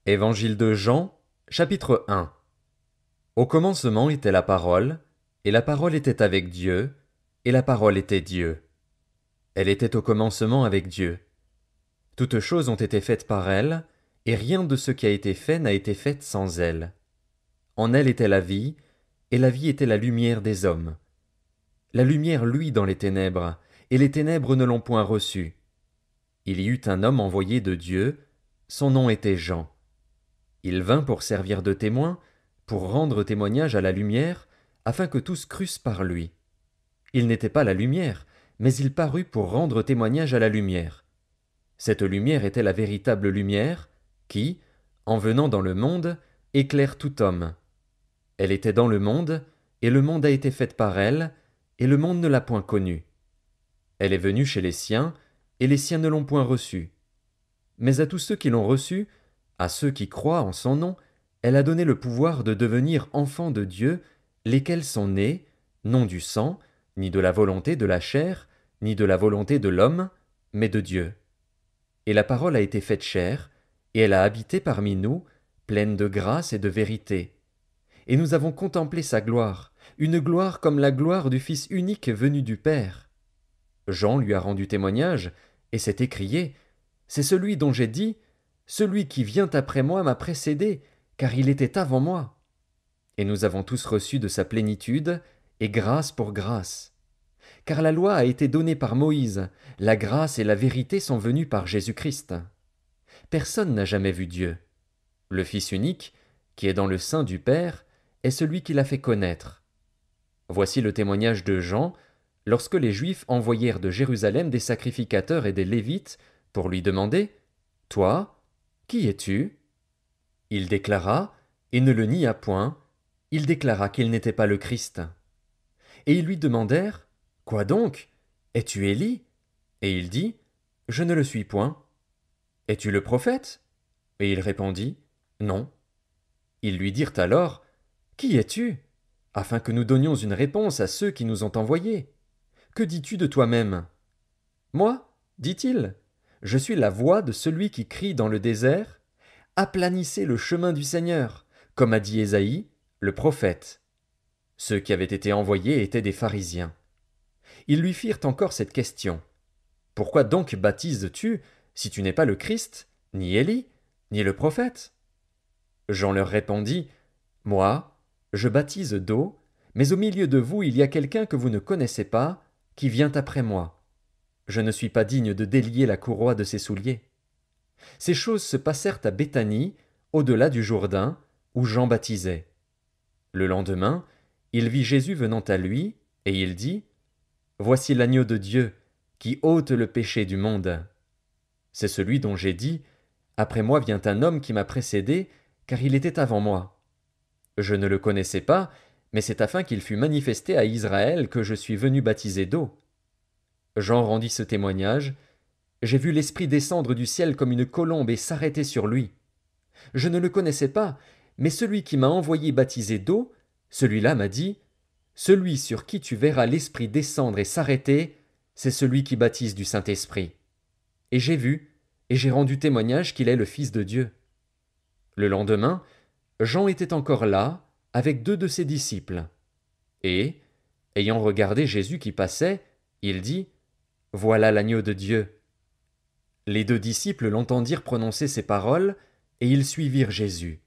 Évangile de Jean, chapitre 1. Au commencement était la parole, et la parole était avec Dieu, et la parole était Dieu. Elle était au commencement avec Dieu. Toutes choses ont été faites par elle, et rien de ce qui a été fait n'a été fait sans elle. En elle était la vie, et la vie était la lumière des hommes. La lumière luit dans les ténèbres, et les ténèbres ne l'ont point reçue. Il y eut un homme envoyé de Dieu, son nom était Jean. Il vint pour servir de témoin, pour rendre témoignage à la lumière, afin que tous crussent par lui. Il n'était pas la lumière, mais il parut pour rendre témoignage à la lumière. Cette lumière était la véritable lumière, qui, en venant dans le monde, éclaire tout homme. Elle était dans le monde, et le monde a été fait par elle, et le monde ne l'a point connue. Elle est venue chez les siens, et les siens ne l'ont point reçue. Mais à tous ceux qui l'ont reçue, à ceux qui croient en son nom, elle a donné le pouvoir de devenir enfants de Dieu, lesquels sont nés, non du sang, ni de la volonté de la chair, ni de la volonté de l'homme, mais de Dieu. Et la parole a été faite chair, et elle a habité parmi nous, pleine de grâce et de vérité. Et nous avons contemplé sa gloire, une gloire comme la gloire du Fils unique venu du Père. Jean lui a rendu témoignage, et s'est écrié, c'est celui dont j'ai dit, celui qui vient après moi m'a précédé, car il était avant moi. Et nous avons tous reçu de sa plénitude, et grâce pour grâce. Car la loi a été donnée par Moïse, la grâce et la vérité sont venues par Jésus-Christ. Personne n'a jamais vu Dieu. Le Fils unique, qui est dans le sein du Père, est celui qui l'a fait connaître. Voici le témoignage de Jean, lorsque les Juifs envoyèrent de Jérusalem des sacrificateurs et des Lévites pour lui demander « Toi, qui es-tu » Il déclara, et ne le nia point, il déclara qu'il n'était pas le Christ. Et ils lui demandèrent « Quoi donc? Es-tu Élie » Et il dit « Je ne le suis point. » « Es-tu le prophète » Et il répondit « Non. » Ils lui dirent alors « Qui es-tu » afin que nous donnions une réponse à ceux qui nous ont envoyés. Que dis-tu de toi-même? Moi, dit-il, je suis la voix de celui qui crie dans le désert. Aplanissez le chemin du Seigneur, comme a dit Ésaïe, le prophète. Ceux qui avaient été envoyés étaient des pharisiens. Ils lui firent encore cette question. Pourquoi donc baptises-tu, si tu n'es pas le Christ, ni Élie, ni le prophète? Jean leur répondit, Moi, je baptise d'eau, mais au milieu de vous il y a quelqu'un que vous ne connaissez pas, qui vient après moi. Je ne suis pas digne de délier la courroie de ses souliers. Ces choses se passèrent à Béthanie, au-delà du Jourdain, où Jean baptisait. Le lendemain, il vit Jésus venant à lui, et il dit, Voici l'agneau de Dieu, qui ôte le péché du monde. C'est celui dont j'ai dit, Après moi vient un homme qui m'a précédé, car il était avant moi. Je ne le connaissais pas, mais c'est afin qu'il fût manifesté à Israël que je suis venu baptiser d'eau. Jean rendit ce témoignage. J'ai vu l'Esprit descendre du ciel comme une colombe et s'arrêter sur lui. Je ne le connaissais pas, mais celui qui m'a envoyé baptiser d'eau, celui-là m'a dit, Celui sur qui tu verras l'Esprit descendre et s'arrêter, c'est celui qui baptise du Saint-Esprit. Et j'ai vu, et j'ai rendu témoignage qu'il est le Fils de Dieu. Le lendemain, Jean était encore là, avec 2 de ses disciples. Et, ayant regardé Jésus qui passait, il dit, Voilà l'agneau de Dieu. Les 2 disciples l'entendirent prononcer ces paroles, et ils suivirent Jésus.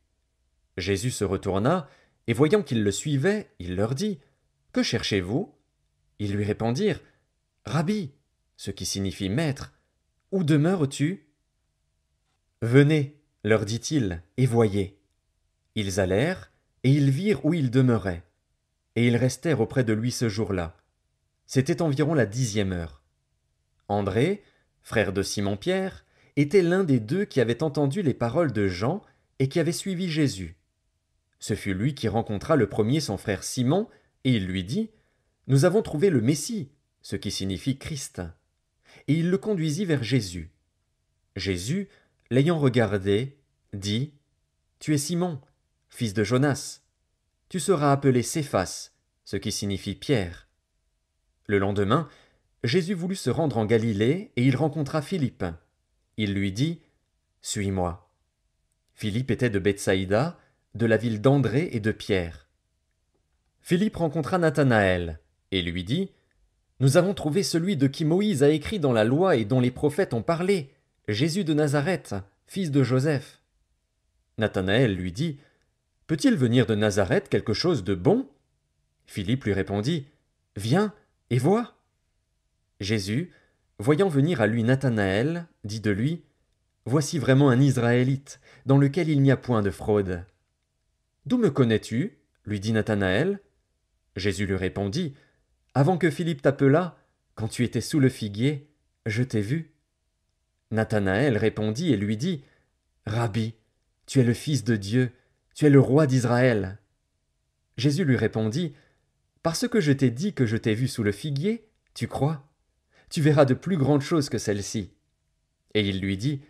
Jésus se retourna, et voyant qu'ils le suivaient, il leur dit, Que cherchez-vous? Ils lui répondirent, Rabbi, ce qui signifie maître, où demeures-tu? Venez, leur dit-il, et voyez. Ils allèrent, et ils virent où il demeurait. Et ils restèrent auprès de lui ce jour-là. C'était environ la 10e heure. André, frère de Simon-Pierre, était l'un des 2 qui avaient entendu les paroles de Jean et qui avait suivi Jésus. Ce fut lui qui rencontra le premier son frère Simon, et il lui dit, Nous avons trouvé le Messie, ce qui signifie Christ. Et il le conduisit vers Jésus. Jésus, l'ayant regardé, dit, Tu es Simon, fils de Jonas. Tu seras appelé Céphas, ce qui signifie Pierre. Le lendemain, Jésus voulut se rendre en Galilée, et il rencontra Philippe. Il lui dit, Suis-moi. Philippe était de Bethsaïda, de la ville d'André et de Pierre. Philippe rencontra Nathanaël, et lui dit, Nous avons trouvé celui de qui Moïse a écrit dans la loi et dont les prophètes ont parlé, Jésus de Nazareth, fils de Joseph. Nathanaël lui dit, Peut-il venir de Nazareth quelque chose de bon? Philippe lui répondit, Viens et vois. Jésus, voyant venir à lui Nathanaël, dit de lui, Voici vraiment un Israélite, dans lequel il n'y a point de fraude. D'où me connais-tu? Lui dit Nathanaël. Jésus lui répondit, Avant que Philippe t'appelât, quand tu étais sous le figuier, je t'ai vu. Nathanaël répondit et lui dit, Rabbi, tu es le Fils de Dieu, tu es le roi d'Israël. Jésus lui répondit, Parce que je t'ai dit que je t'ai vu sous le figuier, tu crois? Tu verras de plus grandes choses que celles-ci. Et il lui dit,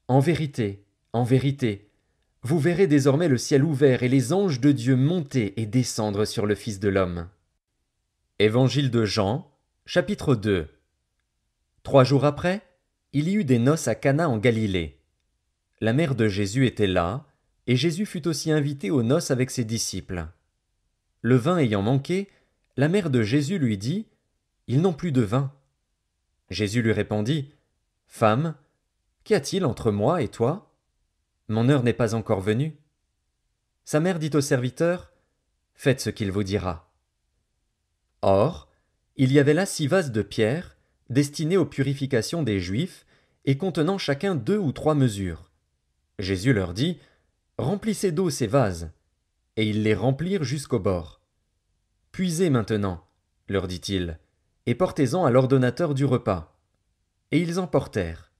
en vérité, vous verrez désormais le ciel ouvert et les anges de Dieu monter et descendre sur le Fils de l'homme. Évangile de Jean, chapitre 2. 3 jours après, il y eut des noces à Cana en Galilée. La mère de Jésus était là, et Jésus fut aussi invité aux noces avec ses disciples. Le vin ayant manqué, la mère de Jésus lui dit, Ils n'ont plus de vin. Jésus lui répondit, Femme, qu'y a-t-il entre moi et toi? Mon heure n'est pas encore venue. Sa mère dit au serviteur, Faites ce qu'il vous dira. Or, il y avait là 6 vases de pierre, destinés aux purifications des Juifs, et contenant chacun 2 ou 3 mesures. Jésus leur dit, Remplissez d'eau ces vases. Et ils les remplirent jusqu'au bord. Puisez maintenant, leur dit-il, et portez-en à l'ordonnateur du repas. Et ils en portèrent.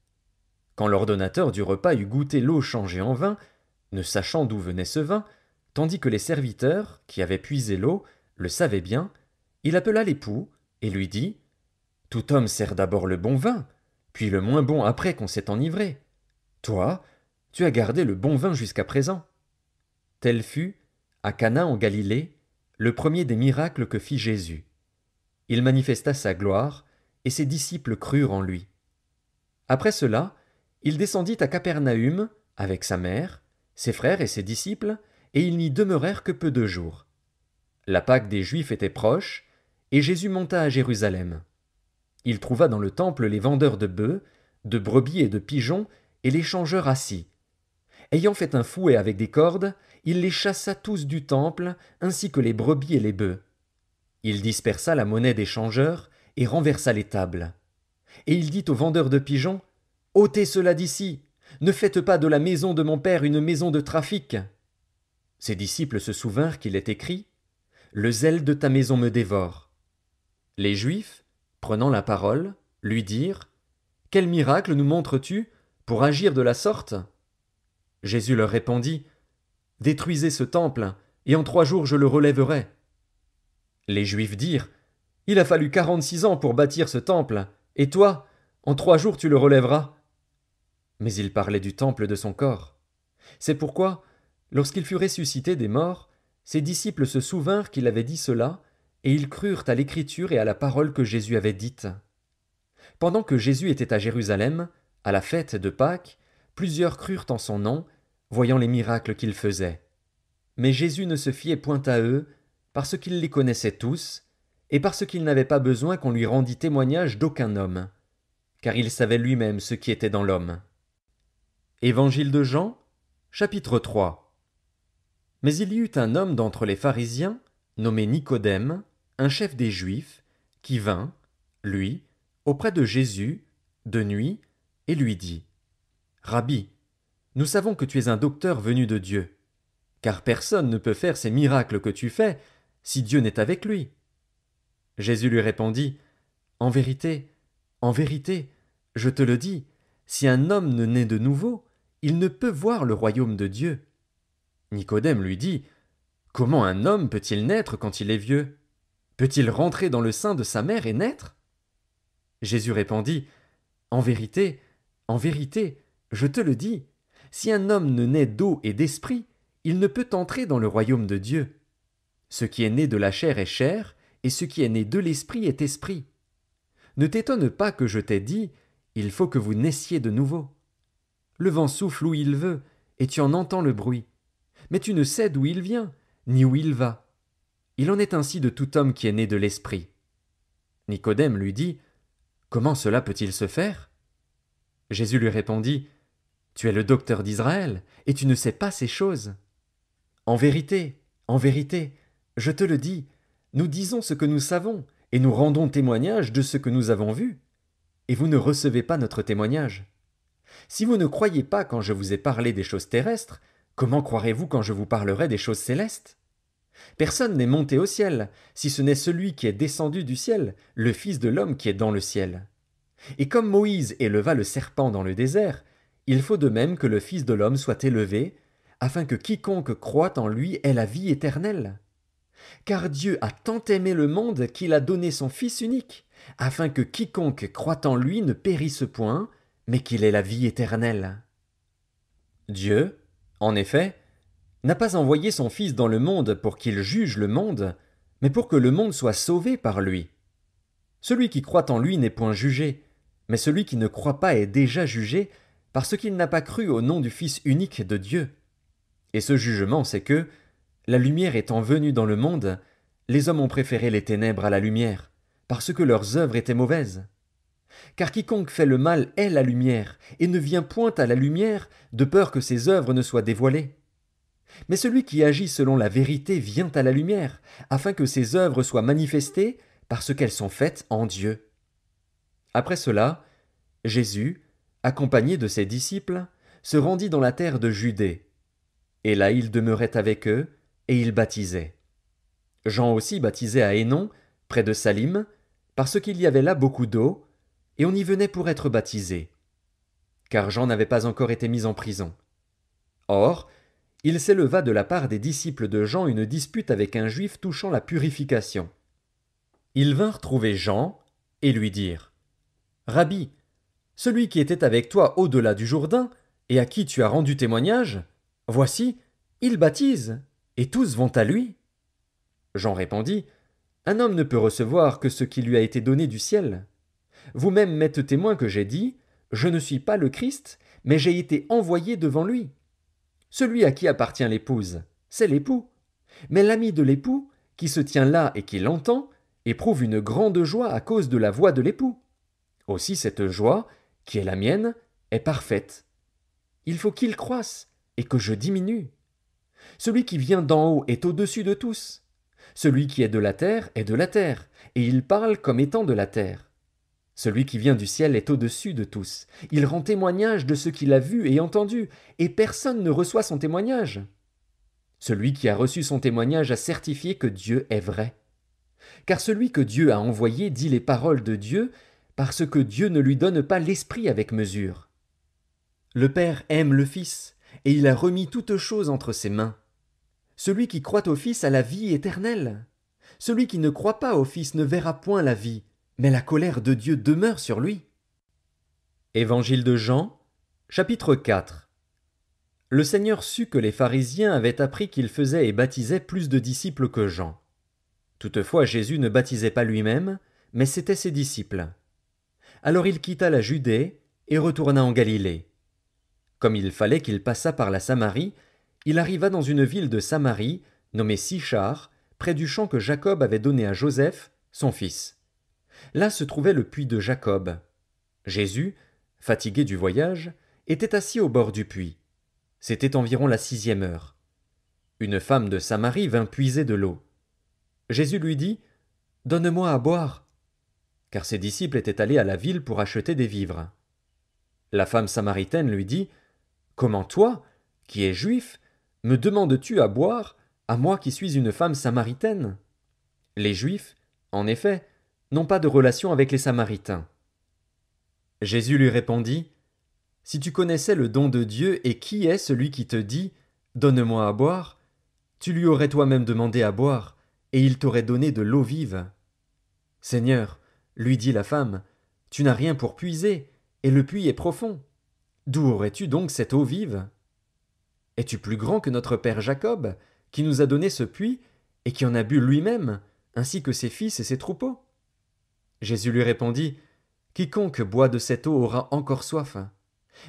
Quand l'ordonnateur du repas eut goûté l'eau changée en vin, ne sachant d'où venait ce vin, tandis que les serviteurs, qui avaient puisé l'eau, le savaient bien, il appela l'époux, et lui dit, Tout homme sert d'abord le bon vin, puis le moins bon après qu'on s'est enivré. Toi, tu as gardé le bon vin jusqu'à présent. Tel fut, à Cana en Galilée, le premier des miracles que fit Jésus. Il manifesta sa gloire, et ses disciples crurent en lui. Après cela, il descendit à Capernaüm, avec sa mère, ses frères et ses disciples, et ils n'y demeurèrent que peu de jours. La Pâque des Juifs était proche, et Jésus monta à Jérusalem. Il trouva dans le temple les vendeurs de bœufs, de brebis et de pigeons, et les changeurs assis. Ayant fait un fouet avec des cordes, il les chassa tous du temple, ainsi que les brebis et les bœufs. Il dispersa la monnaie des changeurs, et renversa les tables. Et il dit aux vendeurs de pigeons, Ôtez cela d'ici, ne faites pas de la maison de mon père une maison de trafic. Ses disciples se souvinrent qu'il est écrit, Le zèle de ta maison me dévore. Les Juifs, prenant la parole, lui dirent, Quel miracle nous montres-tu pour agir de la sorte? Jésus leur répondit, Détruisez ce temple, et en 3 jours je le relèverai. Les Juifs dirent, Il a fallu 46 ans pour bâtir ce temple, et toi, en 3 jours tu le relèveras. Mais il parlait du temple de son corps. C'est pourquoi, lorsqu'il fut ressuscité des morts, ses disciples se souvinrent qu'il avait dit cela, et ils crurent à l'écriture et à la parole que Jésus avait dite. Pendant que Jésus était à Jérusalem, à la fête de Pâques, plusieurs crurent en son nom, voyant les miracles qu'il faisait. Mais Jésus ne se fiait point à eux, parce qu'il les connaissait tous, et parce qu'il n'avait pas besoin qu'on lui rendît témoignage d'aucun homme, car il savait lui-même ce qui était dans l'homme. Évangile de Jean, chapitre 3. Mais il y eut un homme d'entre les pharisiens, nommé Nicodème, un chef des Juifs, qui vint, lui, auprès de Jésus, de nuit, et lui dit, Rabbi, nous savons que tu es un docteur venu de Dieu, car personne ne peut faire ces miracles que tu fais, si Dieu n'est avec lui. Jésus lui répondit, en vérité, je te le dis, si un homme ne naît de nouveau, il ne peut voir le royaume de Dieu. Nicodème lui dit, Comment un homme peut-il naître quand il est vieux? Peut-il rentrer dans le sein de sa mère et naître? Jésus répondit, En vérité, je te le dis, si un homme ne naît d'eau et d'esprit, il ne peut entrer dans le royaume de Dieu. Ce qui est né de la chair est chair, et ce qui est né de l'esprit est esprit. Ne t'étonne pas que je t'ai dit, il faut que vous naissiez de nouveau. Le vent souffle où il veut, et tu en entends le bruit. Mais tu ne sais d'où il vient, ni où il va. Il en est ainsi de tout homme qui est né de l'Esprit. Nicodème lui dit, comment cela peut-il se faire? Jésus lui répondit, tu es le docteur d'Israël, et tu ne sais pas ces choses. En vérité, je te le dis, nous disons ce que nous savons, et nous rendons témoignage de ce que nous avons vu. Et vous ne recevez pas notre témoignage. Si vous ne croyez pas quand je vous ai parlé des choses terrestres, comment croirez-vous quand je vous parlerai des choses célestes? Personne n'est monté au ciel, si ce n'est celui qui est descendu du ciel, le Fils de l'homme qui est dans le ciel. Et comme Moïse éleva le serpent dans le désert, il faut de même que le Fils de l'homme soit élevé, afin que quiconque croit en lui ait la vie éternelle. Car Dieu a tant aimé le monde qu'il a donné son Fils unique, afin que quiconque croit en lui ne périsse point, mais qu'il ait la vie éternelle. Dieu, en effet, n'a pas envoyé son Fils dans le monde pour qu'il juge le monde, mais pour que le monde soit sauvé par lui. Celui qui croit en lui n'est point jugé, mais celui qui ne croit pas est déjà jugé, parce qu'il n'a pas cru au nom du Fils unique de Dieu. Et ce jugement, c'est que, la lumière étant venue dans le monde, les hommes ont préféré les ténèbres à la lumière, parce que leurs œuvres étaient mauvaises. Car quiconque fait le mal est la lumière, et ne vient point à la lumière, de peur que ses œuvres ne soient dévoilées. Mais celui qui agit selon la vérité vient à la lumière, afin que ses œuvres soient manifestées, parce qu'elles sont faites en Dieu. Après cela, Jésus, accompagné de ses disciples, se rendit dans la terre de Judée. Et là il demeurait avec eux, et il baptisait. Jean aussi baptisait à Hénon, près de Salim, parce qu'il y avait là beaucoup d'eau, et on y venait pour être baptisé. Car Jean n'avait pas encore été mis en prison. Or, il s'éleva de la part des disciples de Jean une dispute avec un juif touchant la purification. Ils vinrent trouver Jean, et lui dirent, Rabbi, celui qui était avec toi au-delà du Jourdain, et à qui tu as rendu témoignage, voici, il baptise, et tous vont à lui. Jean répondit, un homme ne peut recevoir que ce qui lui a été donné du ciel. Vous-même m'êtes témoin que j'ai dit, je ne suis pas le Christ, mais j'ai été envoyé devant lui. Celui à qui appartient l'épouse, c'est l'époux. Mais l'ami de l'époux, qui se tient là et qui l'entend, éprouve une grande joie à cause de la voix de l'époux. Aussi cette joie, qui est la mienne, est parfaite. Il faut qu'il croisse et que je diminue. Celui qui vient d'en haut est au-dessus de tous. Celui qui est de la terre est de la terre, et il parle comme étant de la terre. Celui qui vient du ciel est au-dessus de tous. Il rend témoignage de ce qu'il a vu et entendu, et personne ne reçoit son témoignage. Celui qui a reçu son témoignage a certifié que Dieu est vrai. Car celui que Dieu a envoyé dit les paroles de Dieu, parce que Dieu ne lui donne pas l'esprit avec mesure. Le Père aime le Fils, et il a remis toutes choses entre ses mains. Celui qui croit au Fils a la vie éternelle. Celui qui ne croit pas au Fils ne verra point la vie, mais la colère de Dieu demeure sur lui. Évangile de Jean, chapitre 4. Le Seigneur sut que les pharisiens avaient appris qu'il faisait et baptisait plus de disciples que Jean. Toutefois Jésus ne baptisait pas lui-même, mais c'étaient ses disciples. Alors il quitta la Judée et retourna en Galilée. Comme il fallait qu'il passât par la Samarie, il arriva dans une ville de Samarie, nommée Sichar, près du champ que Jacob avait donné à Joseph, son fils. Là se trouvait le puits de Jacob. Jésus, fatigué du voyage, était assis au bord du puits. C'était environ la 6e heure. Une femme de Samarie vint puiser de l'eau. Jésus lui dit, « Donne-moi à boire. » Car ses disciples étaient allés à la ville pour acheter des vivres. La femme samaritaine lui dit, « Comment toi, qui es juif, me demandes-tu à boire, à moi qui suis une femme samaritaine? » Les Juifs, en effet, n'ont pas de relation avec les Samaritains. Jésus lui répondit, « Si tu connaissais le don de Dieu et qui est celui qui te dit, « Donne-moi à boire », tu lui aurais toi-même demandé à boire, et il t'aurait donné de l'eau vive. »« Seigneur, lui dit la femme, tu n'as rien pour puiser, et le puits est profond. D'où aurais-tu donc cette eau vive? Es-tu plus grand que notre père Jacob, qui nous a donné ce puits, et qui en a bu lui-même, ainsi que ses fils et ses troupeaux? » Jésus lui répondit, « Quiconque boit de cette eau aura encore soif.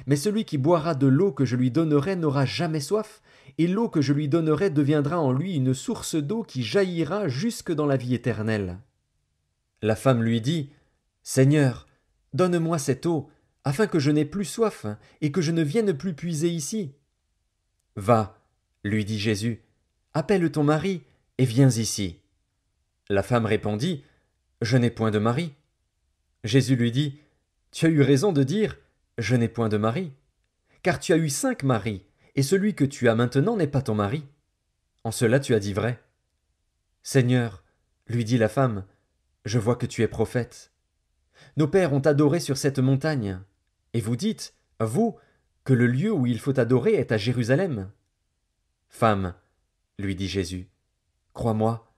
Mais celui qui boira de l'eau que je lui donnerai n'aura jamais soif, et l'eau que je lui donnerai deviendra en lui une source d'eau qui jaillira jusque dans la vie éternelle. » La femme lui dit, « Seigneur, donne-moi cette eau, afin que je n'aie plus soif, et que je ne vienne plus puiser ici. » « Va, lui dit Jésus, appelle ton mari, et viens ici. » La femme répondit, « Je n'ai point de mari. » Jésus lui dit, « Tu as eu raison de dire, je n'ai point de mari, car tu as eu 5 maris, et celui que tu as maintenant n'est pas ton mari. En cela tu as dit vrai. » « Seigneur, lui dit la femme, je vois que tu es prophète. Nos pères ont adoré sur cette montagne, et vous dites, vous, que le lieu où il faut adorer est à Jérusalem. Femme, lui dit Jésus, crois-moi,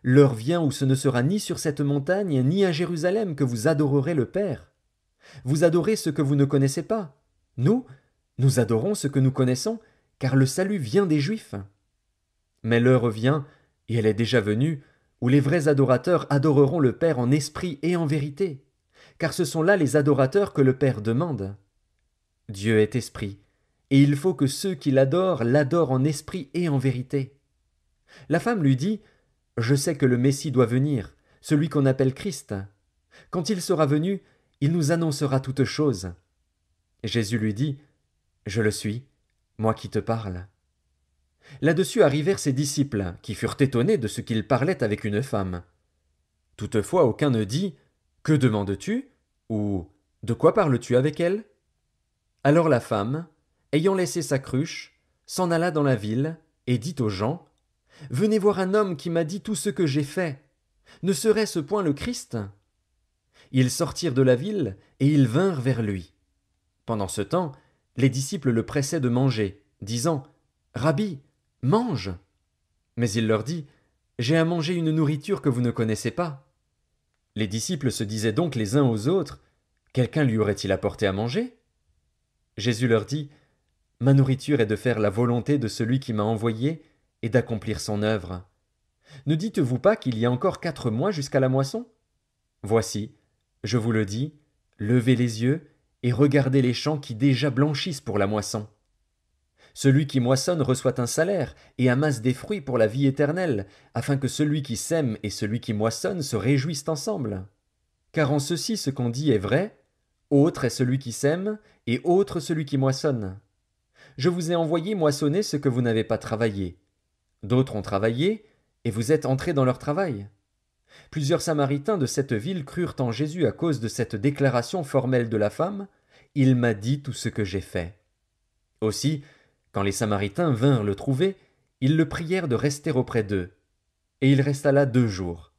l'heure vient où ce ne sera ni sur cette montagne, ni à Jérusalem que vous adorerez le Père. Vous adorez ce que vous ne connaissez pas. Nous adorons ce que nous connaissons, car le salut vient des Juifs. Mais l'heure vient, et elle est déjà venue, où les vrais adorateurs adoreront le Père en esprit et en vérité, car ce sont là les adorateurs que le Père demande. Dieu est esprit, et il faut que ceux qui l'adorent en esprit et en vérité. La femme lui dit, « Je sais que le Messie doit venir, celui qu'on appelle Christ. Quand il sera venu, il nous annoncera toutes choses. » Jésus lui dit, « Je le suis, moi qui te parle. » Là-dessus arrivèrent ses disciples, qui furent étonnés de ce qu'il parlait avec une femme. Toutefois aucun ne dit, « Que demandes-tu » ou « De quoi parles-tu avec elle » Alors la femme, ayant laissé sa cruche, s'en alla dans la ville, et dit aux gens, « Venez voir un homme qui m'a dit tout ce que j'ai fait. Ne serait-ce point le Christ ?» Ils sortirent de la ville, et ils vinrent vers lui. Pendant ce temps, les disciples le pressaient de manger, disant, « Rabbi, mange !» Mais il leur dit, « J'ai à manger une nourriture que vous ne connaissez pas. » Les disciples se disaient donc les uns aux autres, « Quelqu'un lui aurait-il apporté à manger ?» Jésus leur dit, « Ma nourriture est de faire la volonté de celui qui m'a envoyé et d'accomplir son œuvre. Ne dites-vous pas qu'il y a encore 4 mois jusqu'à la moisson? Voici, je vous le dis, levez les yeux et regardez les champs qui déjà blanchissent pour la moisson. Celui qui moissonne reçoit un salaire et amasse des fruits pour la vie éternelle, afin que celui qui sème et celui qui moissonne se réjouissent ensemble. Car en ceci ce qu'on dit est vrai, autre est celui qui sème, et autre celui qui moissonne. Je vous ai envoyé moissonner ce que vous n'avez pas travaillé. D'autres ont travaillé, et vous êtes entrés dans leur travail. Plusieurs Samaritains de cette ville crurent en Jésus à cause de cette déclaration formelle de la femme, « Il m'a dit tout ce que j'ai fait. » Aussi, quand les Samaritains vinrent le trouver, ils le prièrent de rester auprès d'eux. Et il resta là 2 jours.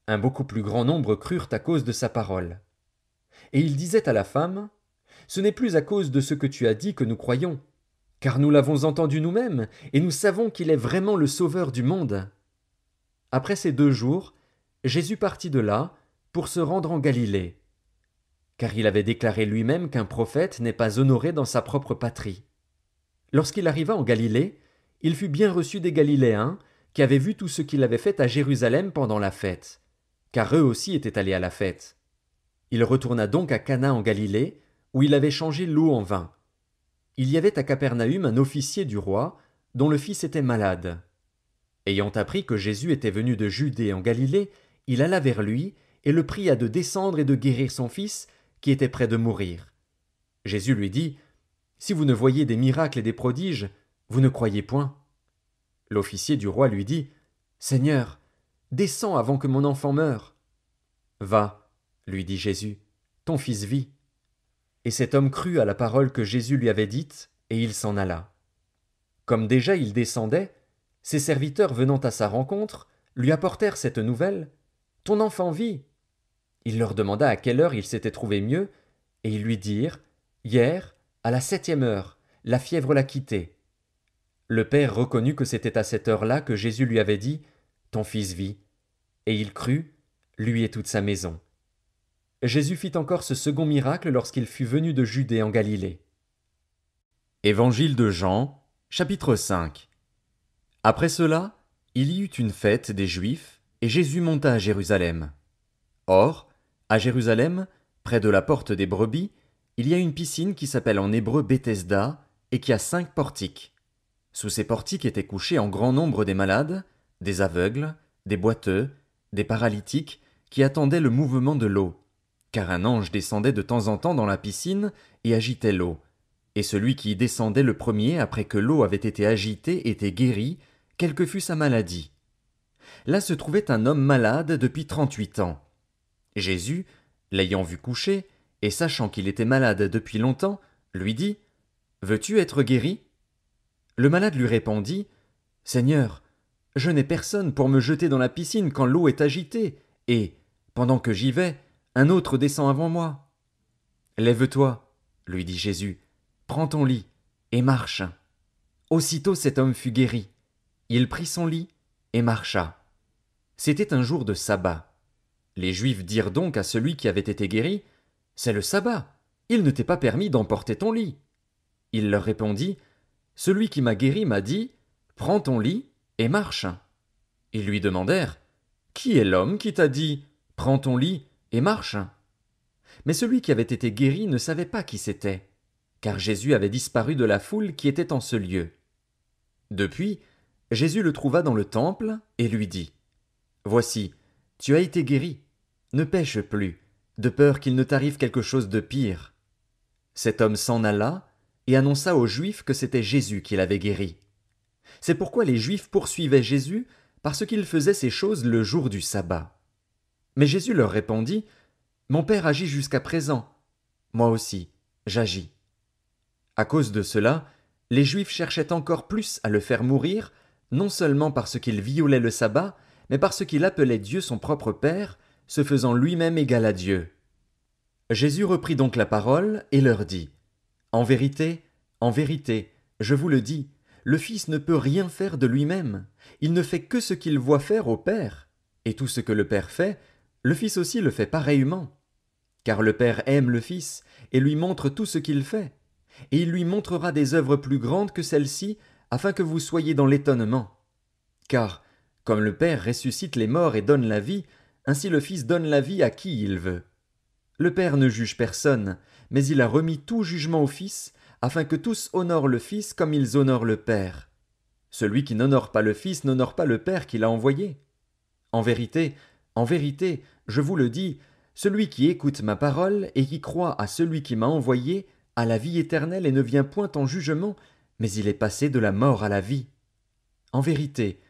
Un beaucoup plus grand nombre crurent à cause de sa parole. Et il disait à la femme, « Ce n'est plus à cause de ce que tu as dit que nous croyons, car nous l'avons entendu nous-mêmes, et nous savons qu'il est vraiment le Sauveur du monde. » Après ces 2 jours, Jésus partit de là pour se rendre en Galilée, car il avait déclaré lui-même qu'un prophète n'est pas honoré dans sa propre patrie. Lorsqu'il arriva en Galilée, il fut bien reçu des Galiléens, qui avaient vu tout ce qu'il avait fait à Jérusalem pendant la fête, car eux aussi étaient allés à la fête. Il retourna donc à Cana en Galilée, où il avait changé l'eau en vin. Il y avait à Capernaüm un officier du roi, dont le fils était malade. Ayant appris que Jésus était venu de Judée en Galilée, il alla vers lui et le pria de descendre et de guérir son fils, qui était près de mourir. Jésus lui dit, « Si vous ne voyez des miracles et des prodiges, vous ne croyez point. » L'officier du roi lui dit, « Seigneur, descends avant que mon enfant meure. » « Va, lui dit Jésus, ton fils vit. » Et cet homme crut à la parole que Jésus lui avait dite, et il s'en alla. Comme déjà il descendait, ses serviteurs venant à sa rencontre, lui apportèrent cette nouvelle, « Ton enfant vit. » Il leur demanda à quelle heure il s'était trouvé mieux, et ils lui dirent, « Hier, à la 7e heure, la fièvre l'a quitté. » Le père reconnut que c'était à cette heure-là que Jésus lui avait dit, « Ton fils vit. » Et il crut, lui et toute sa maison. Jésus fit encore ce second miracle lorsqu'il fut venu de Judée en Galilée. Évangile de Jean, chapitre 5. Après cela, il y eut une fête des Juifs, et Jésus monta à Jérusalem. Or, à Jérusalem, près de la porte des brebis, Il y a une piscine qui s'appelle en hébreu Bethesda et qui a 5 portiques. Sous ces portiques étaient couchés en grand nombre des malades, des aveugles, des boiteux, des paralytiques qui attendaient le mouvement de l'eau, car un ange descendait de temps en temps dans la piscine et agitait l'eau. Et celui qui y descendait le premier après que l'eau avait été agitée était guéri, quelle que fût sa maladie. Là se trouvait un homme malade depuis 38 ans. Jésus, l'ayant vu coucher, et sachant qu'il était malade depuis longtemps, lui dit « Veux-tu être guéri ?» Le malade lui répondit « Seigneur, je n'ai personne pour me jeter dans la piscine quand l'eau est agitée, et, pendant que j'y vais, un autre descend avant moi. »« Lève-toi, lui dit Jésus, prends ton lit, et marche. » Aussitôt cet homme fut guéri. Il prit son lit, et marcha. C'était un jour de sabbat. Les Juifs dirent donc à celui qui avait été guéri, « C'est le sabbat, il ne t'est pas permis d'emporter ton lit. » Il leur répondit, « Celui qui m'a guéri m'a dit, prends ton lit et marche. » Ils lui demandèrent, « Qui est l'homme qui t'a dit, prends ton lit et marche ?» Mais celui qui avait été guéri ne savait pas qui c'était, car Jésus avait disparu de la foule qui était en ce lieu. Depuis, Jésus le trouva dans le temple et lui dit, « Voici, tu as été guéri, ne pêche plus, de peur qu'il ne t'arrive quelque chose de pire. » Cet homme s'en alla et annonça aux Juifs que c'était Jésus qui l'avait guéri. C'est pourquoi les Juifs poursuivaient Jésus, parce qu'il faisait ces choses le jour du sabbat. Mais Jésus leur répondit, « Mon Père agit jusqu'à présent, moi aussi, j'agis. » À cause de cela, les Juifs cherchaient encore plus à le faire mourir, non seulement parce qu'il violait le sabbat, mais parce qu'il appelait Dieu son propre Père, se faisant lui-même égal à Dieu. Jésus reprit donc la parole et leur dit, « en vérité, je vous le dis, le Fils ne peut rien faire de lui-même, il ne fait que ce qu'il voit faire au Père, et tout ce que le Père fait, le Fils aussi le fait pareillement. Car le Père aime le Fils et lui montre tout ce qu'il fait, et il lui montrera des œuvres plus grandes que celles-ci, afin que vous soyez dans l'étonnement. Car, comme le Père ressuscite les morts et donne la vie, ainsi le Fils donne la vie à qui il veut. Le Père ne juge personne, mais il a remis tout jugement au Fils, afin que tous honorent le Fils comme ils honorent le Père. Celui qui n'honore pas le Fils n'honore pas le Père qui l'a envoyé. En vérité, je vous le dis, celui qui écoute ma parole et qui croit à celui qui m'a envoyé a la vie éternelle et ne vient point en jugement, mais il est passé de la mort à la vie. En vérité,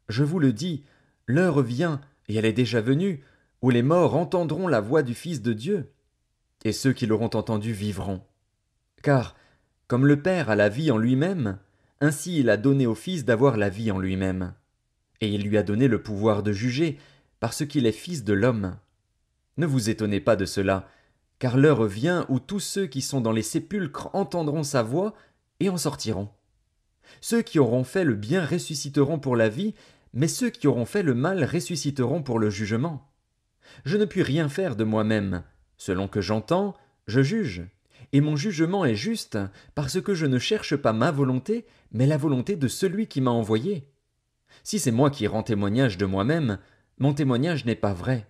je vous le dis, l'heure vient, et elle est déjà venue, où les morts entendront la voix du Fils de Dieu, et ceux qui l'auront entendu vivront. Car, comme le Père a la vie en lui-même, ainsi il a donné au Fils d'avoir la vie en lui-même. Et il lui a donné le pouvoir de juger, parce qu'il est Fils de l'homme. Ne vous étonnez pas de cela, car l'heure vient où tous ceux qui sont dans les sépulcres entendront sa voix et en sortiront. Ceux qui auront fait le bien ressusciteront pour la vie, mais ceux qui auront fait le mal ressusciteront pour le jugement. Je ne puis rien faire de moi-même. Selon que j'entends, je juge. Et mon jugement est juste, parce que je ne cherche pas ma volonté, mais la volonté de celui qui m'a envoyé. Si c'est moi qui rends témoignage de moi-même, mon témoignage n'est pas vrai.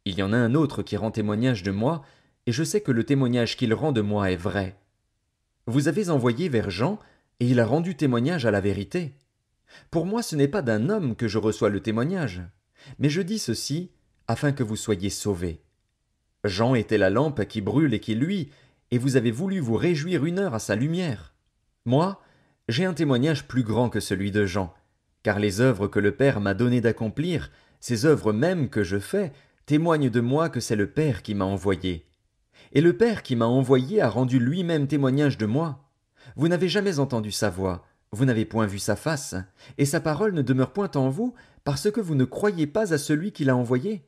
Il y en a un autre qui rend témoignage de moi, et je sais que le témoignage qu'il rend de moi est vrai. Vous avez envoyé vers Jean, et il a rendu témoignage à la vérité. Pour moi, ce n'est pas d'un homme que je reçois le témoignage, mais je dis ceci, afin que vous soyez sauvés. Jean était la lampe qui brûle et qui luit, et vous avez voulu vous réjouir 1 heure à sa lumière. Moi, j'ai un témoignage plus grand que celui de Jean, car les œuvres que le Père m'a donné d'accomplir, ces œuvres mêmes que je fais, témoignent de moi que c'est le Père qui m'a envoyé. Et le Père qui m'a envoyé a rendu lui-même témoignage de moi. Vous n'avez jamais entendu sa voix, vous n'avez point vu sa face, et sa parole ne demeure point en vous, parce que vous ne croyez pas à celui qui l'a envoyé.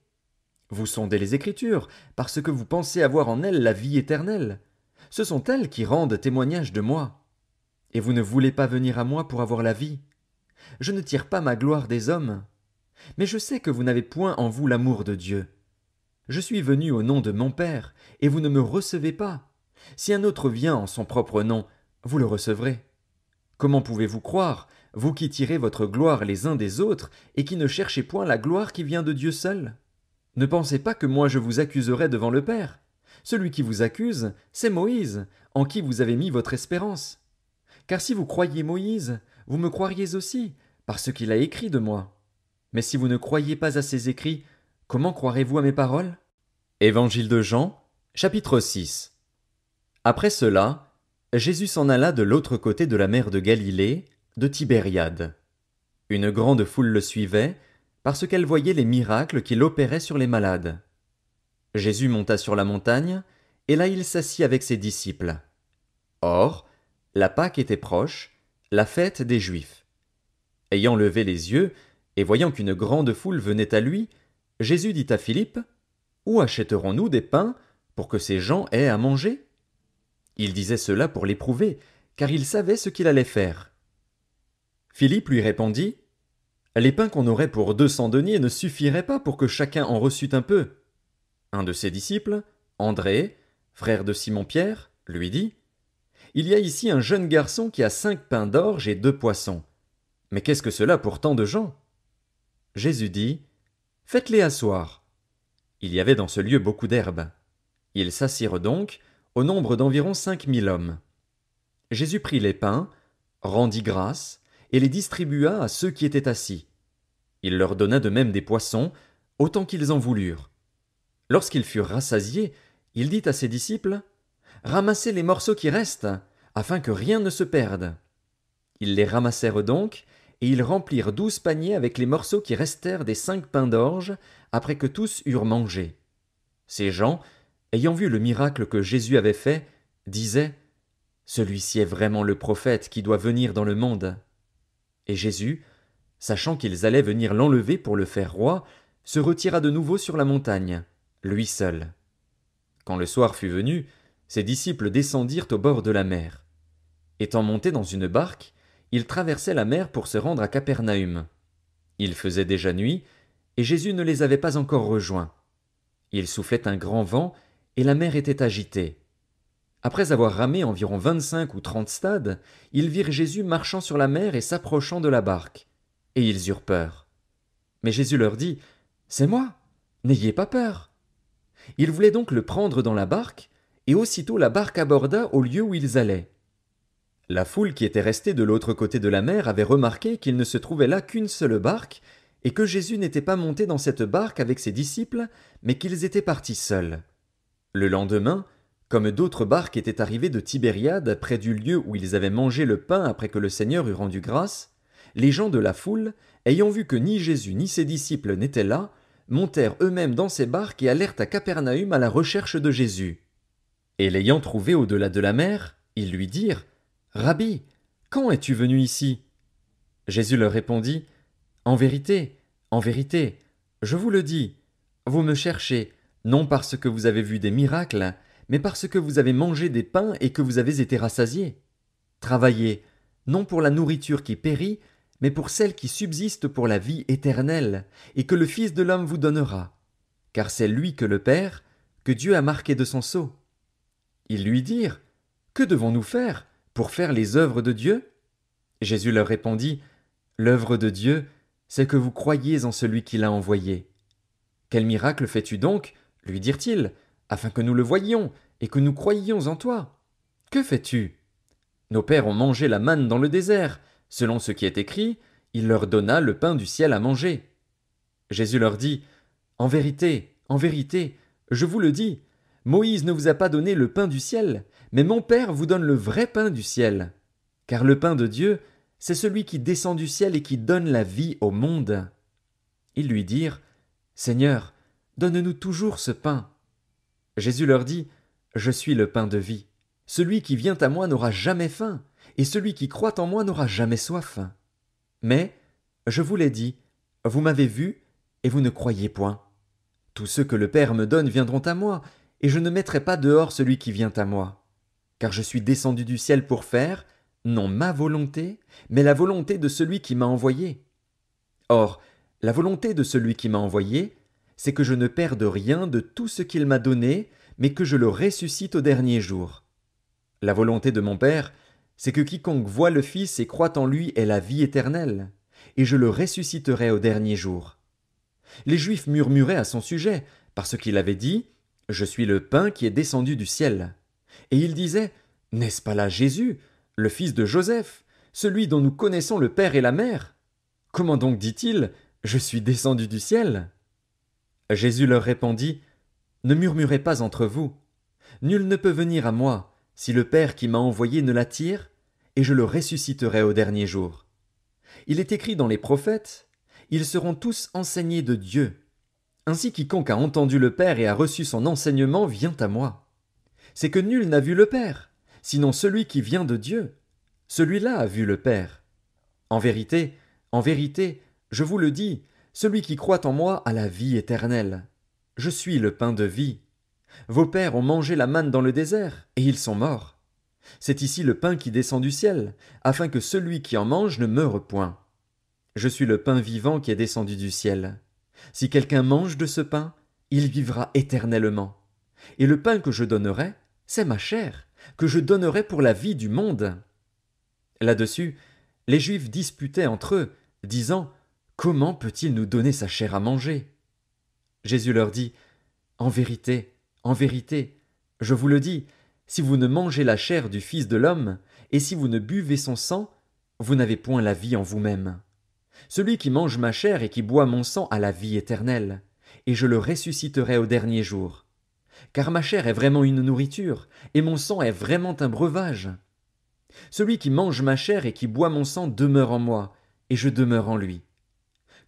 Vous sondez les Écritures, parce que vous pensez avoir en elles la vie éternelle. Ce sont elles qui rendent témoignage de moi. Et vous ne voulez pas venir à moi pour avoir la vie. Je ne tire pas ma gloire des hommes. Mais je sais que vous n'avez point en vous l'amour de Dieu. Je suis venu au nom de mon Père, et vous ne me recevez pas. Si un autre vient en son propre nom, vous le recevrez. Comment pouvez-vous croire, vous qui tirez votre gloire les uns des autres, et qui ne cherchez point la gloire qui vient de Dieu seul? Ne pensez pas que moi je vous accuserai devant le Père. Celui qui vous accuse, c'est Moïse, en qui vous avez mis votre espérance. Car si vous croyiez Moïse, vous me croiriez aussi, parce qu'il a écrit de moi. Mais si vous ne croyez pas à ses écrits, comment croirez-vous à mes paroles? Évangile de Jean, chapitre 6. Après cela, Jésus s'en alla de l'autre côté de la mer de Galilée, de Tibériade. Une grande foule le suivait, parce qu'elle voyait les miracles qu'il opérait sur les malades. Jésus monta sur la montagne, et là il s'assit avec ses disciples. Or, la Pâque était proche, la fête des Juifs. Ayant levé les yeux, et voyant qu'une grande foule venait à lui, Jésus dit à Philippe, « Où achèterons-nous des pains pour que ces gens aient à manger ?» Il disait cela pour l'éprouver, car il savait ce qu'il allait faire. Philippe lui répondit, « Les pains qu'on aurait pour 200 deniers ne suffiraient pas pour que chacun en reçût un peu. » Un de ses disciples, André, frère de Simon-Pierre, lui dit, « Il y a ici un jeune garçon qui a 5 pains d'orge et 2 poissons. Mais qu'est-ce que cela pour tant de gens ?» Jésus dit, « Faites-les asseoir. » Il y avait dans ce lieu beaucoup d'herbes. Ils s'assirent donc, au nombre d'environ 5000 hommes. Jésus prit les pains, rendit grâce, et les distribua à ceux qui étaient assis. Il leur donna de même des poissons, autant qu'ils en voulurent. Lorsqu'ils furent rassasiés, il dit à ses disciples, « Ramassez les morceaux qui restent, afin que rien ne se perde. » Ils les ramassèrent donc, et ils remplirent 12 paniers avec les morceaux qui restèrent des 5 pains d'orge, après que tous eurent mangé. Ces gens, ayant vu le miracle que Jésus avait fait, disaient, « Celui-ci est vraiment le prophète qui doit venir dans le monde. » Et Jésus, sachant qu'ils allaient venir l'enlever pour le faire roi, se retira de nouveau sur la montagne, lui seul. Quand le soir fut venu, ses disciples descendirent au bord de la mer. Étant montés dans une barque, ils traversaient la mer pour se rendre à Capernaüm. Il faisait déjà nuit, et Jésus ne les avait pas encore rejoints. Il soufflait un grand vent, et la mer était agitée. Après avoir ramé environ 25 ou 30 stades, ils virent Jésus marchant sur la mer et s'approchant de la barque. Et ils eurent peur. Mais Jésus leur dit, « C'est moi, n'ayez pas peur. » Ils voulaient donc le prendre dans la barque, et aussitôt la barque aborda au lieu où ils allaient. La foule qui était restée de l'autre côté de la mer avait remarqué qu'il ne se trouvait là qu'une seule barque, et que Jésus n'était pas monté dans cette barque avec ses disciples, mais qu'ils étaient partis seuls. Le lendemain, comme d'autres barques étaient arrivées de Tibériade près du lieu où ils avaient mangé le pain après que le Seigneur eut rendu grâce, les gens de la foule, ayant vu que ni Jésus ni ses disciples n'étaient là, montèrent eux-mêmes dans ces barques et allèrent à Capernaüm à la recherche de Jésus. Et l'ayant trouvé au-delà de la mer, ils lui dirent, « Rabbi, quand es-tu venu ici ?» Jésus leur répondit, « en vérité, je vous le dis, vous me cherchez, non parce que vous avez vu des miracles, mais parce que vous avez mangé des pains et que vous avez été rassasiés. Travaillez, non pour la nourriture qui périt, mais pour celle qui subsiste pour la vie éternelle, et que le Fils de l'homme vous donnera. Car c'est lui que le Père, que Dieu a marqué de son sceau. » Ils lui dirent, « Que devons-nous faire pour faire les œuvres de Dieu ?» Jésus leur répondit, « L'œuvre de Dieu, c'est que vous croyiez en celui qui l'a envoyé. » « Quel miracle fais-tu donc, lui dirent-ils, afin que nous le voyions et que nous croyions en toi? Que fais-tu? Nos pères ont mangé la manne dans le désert. Selon ce qui est écrit, il leur donna le pain du ciel à manger. » Jésus leur dit, « en vérité, je vous le dis, Moïse ne vous a pas donné le pain du ciel, mais mon Père vous donne le vrai pain du ciel. Car le pain de Dieu, c'est celui qui descend du ciel et qui donne la vie au monde. » Ils lui dirent, « Seigneur, donne-nous toujours ce pain. » Jésus leur dit, « Je suis le pain de vie. Celui qui vient à moi n'aura jamais faim, et celui qui croit en moi n'aura jamais soif. Mais, je vous l'ai dit, vous m'avez vu, et vous ne croyez point. Tous ceux que le Père me donne viendront à moi, et je ne mettrai pas dehors celui qui vient à moi. Car je suis descendu du ciel pour faire, non ma volonté, mais la volonté de celui qui m'a envoyé. Or, la volonté de celui qui m'a envoyé, c'est que je ne perde rien de tout ce qu'il m'a donné, mais que je le ressuscite au dernier jour. La volonté de mon Père, c'est que quiconque voit le Fils et croit en lui ait la vie éternelle, et je le ressusciterai au dernier jour. » Les Juifs murmuraient à son sujet, parce qu'il avait dit, Je suis le pain qui est descendu du ciel. Et il disait, n'est-ce pas là Jésus, le fils de Joseph, celui dont nous connaissons le père et la mère? Comment donc dit-il, je suis descendu du ciel? Jésus leur répondit, ne murmurez pas entre vous. Nul ne peut venir à moi, si le Père qui m'a envoyé ne l'attire, et je le ressusciterai au dernier jour. Il est écrit dans les prophètes, ils seront tous enseignés de Dieu. Ainsi quiconque a entendu le Père et a reçu son enseignement vient à moi. C'est que nul n'a vu le Père, sinon celui qui vient de Dieu. Celui-là a vu le Père. En vérité, je vous le dis, celui qui croit en moi a la vie éternelle. Je suis le pain de vie. Vos pères ont mangé la manne dans le désert, et ils sont morts. C'est ici le pain qui descend du ciel, afin que celui qui en mange ne meure point. Je suis le pain vivant qui est descendu du ciel. Si quelqu'un mange de ce pain, il vivra éternellement. Et le pain que je donnerai, c'est ma chair, que je donnerai pour la vie du monde. Là-dessus, les Juifs disputaient entre eux, disant, comment peut-il nous donner sa chair à manger? Jésus leur dit, en vérité, je vous le dis, si vous ne mangez la chair du Fils de l'homme, et si vous ne buvez son sang, vous n'avez point la vie en vous-même. Celui qui mange ma chair et qui boit mon sang a la vie éternelle, et je le ressusciterai au dernier jour. Car ma chair est vraiment une nourriture, et mon sang est vraiment un breuvage. Celui qui mange ma chair et qui boit mon sang demeure en moi, et je demeure en lui.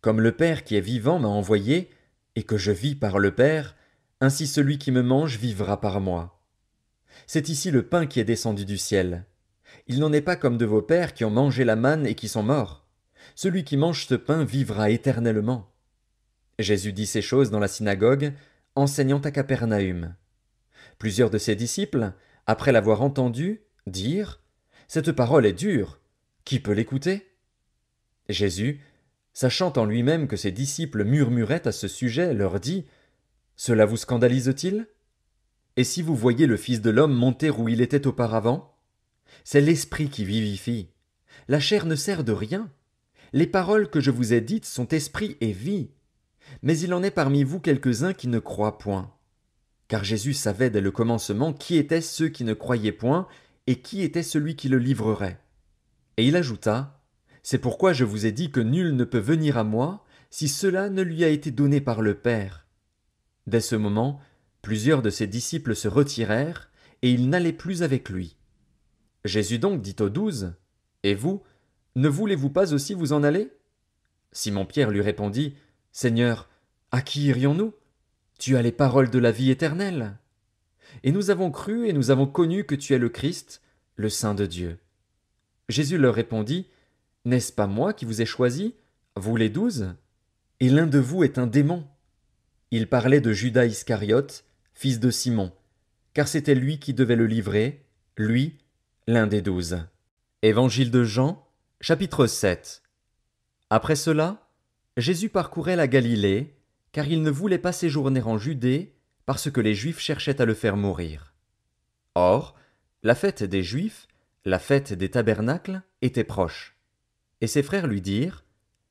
Comme le Père qui est vivant m'a envoyé, et que je vis par le Père, ainsi celui qui me mange vivra par moi. C'est ici le pain qui est descendu du ciel. Il n'en est pas comme de vos pères qui ont mangé la manne et qui sont morts. Celui qui mange ce pain vivra éternellement. Jésus dit ces choses dans la synagogue, enseignant à Capernaüm. Plusieurs de ses disciples, après l'avoir entendu, dirent, cette parole est dure. Qui peut l'écouter? Jésus, sachant en lui-même que ses disciples murmuraient à ce sujet, leur dit, cela vous scandalise-t-il? Et si vous voyez le Fils de l'homme monter où il était auparavant? C'est l'Esprit qui vivifie. La chair ne sert de rien. Les paroles que je vous ai dites sont esprit et vie. Mais il en est parmi vous quelques-uns qui ne croient point. Car Jésus savait dès le commencement qui étaient ceux qui ne croyaient point et qui était celui qui le livrerait. Et il ajouta, c'est pourquoi je vous ai dit que nul ne peut venir à moi si cela ne lui a été donné par le Père. Dès ce moment, plusieurs de ses disciples se retirèrent, et ils n'allaient plus avec lui. Jésus donc dit aux 12, et vous, ne voulez-vous pas aussi vous en aller? Simon-Pierre lui répondit, Seigneur, à qui irions-nous? Tu as les paroles de la vie éternelle. Et nous avons cru et nous avons connu que tu es le Christ, le Saint de Dieu. Jésus leur répondit, n'est-ce pas moi qui vous ai choisis, vous les 12? Et l'un de vous est un démon. Il parlait de Judas Iscariote, fils de Simon, car c'était lui qui devait le livrer, lui, l'un des 12. Évangile de Jean, chapitre 7. Après cela, Jésus parcourait la Galilée, car il ne voulait pas séjourner en Judée, parce que les Juifs cherchaient à le faire mourir. Or, la fête des Juifs, la fête des tabernacles, était proche. Et ses frères lui dirent,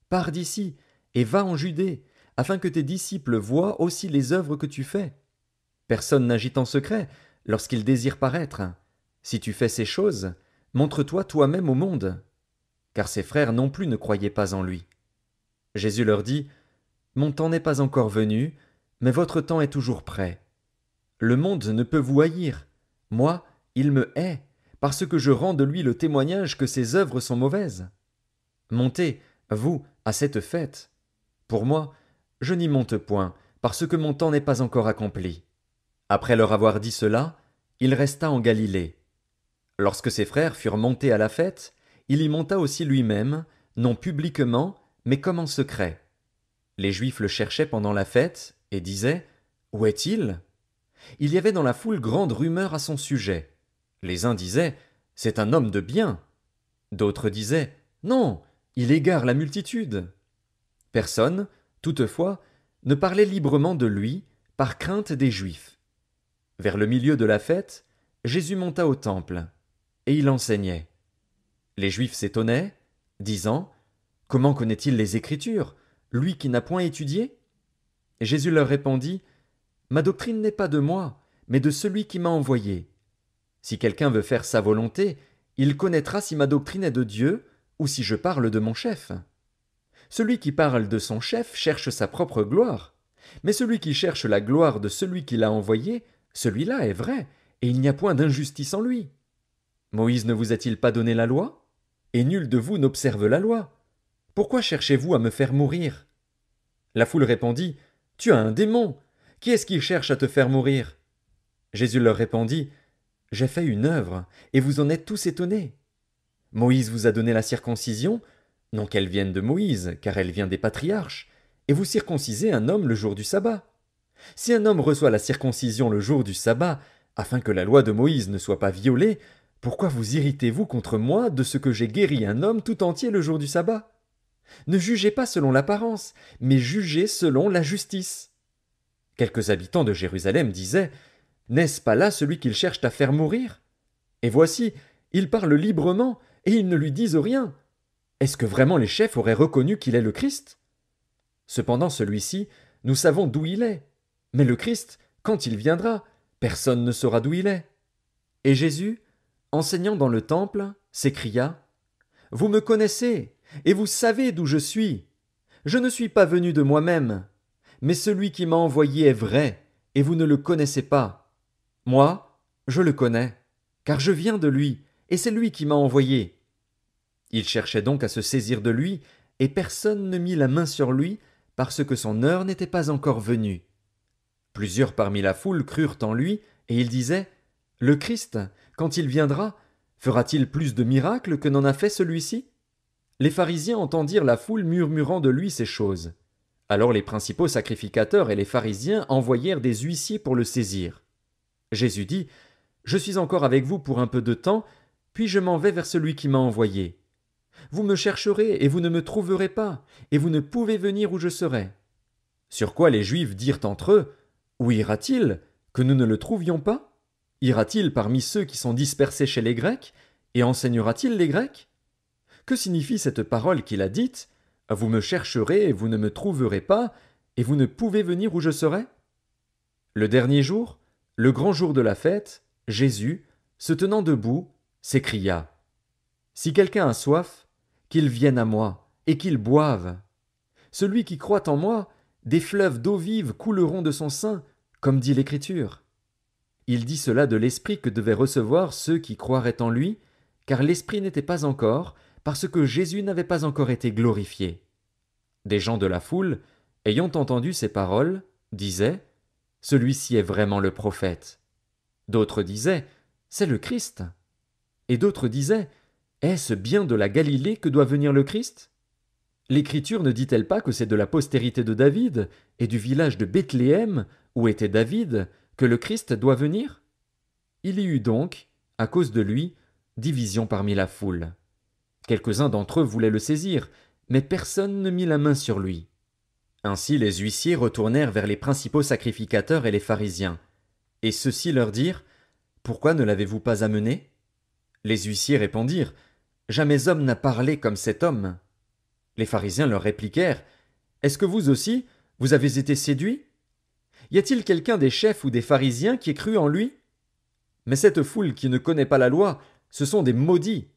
pars d'ici, et va en Judée, afin que tes disciples voient aussi les œuvres que tu fais. Personne n'agit en secret lorsqu'il désire paraître. Si tu fais ces choses, montre-toi toi-même au monde. Car ses frères non plus ne croyaient pas en lui. Jésus leur dit, mon temps n'est pas encore venu, mais votre temps est toujours prêt. Le monde ne peut vous haïr. Moi, il me hait, parce que je rends de lui le témoignage que ses œuvres sont mauvaises. Montez, vous, à cette fête. Pour moi, je n'y monte point, parce que mon temps n'est pas encore accompli. Après leur avoir dit cela, il resta en Galilée. Lorsque ses frères furent montés à la fête, il y monta aussi lui-même, non publiquement, mais comme en secret. Les Juifs le cherchaient pendant la fête, et disaient, où est-il? Il y avait dans la foule grande rumeur à son sujet. Les uns disaient, c'est un homme de bien. D'autres disaient, non, il égare la multitude. Personne, toutefois, ne parlait librement de lui, par crainte des Juifs. Vers le milieu de la fête, Jésus monta au temple, et il enseignait. Les Juifs s'étonnaient, disant, comment connaît-il les Écritures, lui qui n'a point étudié? Et Jésus leur répondit, Ma doctrine n'est pas de moi, mais de celui qui m'a envoyé. Si quelqu'un veut faire sa volonté, il connaîtra si ma doctrine est de Dieu ou si je parle de mon chef. Celui qui parle de son chef cherche sa propre gloire, mais celui qui cherche la gloire de celui qui l'a envoyé, celui-là est vrai, et il n'y a point d'injustice en lui. Moïse ne vous a-t-il pas donné la loi? Et nul de vous n'observe la loi. Pourquoi cherchez-vous à me faire mourir? La foule répondit, Tu as un démon. Qui est-ce qui cherche à te faire mourir? Jésus leur répondit, J'ai fait une œuvre, et vous en êtes tous étonnés. Moïse vous a donné la circoncision, non qu'elle vienne de Moïse, car elle vient des patriarches, et vous circoncisez un homme le jour du sabbat. Si un homme reçoit la circoncision le jour du sabbat, afin que la loi de Moïse ne soit pas violée, pourquoi vous irritez-vous contre moi de ce que j'ai guéri un homme tout entier le jour du sabbat? Ne jugez pas selon l'apparence, mais jugez selon la justice. Quelques habitants de Jérusalem disaient, N'est-ce pas là celui qu'ils cherchent à faire mourir? Et voici, il parle librement, et ils ne lui disent rien. Est-ce que vraiment les chefs auraient reconnu qu'il est le Christ? Cependant celui-ci, nous savons d'où il est. Mais le Christ, quand il viendra, personne ne saura d'où il est. Et Jésus, enseignant dans le temple, s'écria, Vous me connaissez, et vous savez d'où je suis. Je ne suis pas venu de moi-même, mais celui qui m'a envoyé est vrai, et vous ne le connaissez pas. Moi, je le connais, car je viens de lui, et c'est lui qui m'a envoyé. Il cherchait donc à se saisir de lui, et personne ne mit la main sur lui, parce que son heure n'était pas encore venue. Plusieurs parmi la foule crurent en lui, et ils disaient, Le Christ, quand il viendra, fera-t-il plus de miracles que n'en a fait celui-ci? Les pharisiens entendirent la foule murmurant de lui ces choses. Alors les principaux sacrificateurs et les pharisiens envoyèrent des huissiers pour le saisir. Jésus dit, Je suis encore avec vous pour un peu de temps, puis je m'en vais vers celui qui m'a envoyé. Vous me chercherez et vous ne me trouverez pas, et vous ne pouvez venir où je serai. Sur quoi les Juifs dirent entre eux, Où ira-t-il, que nous ne le trouvions pas? Ira-t-il parmi ceux qui sont dispersés chez les Grecs, et enseignera-t-il les Grecs? Que signifie cette parole qu'il a dite, Vous me chercherez et vous ne me trouverez pas, et vous ne pouvez venir où je serai? Le dernier jour, le grand jour de la fête, Jésus, se tenant debout, s'écria, Si quelqu'un a soif, qu'il vienne à moi, et qu'il boive. Celui qui croit en moi, des fleuves d'eau vive couleront de son sein, comme dit l'Écriture. Il dit cela de l'Esprit que devaient recevoir ceux qui croiraient en lui, car l'Esprit n'était pas encore, parce que Jésus n'avait pas encore été glorifié. Des gens de la foule, ayant entendu ces paroles, disaient, Celui-ci est vraiment le prophète. D'autres disaient, C'est le Christ. Et d'autres disaient, Est-ce bien de la Galilée que doit venir le Christ? L'Écriture ne dit-elle pas que c'est de la postérité de David et du village de Bethléem, où était David, que le Christ doit venir? Il y eut donc, à cause de lui, division parmi la foule. Quelques-uns d'entre eux voulaient le saisir, mais personne ne mit la main sur lui. Ainsi les huissiers retournèrent vers les principaux sacrificateurs et les pharisiens. Et ceux-ci leur dirent, Pourquoi ne l'avez-vous pas amené? Les huissiers répondirent, Jamais homme n'a parlé comme cet homme. Les pharisiens leur répliquèrent, Est-ce que vous aussi, vous avez été séduits? Y a-t-il quelqu'un des chefs ou des pharisiens qui ait cru en lui? Mais cette foule qui ne connaît pas la loi, ce sont des maudits.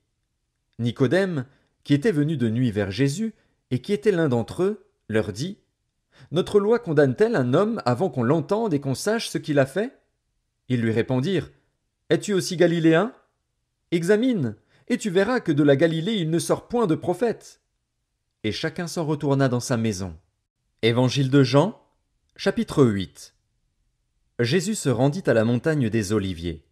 Nicodème, qui était venu de nuit vers Jésus, et qui était l'un d'entre eux, leur dit, Notre loi condamne-t-elle un homme avant qu'on l'entende et qu'on sache ce qu'il a fait? Ils lui répondirent, Es-tu aussi galiléen? Examine, et tu verras que de la Galilée il ne sort point de prophète. Et chacun s'en retourna dans sa maison. Évangile de Jean, chapitre 8. Jésus se rendit à la montagne des Oliviers.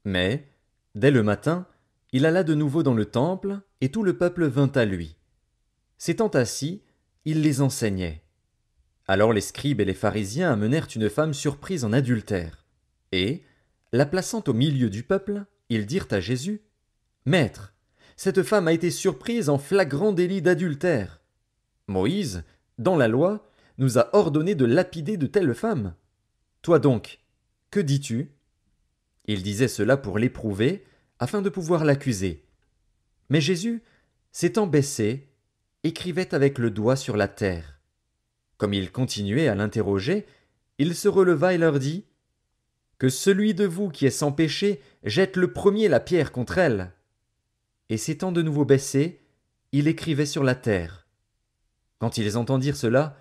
Mais, dès le matin, il alla de nouveau dans le temple, et tout le peuple vint à lui. S'étant assis, il les enseignait. Alors les scribes et les pharisiens amenèrent une femme surprise en adultère. Et, la plaçant au milieu du peuple, ils dirent à Jésus, Maître, cette femme a été surprise en flagrant délit d'adultère. Moïse, dans la loi, nous a ordonné de lapider de telles femmes. Toi donc, que dis-tu? Il disait cela pour l'éprouver, afin de pouvoir l'accuser. Mais Jésus, s'étant baissé, écrivait avec le doigt sur la terre. Comme il continuait à l'interroger, Il se releva et leur dit: Que celui de vous qui est sans péché jette le premier la pierre contre elle. Et s'étant de nouveau baissé, il écrivait sur la terre. Quand ils entendirent cela,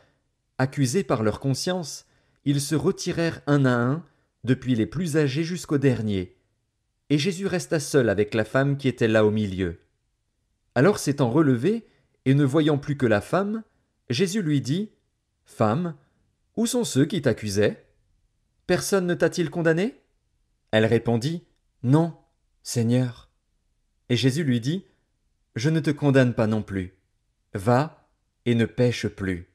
accusés par leur conscience, ils se retirèrent un à un, depuis les plus âgés jusqu'aux derniers. Et Jésus resta seul avec la femme qui était là au milieu. Alors s'étant relevé, et ne voyant plus que la femme, Jésus lui dit: Femme, où sont ceux qui t'accusaient? Personne ne t'a-t-il condamné? Elle répondit: Non, Seigneur. Et Jésus lui dit: Je ne te condamne pas non plus. Va et ne pêche plus.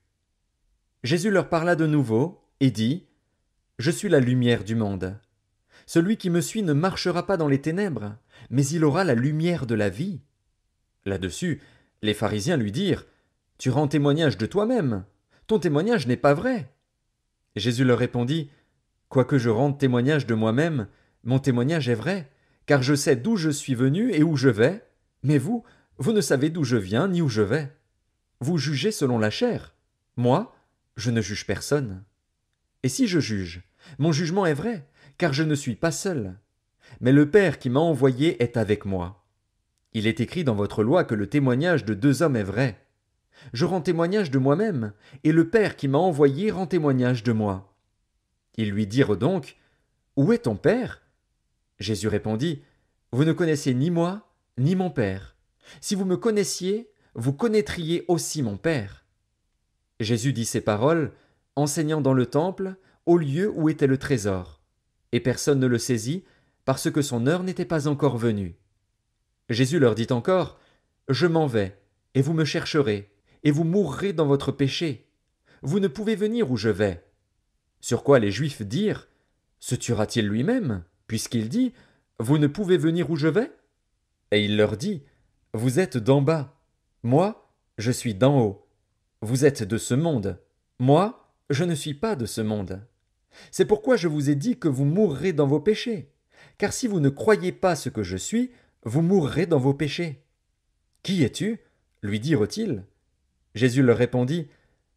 Jésus leur parla de nouveau et dit: Je suis la lumière du monde. Celui qui me suit ne marchera pas dans les ténèbres, mais il aura la lumière de la vie. Là-dessus, les pharisiens lui dirent: Tu rends témoignage de toi-même. Ton témoignage n'est pas vrai. Jésus leur répondit: Quoique je rende témoignage de moi-même, mon témoignage est vrai, car je sais d'où je suis venu et où je vais, mais vous, vous ne savez d'où je viens ni où je vais. Vous jugez selon la chair. Moi, je ne juge personne. Et si je juge, mon jugement est vrai, car je ne suis pas seul. Mais le Père qui m'a envoyé est avec moi. Il est écrit dans votre loi que le témoignage de deux hommes est vrai. Je rends témoignage de moi-même, et le Père qui m'a envoyé rend témoignage de moi. Ils lui dirent donc: Où est ton Père? Jésus répondit: Vous ne connaissez ni moi, ni mon Père. Si vous me connaissiez, vous connaîtriez aussi mon Père. Jésus dit ces paroles, enseignant dans le temple, au lieu où était le trésor. Et personne ne le saisit, parce que son heure n'était pas encore venue. Jésus leur dit encore: Je m'en vais, et vous me chercherez, et vous mourrez dans votre péché. Vous ne pouvez venir où je vais. Sur quoi les Juifs dirent: Se tuera-t-il lui-même, puisqu'il dit: Vous ne pouvez venir où je vais? Et il leur dit: Vous êtes d'en bas. Moi, je suis d'en haut. Vous êtes de ce monde. Moi, je ne suis pas de ce monde. C'est pourquoi je vous ai dit que vous mourrez dans vos péchés. Car si vous ne croyez pas ce que je suis, vous mourrez dans vos péchés. Qui es-tu? Lui dirent-ils. Jésus leur répondit: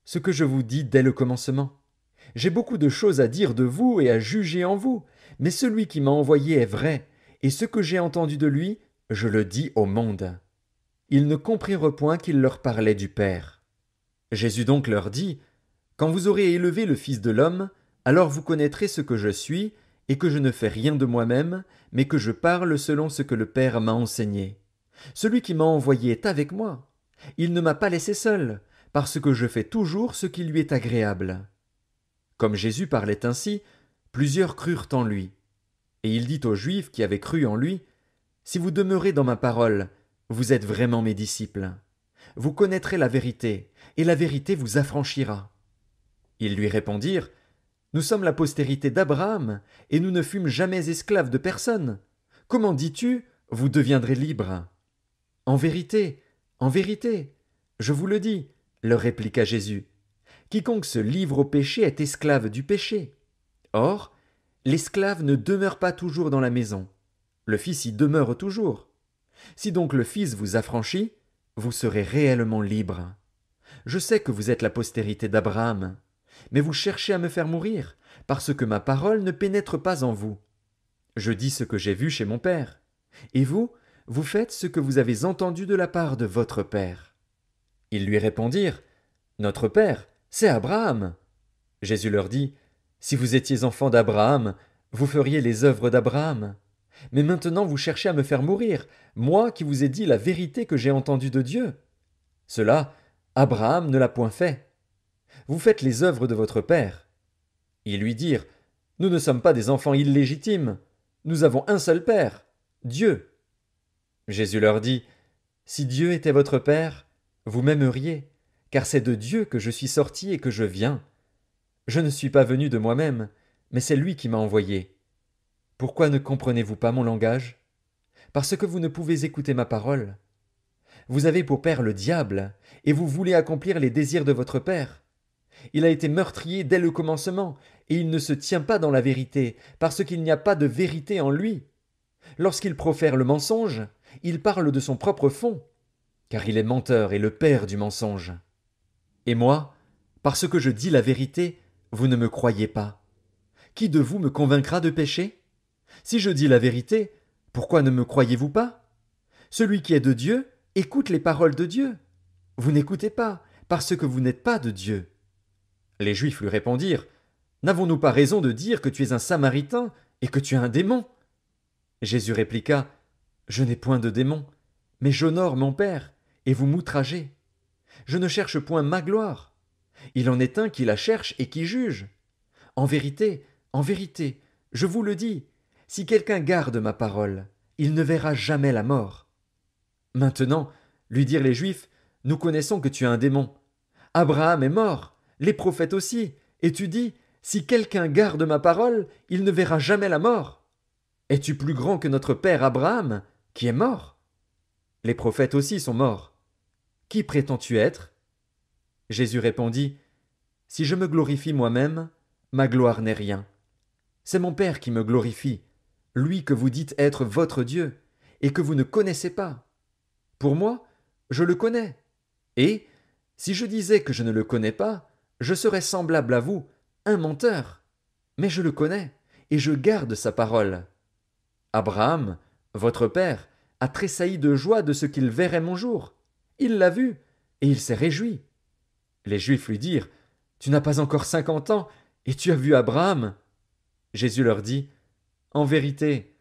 Ce que je vous dis dès le commencement. J'ai beaucoup de choses à dire de vous et à juger en vous, mais celui qui m'a envoyé est vrai, et ce que j'ai entendu de lui, je le dis au monde. Ils ne comprirent point qu'il leur parlait du Père. Jésus donc leur dit: Quand vous aurez élevé le Fils de l'homme, alors vous connaîtrez ce que je suis, et que je ne fais rien de moi-même, mais que je parle selon ce que le Père m'a enseigné. Celui qui m'a envoyé est avec moi. Il ne m'a pas laissé seul, parce que je fais toujours ce qui lui est agréable. Comme Jésus parlait ainsi, plusieurs crurent en lui. Et il dit aux Juifs qui avaient cru en lui: Si vous demeurez dans ma parole, vous êtes vraiment mes disciples. Vous connaîtrez la vérité, et la vérité vous affranchira. Ils lui répondirent: Nous sommes la postérité d'Abraham, et nous ne fûmes jamais esclaves de personne. Comment dis-tu: Vous deviendrez libres? En vérité, je vous le dis, leur répliqua Jésus, quiconque se livre au péché est esclave du péché. Or, l'esclave ne demeure pas toujours dans la maison. Le Fils y demeure toujours. Si donc le Fils vous affranchit, vous serez réellement libres. Je sais que vous êtes la postérité d'Abraham, mais vous cherchez à me faire mourir, parce que ma parole ne pénètre pas en vous. Je dis ce que j'ai vu chez mon Père, et vous, vous faites ce que vous avez entendu de la part de votre Père. Ils lui répondirent: Notre Père, c'est Abraham. Jésus leur dit: Si vous étiez enfants d'Abraham, vous feriez les œuvres d'Abraham. Mais maintenant vous cherchez à me faire mourir, moi qui vous ai dit la vérité que j'ai entendue de Dieu. Cela, Abraham ne l'a point fait. Vous faites les œuvres de votre Père. Ils lui dirent: Nous ne sommes pas des enfants illégitimes. Nous avons un seul Père, Dieu. Jésus leur dit: Si Dieu était votre Père, vous m'aimeriez, car c'est de Dieu que je suis sorti et que je viens. Je ne suis pas venu de moi-même, mais c'est lui qui m'a envoyé. Pourquoi ne comprenez-vous pas mon langage? Parce que vous ne pouvez écouter ma parole. Vous avez pour père le diable, et vous voulez accomplir les désirs de votre père. Il a été meurtrier dès le commencement, et il ne se tient pas dans la vérité, parce qu'il n'y a pas de vérité en lui. Lorsqu'il profère le mensonge, il parle de son propre fond, car il est menteur et le père du mensonge. Et moi, parce que je dis la vérité, vous ne me croyez pas? Qui de vous me convaincra de péché? Si je dis la vérité, pourquoi ne me croyez-vous pas? Celui qui est de Dieu écoute les paroles de Dieu. Vous n'écoutez pas, parce que vous n'êtes pas de Dieu. Les Juifs lui répondirent, n'avons-nous pas raison de dire que tu es un Samaritain et que tu es un démon? Jésus répliqua, je n'ai point de démon, mais j'honore mon Père, et vous m'outragez. Je ne cherche point ma gloire. Il en est un qui la cherche et qui juge. En vérité, je vous le dis, si quelqu'un garde ma parole, il ne verra jamais la mort. Maintenant, lui dirent les Juifs, nous connaissons que tu es un démon. Abraham est mort, les prophètes aussi, et tu dis, si quelqu'un garde ma parole, il ne verra jamais la mort. Es-tu plus grand que notre père Abraham, qui est mort? Les prophètes aussi sont morts. Qui prétends-tu être? Jésus répondit, si je me glorifie moi-même, ma gloire n'est rien. C'est mon Père qui me glorifie, lui que vous dites être votre Dieu, et que vous ne connaissez pas. Pour moi, je le connais. Et, si je disais que je ne le connais pas, je serais semblable à vous, un menteur. Mais je le connais, et je garde sa parole. Abraham, votre père, a tressailli de joie de ce qu'il verrait mon jour. Il l'a vu, et il s'est réjoui. Les Juifs lui dirent, tu n'as pas encore 50 ans, et tu as vu Abraham? Jésus leur dit, en vérité,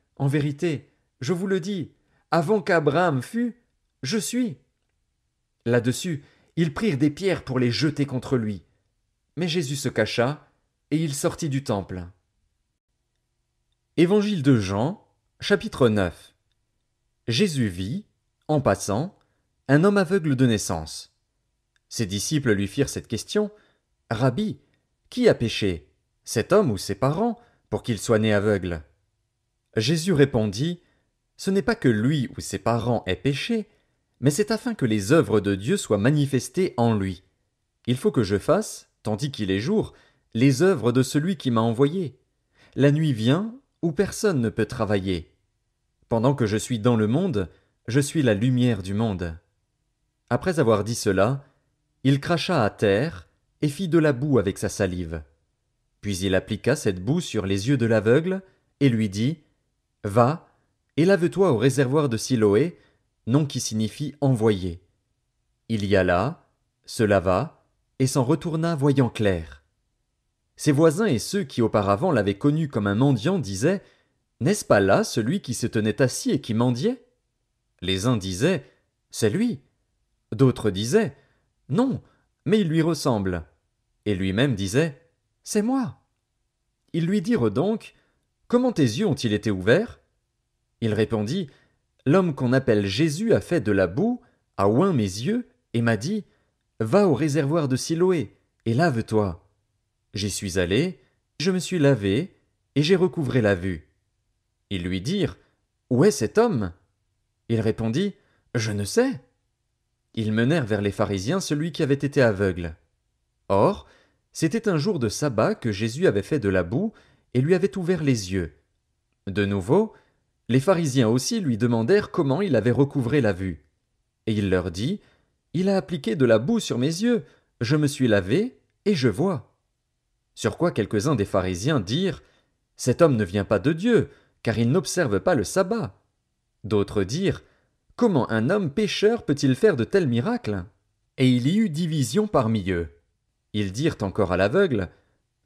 je vous le dis, avant qu'Abraham fût, je suis. Là-dessus, ils prirent des pierres pour les jeter contre lui. Mais Jésus se cacha, et il sortit du temple. Évangile de Jean, chapitre 9. Jésus vit, en passant, un homme aveugle de naissance. Ses disciples lui firent cette question, Rabbi, qui a péché, cet homme ou ses parents, pour qu'il soit né aveugle? Jésus répondit, ce n'est pas que lui ou ses parents aient péché, mais c'est afin que les œuvres de Dieu soient manifestées en lui. Il faut que je fasse, tandis qu'il est jour, les œuvres de celui qui m'a envoyé. La nuit vient, où personne ne peut travailler. Pendant que je suis dans le monde, je suis la lumière du monde. Après avoir dit cela, il cracha à terre et fit de la boue avec sa salive. Puis il appliqua cette boue sur les yeux de l'aveugle et lui dit, va, et lave-toi au réservoir de Siloé, nom qui signifie envoyé. Il y alla, se lava, et s'en retourna voyant clair. Ses voisins et ceux qui auparavant l'avaient connu comme un mendiant disaient, n'est-ce pas là celui qui se tenait assis et qui mendiait? Les uns disaient, c'est lui. D'autres disaient, non, mais il lui ressemble. Et lui-même disait, c'est moi. Ils lui dirent donc, comment tes yeux ont-ils été ouverts? Il répondit, l'homme qu'on appelle Jésus a fait de la boue, a oint mes yeux, et m'a dit, va au réservoir de Siloé, et lave-toi. J'y suis allé, je me suis lavé, et j'ai recouvré la vue. Ils lui dirent, où est cet homme? Il répondit, je ne sais. Ils menèrent vers les pharisiens celui qui avait été aveugle. Or, c'était un jour de sabbat que Jésus avait fait de la boue et lui avait ouvert les yeux. De nouveau, les pharisiens aussi lui demandèrent comment il avait recouvré la vue. Et il leur dit, il a appliqué de la boue sur mes yeux, je me suis lavé et je vois. Sur quoi quelques-uns des pharisiens dirent, cet homme ne vient pas de Dieu, car il n'observe pas le sabbat. D'autres dirent, comment un homme pécheur peut-il faire de tels miracles? Et il y eut division parmi eux. Ils dirent encore à l'aveugle,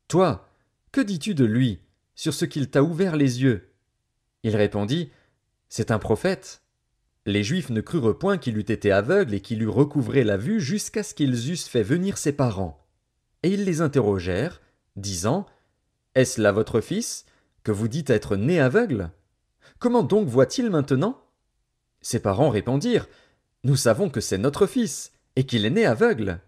toi, que dis-tu de lui, sur ce qu'il t'a ouvert les yeux? Il répondit, c'est un prophète. Les Juifs ne crurent point qu'il eût été aveugle et qu'il eût recouvré la vue jusqu'à ce qu'ils eussent fait venir ses parents. Et ils les interrogèrent, disant, est-ce là votre fils, que vous dites être né aveugle? Comment donc voit-il maintenant? Ses parents répondirent, nous savons que c'est notre fils, et qu'il est né aveugle.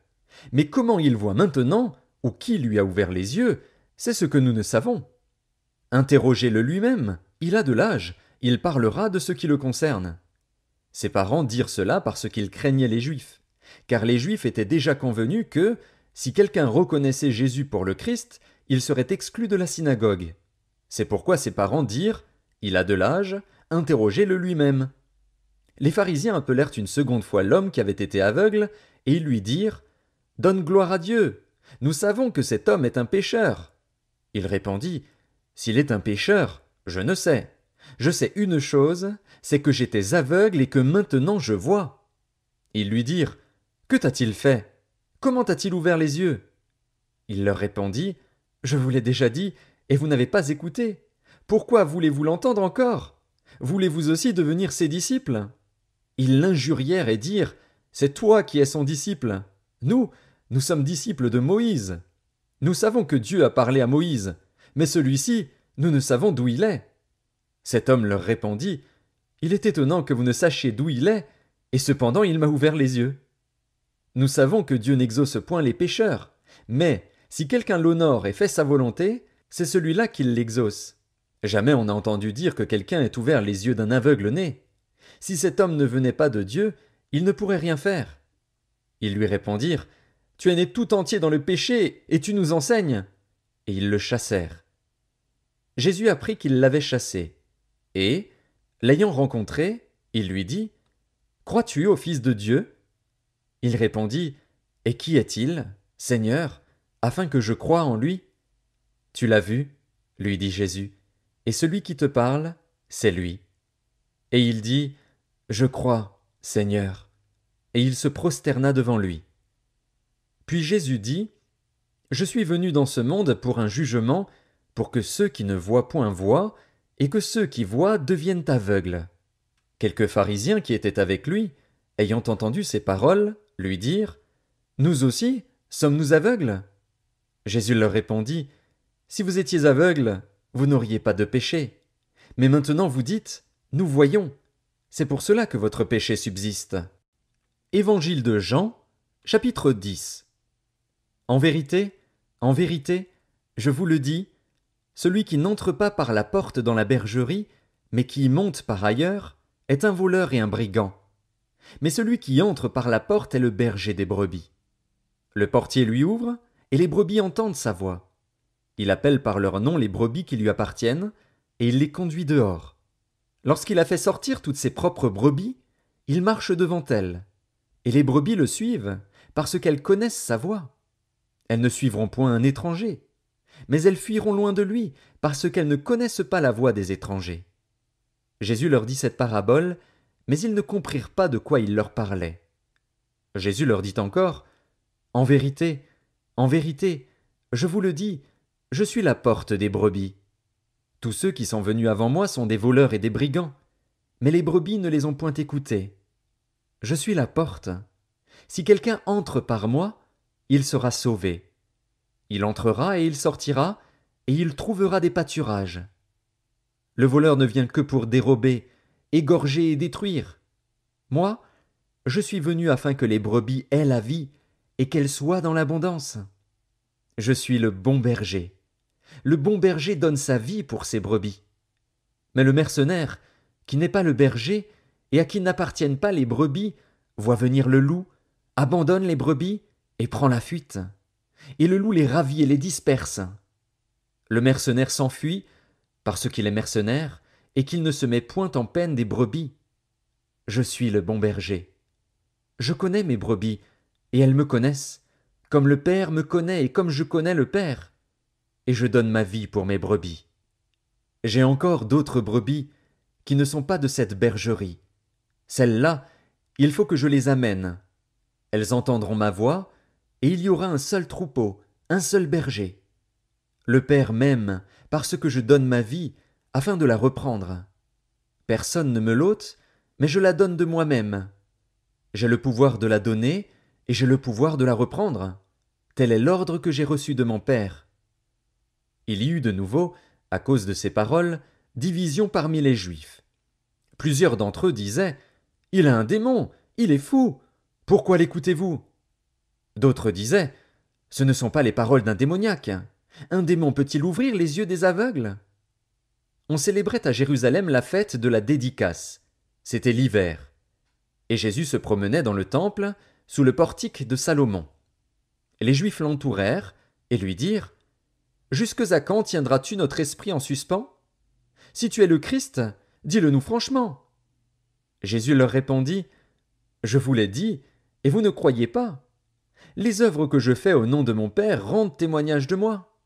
Mais comment il voit maintenant, ou qui lui a ouvert les yeux, c'est ce que nous ne savons. Interrogez-le lui-même, il a de l'âge, il parlera de ce qui le concerne. Ses parents dirent cela parce qu'ils craignaient les Juifs, car les Juifs étaient déjà convenus que, si quelqu'un reconnaissait Jésus pour le Christ, il serait exclu de la synagogue. C'est pourquoi ses parents dirent, il a de l'âge, interrogez-le lui-même. Les pharisiens appelèrent une seconde fois l'homme qui avait été aveugle, et ils lui dirent, donne gloire à Dieu. Nous savons que cet homme est un pécheur. Il répondit, S'il est un pécheur, je ne sais. Je sais une chose, c'est que j'étais aveugle et que maintenant je vois. Ils lui dirent, Que t'a-t-il fait? Comment t'a-t-il ouvert les yeux? Il leur répondit, Je vous l'ai déjà dit, et vous n'avez pas écouté. Pourquoi voulez-vous l'entendre encore? Voulez-vous aussi devenir ses disciples? Ils l'injurièrent et dirent, C'est toi qui es son disciple. Nous sommes disciples de Moïse. Nous savons que Dieu a parlé à Moïse, mais celui-ci, nous ne savons d'où il est. Cet homme leur répondit, Il est étonnant que vous ne sachiez d'où il est, et cependant il m'a ouvert les yeux. Nous savons que Dieu n'exauce point les pécheurs, mais si quelqu'un l'honore et fait sa volonté, c'est celui-là qui l'exauce. Jamais on n'a entendu dire que quelqu'un ait ouvert les yeux d'un aveugle né. Si cet homme ne venait pas de Dieu, il ne pourrait rien faire. Ils lui répondirent, Tu es né tout entier dans le péché, et tu nous enseignes. Et ils le chassèrent. Jésus apprit qu'ils l'avaient chassé. Et, l'ayant rencontré, il lui dit, Crois-tu au Fils de Dieu? Il répondit, Et qui est-il, Seigneur, afin que je croie en lui? Tu l'as vu, lui dit Jésus, et celui qui te parle, c'est lui. Et il dit, Je crois, Seigneur. Et il se prosterna devant lui. Puis Jésus dit, Je suis venu dans ce monde pour un jugement, pour que ceux qui ne voient point voient, et que ceux qui voient deviennent aveugles. Quelques pharisiens qui étaient avec lui, ayant entendu ces paroles, lui dirent, Nous aussi, sommes-nous aveugles? Jésus leur répondit, Si vous étiez aveugles, vous n'auriez pas de péché. Mais maintenant vous dites, Nous voyons. C'est pour cela que votre péché subsiste. Évangile de Jean, chapitre 10. En vérité, je vous le dis, celui qui n'entre pas par la porte dans la bergerie, mais qui y monte par ailleurs, est un voleur et un brigand. Mais celui qui entre par la porte est le berger des brebis. Le portier lui ouvre, et les brebis entendent sa voix. Il appelle par leur nom les brebis qui lui appartiennent, et il les conduit dehors. Lorsqu'il a fait sortir toutes ses propres brebis, il marche devant elles. Et les brebis le suivent, parce qu'elles connaissent sa voix. Elles ne suivront point un étranger, mais elles fuiront loin de lui, parce qu'elles ne connaissent pas la voix des étrangers. Jésus leur dit cette parabole, mais ils ne comprirent pas de quoi il leur parlait. Jésus leur dit encore, En vérité, je vous le dis, je suis la porte des brebis. Tous ceux qui sont venus avant moi sont des voleurs et des brigands, mais les brebis ne les ont point écoutés. Je suis la porte. Si quelqu'un entre par moi, il sera sauvé. Il entrera et il sortira, et il trouvera des pâturages. Le voleur ne vient que pour dérober, égorger et détruire. Moi, je suis venu afin que les brebis aient la vie, et qu'elles soient dans l'abondance. Je suis le bon berger. Le bon berger donne sa vie pour ses brebis. Mais le mercenaire, qui n'est pas le berger, et à qui n'appartiennent pas les brebis, voit venir le loup, abandonne les brebis, et prend la fuite. Et le loup les ravit et les disperse. Le mercenaire s'enfuit, parce qu'il est mercenaire, et qu'il ne se met point en peine des brebis. Je suis le bon berger. Je connais mes brebis, et elles me connaissent, comme le Père me connaît et comme je connais le Père. Et je donne ma vie pour mes brebis. J'ai encore d'autres brebis qui ne sont pas de cette bergerie. Celles-là, il faut que je les amène. Elles entendront ma voix, et il y aura un seul troupeau, un seul berger. Le Père m'aime parce que je donne ma vie afin de la reprendre. Personne ne me l'ôte, mais je la donne de moi-même. J'ai le pouvoir de la donner, et j'ai le pouvoir de la reprendre. Tel est l'ordre que j'ai reçu de mon Père. Il y eut de nouveau, à cause de ces paroles, division parmi les Juifs. Plusieurs d'entre eux disaient, « Il a un démon, il est fou. Pourquoi l'écoutez-vous » D'autres disaient, « Ce ne sont pas les paroles d'un démoniaque. Un démon peut-il ouvrir les yeux des aveugles » On célébrait à Jérusalem la fête de la dédicace. C'était l'hiver. Et Jésus se promenait dans le temple, sous le portique de Salomon. Les Juifs l'entourèrent et lui dirent, « Jusque à quand tiendras-tu notre esprit en suspens? Si tu es le Christ, dis-le-nous franchement. » Jésus leur répondit, « Je vous l'ai dit, et vous ne croyez pas. Les œuvres que je fais au nom de mon Père rendent témoignage de moi.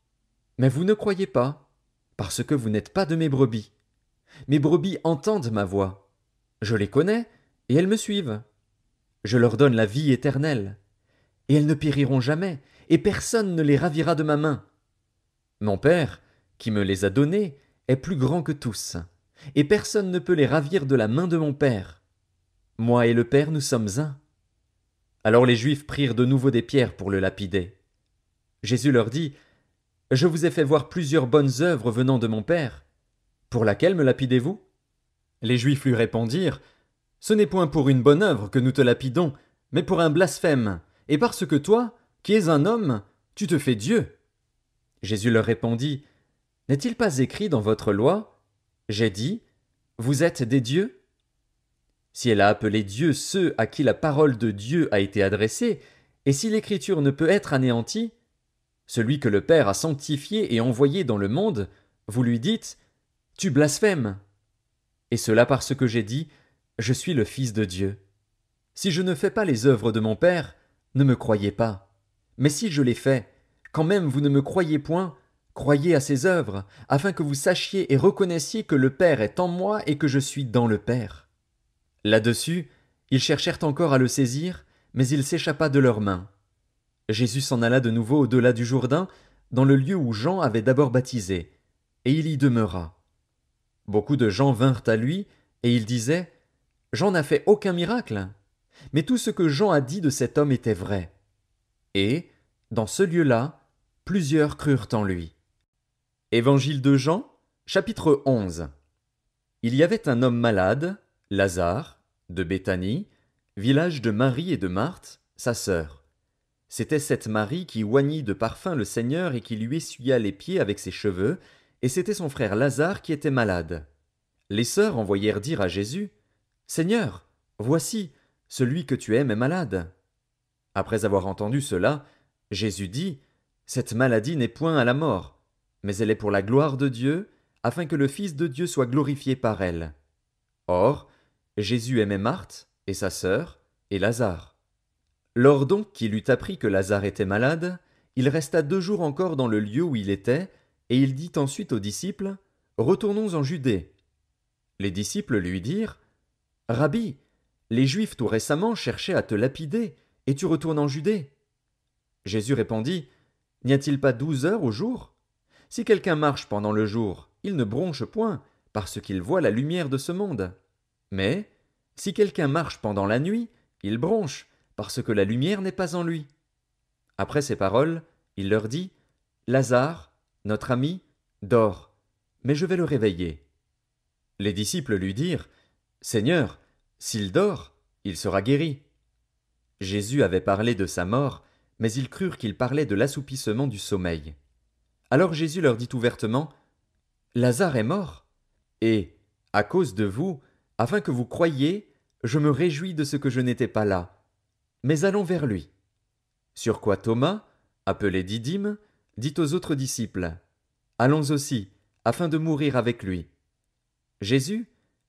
Mais vous ne croyez pas, parce que vous n'êtes pas de mes brebis. Mes brebis entendent ma voix. Je les connais, et elles me suivent. Je leur donne la vie éternelle. Et elles ne périront jamais, et personne ne les ravira de ma main. Mon Père, qui me les a données, est plus grand que tous, et personne ne peut les ravir de la main de mon Père. Moi et le Père, nous sommes un. Alors les Juifs prirent de nouveau des pierres pour le lapider. Jésus leur dit, Je vous ai fait voir plusieurs bonnes œuvres venant de mon Père. Pour laquelle me lapidez-vous? Les Juifs lui répondirent, Ce n'est point pour une bonne œuvre que nous te lapidons, mais pour un blasphème, et parce que toi, qui es un homme, tu te fais Dieu. Jésus leur répondit, N'est-il pas écrit dans votre loi, J'ai dit, Vous êtes des dieux? Si elle a appelé Dieu ceux à qui la parole de Dieu a été adressée, et si l'Écriture ne peut être anéantie, celui que le Père a sanctifié et envoyé dans le monde, vous lui dites, Tu blasphèmes. Et cela parce que j'ai dit, Je suis le Fils de Dieu. Si je ne fais pas les œuvres de mon Père, ne me croyez pas. Mais si je les fais, quand même vous ne me croyez point, croyez à ces œuvres, afin que vous sachiez et reconnaissiez que le Père est en moi et que je suis dans le Père. Là-dessus, ils cherchèrent encore à le saisir, mais il s'échappa de leurs mains. Jésus s'en alla de nouveau au-delà du Jourdain, dans le lieu où Jean avait d'abord baptisé, et il y demeura. Beaucoup de gens vinrent à lui, et ils disaient, Jean n'a fait aucun miracle. Mais tout ce que Jean a dit de cet homme était vrai. Et, dans ce lieu-là, plusieurs crurent en lui. Évangile de Jean, chapitre 11. Il y avait un homme malade, Lazare, de Béthanie, village de Marie et de Marthe, sa sœur. C'était cette Marie qui oignit de parfum le Seigneur et qui lui essuya les pieds avec ses cheveux, et c'était son frère Lazare qui était malade. Les sœurs envoyèrent dire à Jésus, Seigneur, voici, celui que tu aimes est malade. Après avoir entendu cela, Jésus dit, Cette maladie n'est point à la mort, mais elle est pour la gloire de Dieu, afin que le Fils de Dieu soit glorifié par elle. Or, Jésus aimait Marthe, et sa sœur, et Lazare. Lors donc qu'il eut appris que Lazare était malade, il resta 2 jours encore dans le lieu où il était, et il dit ensuite aux disciples, Retournons en Judée. Les disciples lui dirent, Rabbi, les Juifs tout récemment cherchaient à te lapider, et tu retournes en Judée. Jésus répondit, N'y a-t-il pas 12 heures au jour? Si quelqu'un marche pendant le jour, il ne bronche point, parce qu'il voit la lumière de ce monde. Mais, si quelqu'un marche pendant la nuit, il bronche, parce que la lumière n'est pas en lui. Après ces paroles, il leur dit, Lazare, notre ami, dort, mais je vais le réveiller. Les disciples lui dirent, Seigneur, s'il dort, il sera guéri. Jésus avait parlé de sa mort, mais ils crurent qu'il parlait de l'assoupissement du sommeil. Alors Jésus leur dit ouvertement, Lazare est mort, et, à cause de vous, afin que vous croyiez, je me réjouis de ce que je n'étais pas là. Mais allons vers lui. Sur quoi Thomas, appelé Didyme, dit aux autres disciples, Allons aussi, afin de mourir avec lui. Jésus,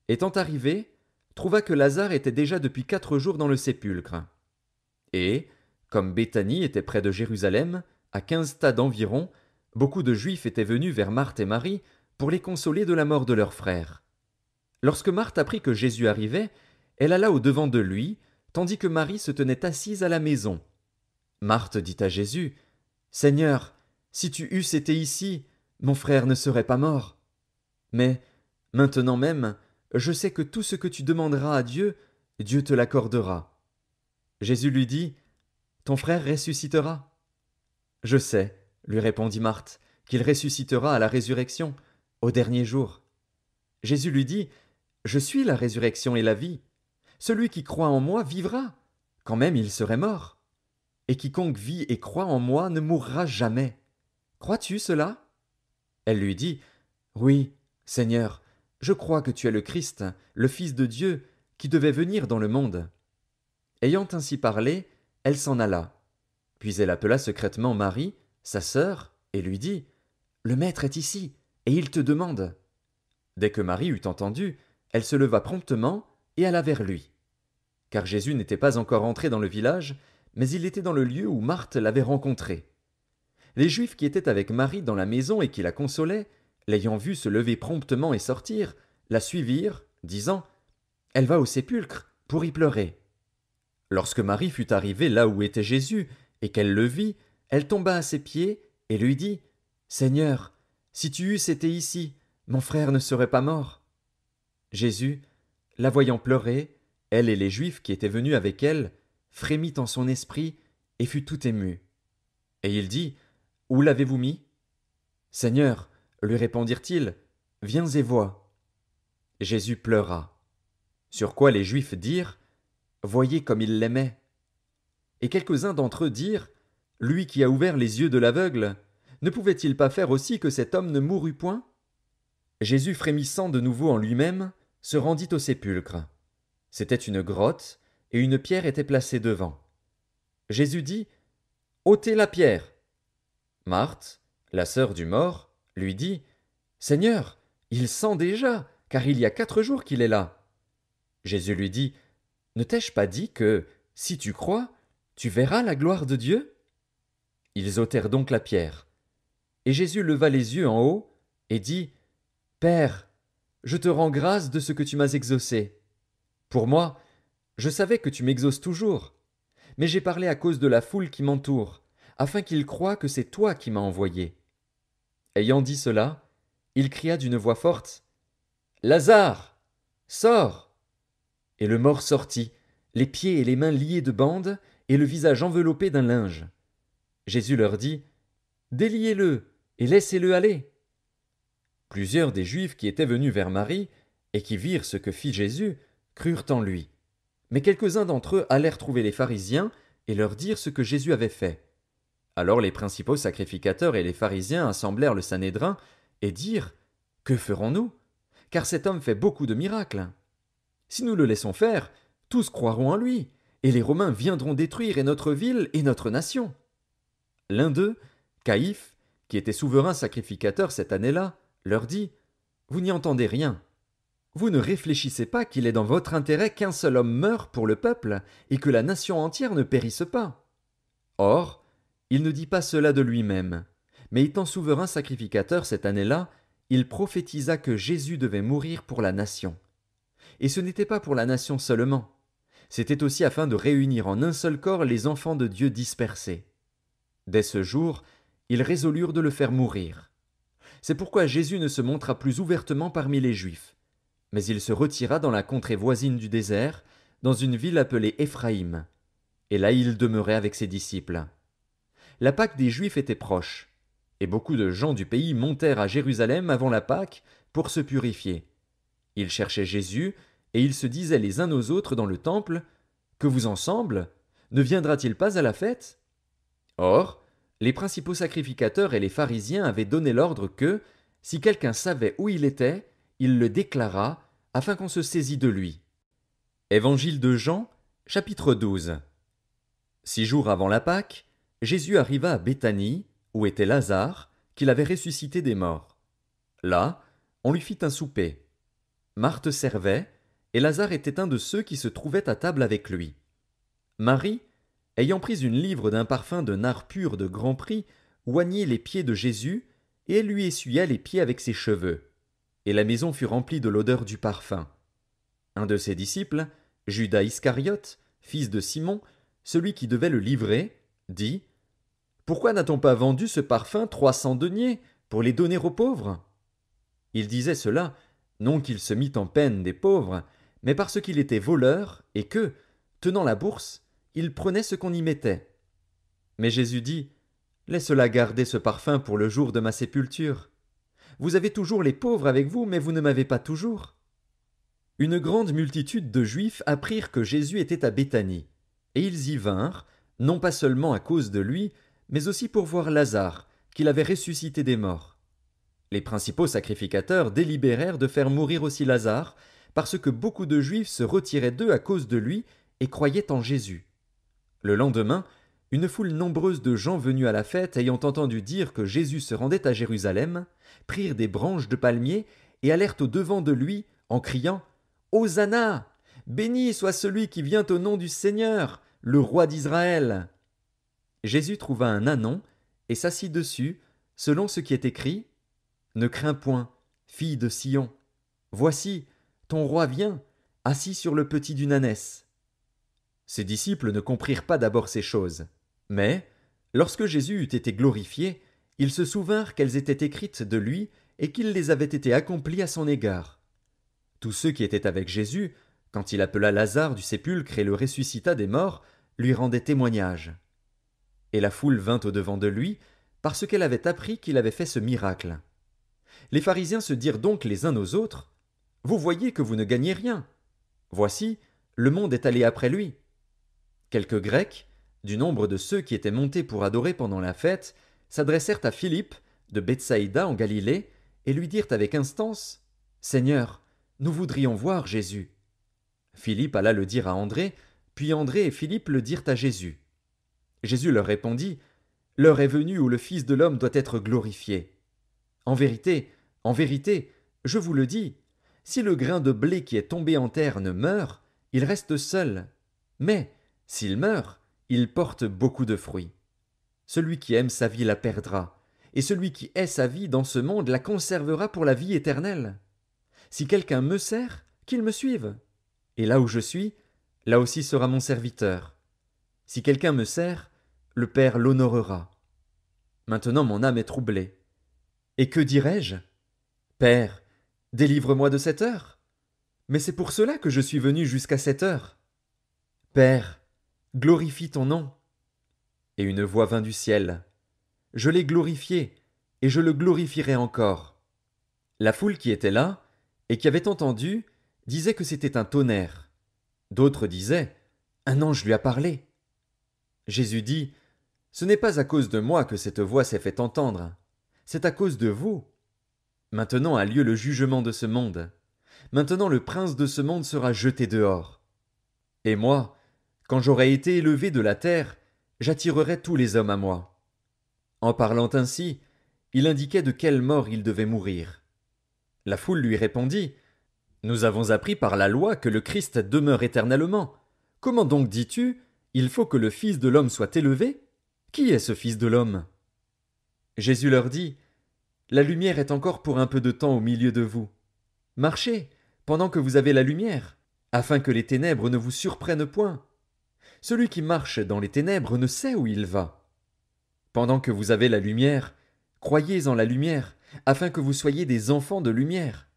étant arrivé, trouva que Lazare était déjà depuis 4 jours dans le sépulcre. Et, comme Béthanie était près de Jérusalem, à 15 stades environ, beaucoup de Juifs étaient venus vers Marthe et Marie pour les consoler de la mort de leur frère. Lorsque Marthe apprit que Jésus arrivait, elle alla au-devant de lui, tandis que Marie se tenait assise à la maison. Marthe dit à Jésus, Seigneur, si tu eusses été ici, mon frère ne serait pas mort. Mais, maintenant même, je sais que tout ce que tu demanderas à Dieu, Dieu te l'accordera. Jésus lui dit, Ton frère ressuscitera. Je sais, lui répondit Marthe, qu'il ressuscitera à la résurrection, au dernier jour. Jésus lui dit, Je suis la résurrection et la vie. Celui qui croit en moi vivra, quand même il serait mort. Et quiconque vit et croit en moi ne mourra jamais. Crois-tu cela? Elle lui dit, Oui, Seigneur, je crois que tu es le Christ, le Fils de Dieu, qui devait venir dans le monde. Ayant ainsi parlé, elle s'en alla. Puis elle appela secrètement Marie, sa sœur, et lui dit, Le Maître est ici, et il te demande. Dès que Marie eut entendu, elle se leva promptement et alla vers lui. Car Jésus n'était pas encore entré dans le village, mais il était dans le lieu où Marthe l'avait rencontré. Les Juifs qui étaient avec Marie dans la maison et qui la consolaient, l'ayant vue se lever promptement et sortir, la suivirent, disant « Elle va au sépulcre pour y pleurer. » Lorsque Marie fut arrivée là où était Jésus, et qu'elle le vit, elle tomba à ses pieds et lui dit « Seigneur, si tu eusses été ici, mon frère ne serait pas mort. » Jésus, la voyant pleurer, elle et les Juifs qui étaient venus avec elle, frémit en son esprit et fut tout ému. Et il dit « Où l'avez-vous mis » ? Seigneur, lui répondirent-ils, viens et vois. Jésus pleura. Sur quoi les Juifs dirent voyez comme il l'aimait. Et quelques-uns d'entre eux dirent lui qui a ouvert les yeux de l'aveugle, ne pouvait-il pas faire aussi que cet homme ne mourût point? Jésus, frémissant de nouveau en lui-même, se rendit au sépulcre. C'était une grotte, et une pierre était placée devant. Jésus dit ôtez la pierre. Marthe, la sœur du mort, lui dit Seigneur, il sent déjà, car il y a 4 jours qu'il est là. Jésus lui dit ne t'ai-je pas dit que, si tu crois, tu verras la gloire de Dieu? Ils ôtèrent donc la pierre. Et Jésus leva les yeux en haut et dit Père, je te rends grâce de ce que tu m'as exaucé. Pour moi, je savais que tu m'exauces toujours, mais j'ai parlé à cause de la foule qui m'entoure, afin qu'ils croient que c'est toi qui m'as envoyé. Ayant dit cela, il cria d'une voix forte Lazare, sors! Et le mort sortit, les pieds et les mains liés de bandes, et le visage enveloppé d'un linge. Jésus leur dit Déliez-le et laissez-le aller. Plusieurs des Juifs qui étaient venus vers Marie, et qui virent ce que fit Jésus, crurent en lui. Mais quelques-uns d'entre eux allèrent trouver les pharisiens et leur dirent ce que Jésus avait fait. Alors les principaux sacrificateurs et les pharisiens assemblèrent le Sanhédrin et dirent Que ferons-nous? Car cet homme fait beaucoup de miracles. Si nous le laissons faire, tous croiront en lui, et les Romains viendront détruire notre ville et notre nation. L'un d'eux, Caïphe, qui était souverain sacrificateur cette année-là, leur dit Vous n'y entendez rien. Vous ne réfléchissez pas qu'il est dans votre intérêt qu'un seul homme meure pour le peuple et que la nation entière ne périsse pas. Or, il ne dit pas cela de lui-même, mais étant souverain sacrificateur cette année-là, il prophétisa que Jésus devait mourir pour la nation. Et ce n'était pas pour la nation seulement, c'était aussi afin de réunir en un seul corps les enfants de Dieu dispersés. Dès ce jour, ils résolurent de le faire mourir. C'est pourquoi Jésus ne se montra plus ouvertement parmi les Juifs, mais il se retira dans la contrée voisine du désert, dans une ville appelée Éphraïm. Et là il demeurait avec ses disciples. La Pâque des Juifs était proche, et beaucoup de gens du pays montèrent à Jérusalem avant la Pâque pour se purifier. Ils cherchaient Jésus, et ils se disaient les uns aux autres dans le temple, « Que vous ensemble, ne viendra-t-il pas à la fête ?» Or, les principaux sacrificateurs et les pharisiens avaient donné l'ordre que, si quelqu'un savait où il était, il le déclarât, afin qu'on se saisît de lui. Évangile de Jean, chapitre 12. 6 jours avant la Pâque, Jésus arriva à Béthanie, où était Lazare, qu'il avait ressuscité des morts. Là, on lui fit un souper. Marthe servait, et Lazare était un de ceux qui se trouvaient à table avec lui. Marie, ayant pris une livre d'un parfum de nard pur de grand prix, oignit les pieds de Jésus, et elle lui essuya les pieds avec ses cheveux. Et la maison fut remplie de l'odeur du parfum. Un de ses disciples, Judas Iscariote, fils de Simon, celui qui devait le livrer, dit « Pourquoi n'a-t-on pas vendu ce parfum 300 deniers pour les donner aux pauvres ?» Il disait cela, non qu'il se mît en peine des pauvres, mais parce qu'il était voleur et que, tenant la bourse, il prenait ce qu'on y mettait. Mais Jésus dit « Laisse-la garder ce parfum pour le jour de ma sépulture. Vous avez toujours les pauvres avec vous, mais vous ne m'avez pas toujours. » Une grande multitude de Juifs apprirent que Jésus était à Béthanie, et ils y vinrent, non pas seulement à cause de lui, mais aussi pour voir Lazare, qu'il avait ressuscité des morts. Les principaux sacrificateurs délibérèrent de faire mourir aussi Lazare, parce que beaucoup de Juifs se retiraient d'eux à cause de lui et croyaient en Jésus. Le lendemain, une foule nombreuse de gens venus à la fête, ayant entendu dire que Jésus se rendait à Jérusalem, prirent des branches de palmier et allèrent au-devant de lui, en criant « Hosanna! Béni soit celui qui vient au nom du Seigneur, le roi d'Israël. Jésus trouva un ânon et s'assit dessus, selon ce qui est écrit: Ne crains point, fille de Sion. Voici, ton roi vient, assis sur le petit d'une ânesse. Ses disciples ne comprirent pas d'abord ces choses. Mais, lorsque Jésus eut été glorifié, ils se souvinrent qu'elles étaient écrites de lui et qu'il les avait été accomplies à son égard. Tous ceux qui étaient avec Jésus, quand il appela Lazare du sépulcre et le ressuscita des morts, lui rendaient témoignage. Et la foule vint au-devant de lui, parce qu'elle avait appris qu'il avait fait ce miracle. Les pharisiens se dirent donc les uns aux autres: Vous voyez que vous ne gagnez rien. Voici, le monde est allé après lui. Quelques Grecs, du nombre de ceux qui étaient montés pour adorer pendant la fête, s'adressèrent à Philippe, de Bethsaïda en Galilée, et lui dirent avec instance: Seigneur, nous voudrions voir Jésus. Philippe alla le dire à André, puis André et Philippe le dirent à Jésus. Jésus leur répondit: L'heure est venue où le Fils de l'homme doit être glorifié. En vérité, je vous le dis, si le grain de blé qui est tombé en terre ne meurt, il reste seul. Mais, s'il meurt, il porte beaucoup de fruits. Celui qui aime sa vie la perdra, et celui qui hait sa vie dans ce monde la conservera pour la vie éternelle. Si quelqu'un me sert, qu'il me suive. Et là où je suis, là aussi sera mon serviteur. Si quelqu'un me sert, le Père l'honorera. Maintenant mon âme est troublée. Et que dirai-je? Père, délivre-moi de cette heure. Mais c'est pour cela que je suis venu jusqu'à cette heure. Père, glorifie ton nom. Et une voix vint du ciel. Je l'ai glorifié, et je le glorifierai encore. La foule qui était là, et qui avait entendu, disait que c'était un tonnerre. D'autres disaient: Un ange lui a parlé. Jésus dit: Ce n'est pas à cause de moi que cette voix s'est fait entendre, c'est à cause de vous. Maintenant a lieu le jugement de ce monde. Maintenant le prince de ce monde sera jeté dehors. Et moi, quand j'aurai été élevé de la terre, j'attirerai tous les hommes à moi. En parlant ainsi, il indiquait de quelle mort il devait mourir. La foule lui répondit: Nous avons appris par la loi que le Christ demeure éternellement. Comment donc dis-tu: Il faut que le Fils de l'homme soit élevé? Qui est ce Fils de l'homme? Jésus leur dit: La lumière est encore pour un peu de temps au milieu de vous. Marchez, pendant que vous avez la lumière, afin que les ténèbres ne vous surprennent point. Celui qui marche dans les ténèbres ne sait où il va. Pendant que vous avez la lumière, croyez en la lumière, afin que vous soyez des enfants de lumière.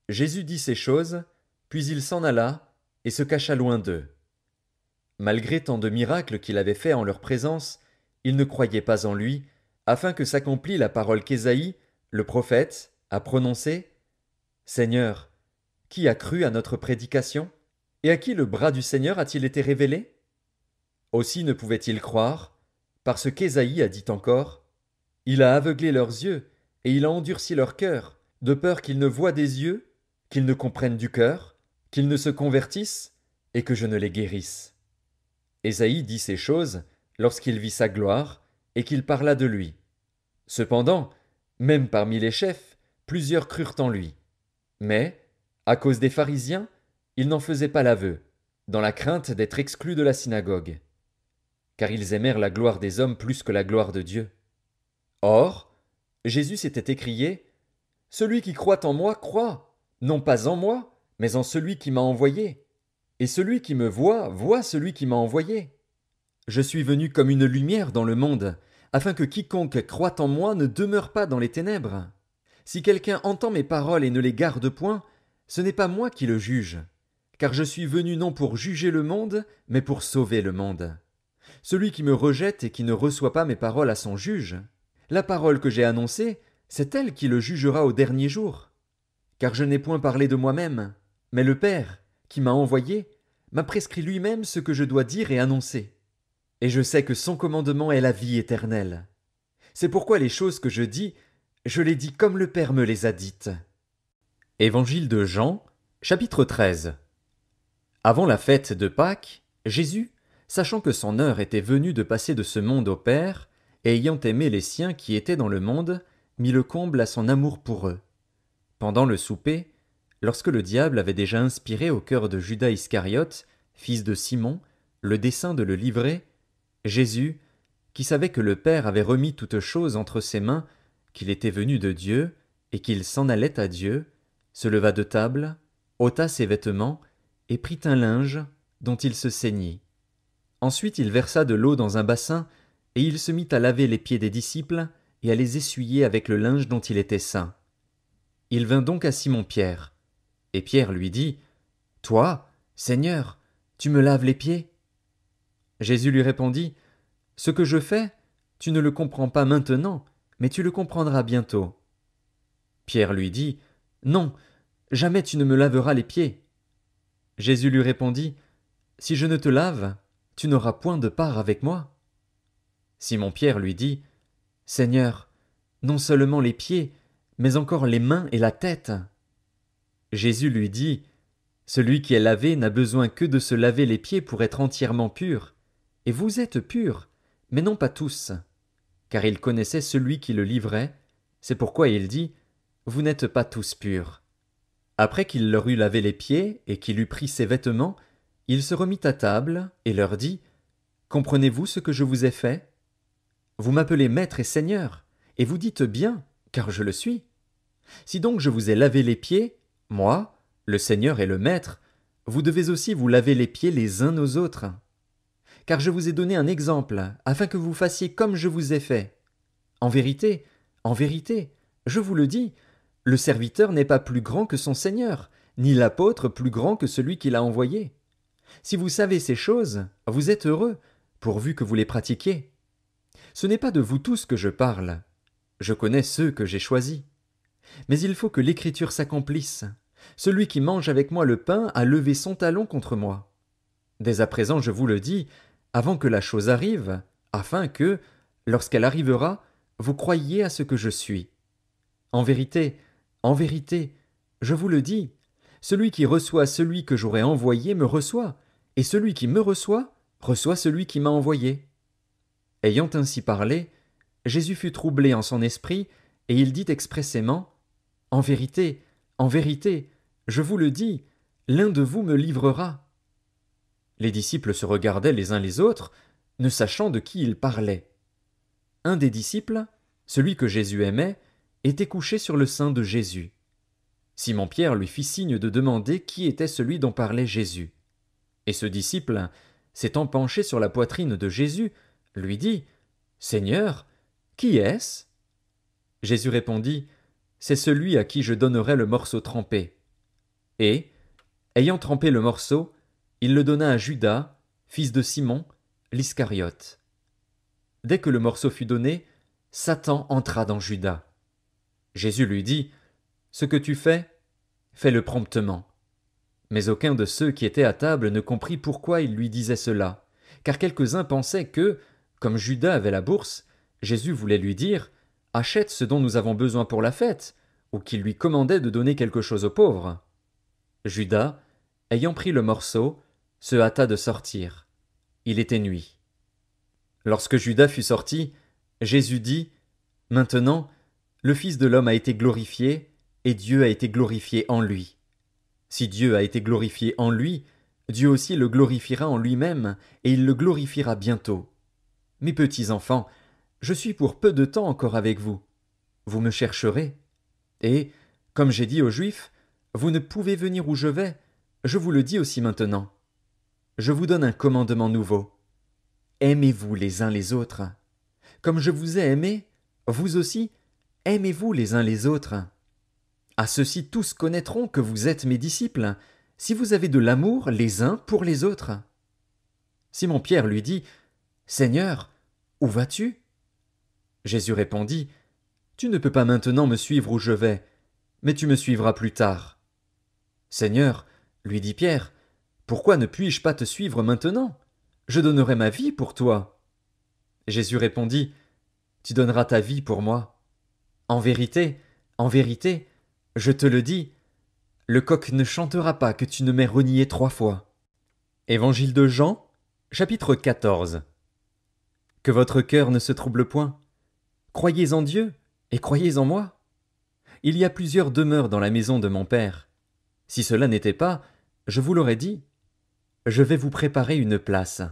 Jésus dit ces choses, puis il s'en alla et se cacha loin d'eux. Malgré tant de miracles qu'il avait faits en leur présence, ils ne croyaient pas en lui, afin que s'accomplît la parole qu'Ésaïe, le prophète, a prononcée: Seigneur, qui a cru à notre prédication? Et à qui le bras du Seigneur a-t-il été révélé? Aussi ne pouvaient-ils croire, parce qu'Ésaïe a dit encore: Il a aveuglé leurs yeux, et il a endurci leur cœur, de peur qu'ils ne voient des yeux, qu'ils ne comprennent du cœur, qu'ils ne se convertissent, et que je ne les guérisse. Ésaïe dit ces choses lorsqu'il vit sa gloire, et qu'il parla de lui. Cependant, même parmi les chefs, plusieurs crurent en lui. Mais, à cause des pharisiens, ils n'en faisaient pas l'aveu, dans la crainte d'être exclus de la synagogue. Car ils aimèrent la gloire des hommes plus que la gloire de Dieu. Or, Jésus s'était écrié: Celui qui croit en moi croit, non pas en moi, mais en celui qui m'a envoyé. Et celui qui me voit, voit celui qui m'a envoyé. Je suis venu comme une lumière dans le monde, afin que quiconque croit en moi ne demeure pas dans les ténèbres. Si quelqu'un entend mes paroles et ne les garde point, ce n'est pas moi qui le juge, car je suis venu non pour juger le monde, mais pour sauver le monde. Celui qui me rejette et qui ne reçoit pas mes paroles à son juge, la parole que j'ai annoncée, c'est elle qui le jugera au dernier jour. Car je n'ai point parlé de moi-même, mais le Père, qui m'a envoyé, m'a prescrit lui-même ce que je dois dire et annoncer. Et je sais que son commandement est la vie éternelle. C'est pourquoi les choses que je dis, je les dis comme le Père me les a dites. Évangile de Jean, chapitre 13. Avant la fête de Pâques, Jésus, sachant que son heure était venue de passer de ce monde au Père, et ayant aimé les siens qui étaient dans le monde, mit le comble à son amour pour eux. Pendant le souper, lorsque le diable avait déjà inspiré au cœur de Judas Iscariote, fils de Simon, le dessein de le livrer, Jésus, qui savait que le Père avait remis toutes choses entre ses mains, qu'il était venu de Dieu, et qu'il s'en allait à Dieu, se leva de table, ôta ses vêtements, et prit un linge, dont il se ceignit. Ensuite il versa de l'eau dans un bassin, et il se mit à laver les pieds des disciples, et à les essuyer avec le linge dont il était ceint. Il vint donc à Simon-Pierre. Et Pierre lui dit, « Toi, Seigneur, tu me laves les pieds ?» Jésus lui répondit, « Ce que je fais, tu ne le comprends pas maintenant, mais tu le comprendras bientôt. » Pierre lui dit, « Non, jamais tu ne me laveras les pieds. » Jésus lui répondit, « Si je ne te lave, tu n'auras point de part avec moi. » Simon-Pierre lui dit, « Seigneur, non seulement les pieds, mais encore les mains et la tête. » Jésus lui dit, « Celui qui est lavé n'a besoin que de se laver les pieds pour être entièrement pur. Et vous êtes purs, mais non pas tous. » Car il connaissait celui qui le livrait, c'est pourquoi il dit, « Vous n'êtes pas tous purs. » Après qu'il leur eut lavé les pieds et qu'il eut pris ses vêtements, il se remit à table et leur dit, « Comprenez-vous ce que je vous ai fait? Vous m'appelez Maître et Seigneur, et vous dites bien, car je le suis. Si donc je vous ai lavé les pieds, moi, le Seigneur et le Maître, vous devez aussi vous laver les pieds les uns aux autres. Car je vous ai donné un exemple, afin que vous fassiez comme je vous ai fait. En vérité, je vous le dis, le serviteur n'est pas plus grand que son Seigneur, ni l'apôtre plus grand que celui qui l'a envoyé. Si vous savez ces choses, vous êtes heureux, pourvu que vous les pratiquiez. Ce n'est pas de vous tous que je parle. Je connais ceux que j'ai choisis. Mais il faut que l'Écriture s'accomplisse. Celui qui mange avec moi le pain a levé son talon contre moi. Dès à présent je vous le dis, avant que la chose arrive, afin que, lorsqu'elle arrivera, vous croyiez à ce que je suis. En vérité, je vous le dis, celui qui reçoit celui que j'aurai envoyé me reçoit, et celui qui me reçoit celui qui m'a envoyé. » Ayant ainsi parlé, Jésus fut troublé en son esprit, et il dit expressément, « En vérité, je vous le dis, l'un de vous me livrera. » Les disciples se regardaient les uns les autres, ne sachant de qui il parlait. Un des disciples, celui que Jésus aimait, était couché sur le sein de Jésus. Simon-Pierre lui fit signe de demander qui était celui dont parlait Jésus. Et ce disciple, s'étant penché sur la poitrine de Jésus, lui dit, « Seigneur, qui est-ce » Jésus répondit, « C'est celui à qui je donnerai le morceau trempé. » Et, ayant trempé le morceau, il le donna à Judas, fils de Simon, l'Iscariote. Dès que le morceau fut donné, Satan entra dans Judas. Jésus lui dit, « Ce que tu fais, fais-le promptement. » Mais aucun de ceux qui étaient à table ne comprit pourquoi il lui disait cela, car quelques-uns pensaient que, comme Judas avait la bourse, Jésus voulait lui dire, « Achète ce dont nous avons besoin pour la fête », ou qu'il lui commandait de donner quelque chose aux pauvres. Judas, ayant pris le morceau, se hâta de sortir. Il était nuit. Lorsque Judas fut sorti, Jésus dit, « Maintenant, le Fils de l'homme a été glorifié, et Dieu a été glorifié en lui. Si Dieu a été glorifié en lui, Dieu aussi le glorifiera en lui-même, et il le glorifiera bientôt. Mes petits enfants, je suis pour peu de temps encore avec vous. Vous me chercherez. Et, comme j'ai dit aux Juifs, vous ne pouvez venir où je vais, je vous le dis aussi maintenant. Je vous donne un commandement nouveau. Aimez-vous les uns les autres. Comme je vous ai aimés, vous aussi, aimez-vous les uns les autres. À ceux-ci tous connaîtront que vous êtes mes disciples, si vous avez de l'amour les uns pour les autres. » Simon-Pierre lui dit, « Seigneur, où vas-tu » Jésus répondit, « Tu ne peux pas maintenant me suivre où je vais, mais tu me suivras plus tard. » « Seigneur, lui dit Pierre, pourquoi ne puis-je pas te suivre maintenant? Je donnerai ma vie pour toi. » Jésus répondit, « Tu donneras ta vie pour moi. En vérité, je te le dis, le coq ne chantera pas que tu ne m'aies renié 3 fois. » Évangile de Jean, chapitre 14. Que votre cœur ne se trouble point. Croyez en Dieu et croyez en moi. Il y a plusieurs demeures dans la maison de mon Père. Si cela n'était pas, je vous l'aurais dit. je vais vous préparer une place.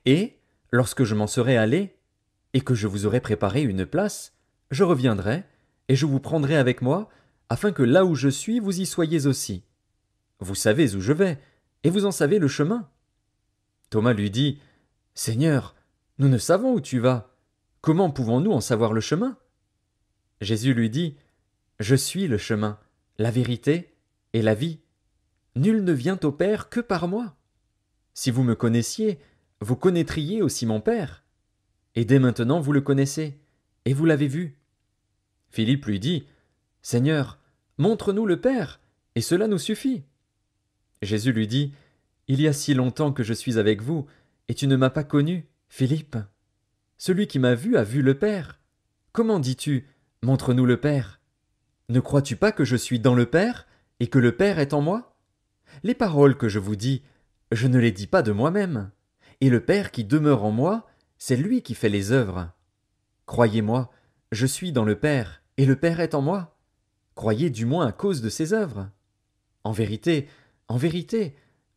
Et, lorsque je m'en serai allé, et que je vous aurai préparé une place, je reviendrai, et je vous prendrai avec moi, afin que là où je suis, vous y soyez aussi. Vous savez où je vais, et vous en savez le chemin. Thomas lui dit, Seigneur, nous ne savons où tu vas. Comment pouvons-nous en savoir le chemin? Jésus lui dit, Je suis le chemin, la vérité et la vie. Nul ne vient au Père que par moi. Si vous me connaissiez, vous connaîtriez aussi mon Père. Et dès maintenant vous le connaissez, et vous l'avez vu. Philippe lui dit, Seigneur, montre-nous le Père, et cela nous suffit. Jésus lui dit, Il y a si longtemps que je suis avec vous, et tu ne m'as pas connu, Philippe. Celui qui m'a vu a vu le Père. Comment dis-tu, montre-nous le Père? Ne crois-tu pas que je suis dans le Père, et que le Père est en moi? Les paroles que je vous dis, je ne les dis pas de moi-même, et le Père qui demeure en moi, c'est lui qui fait les œuvres. Croyez-moi, je suis dans le Père, et le Père est en moi. Croyez du moins à cause de ses œuvres. En vérité,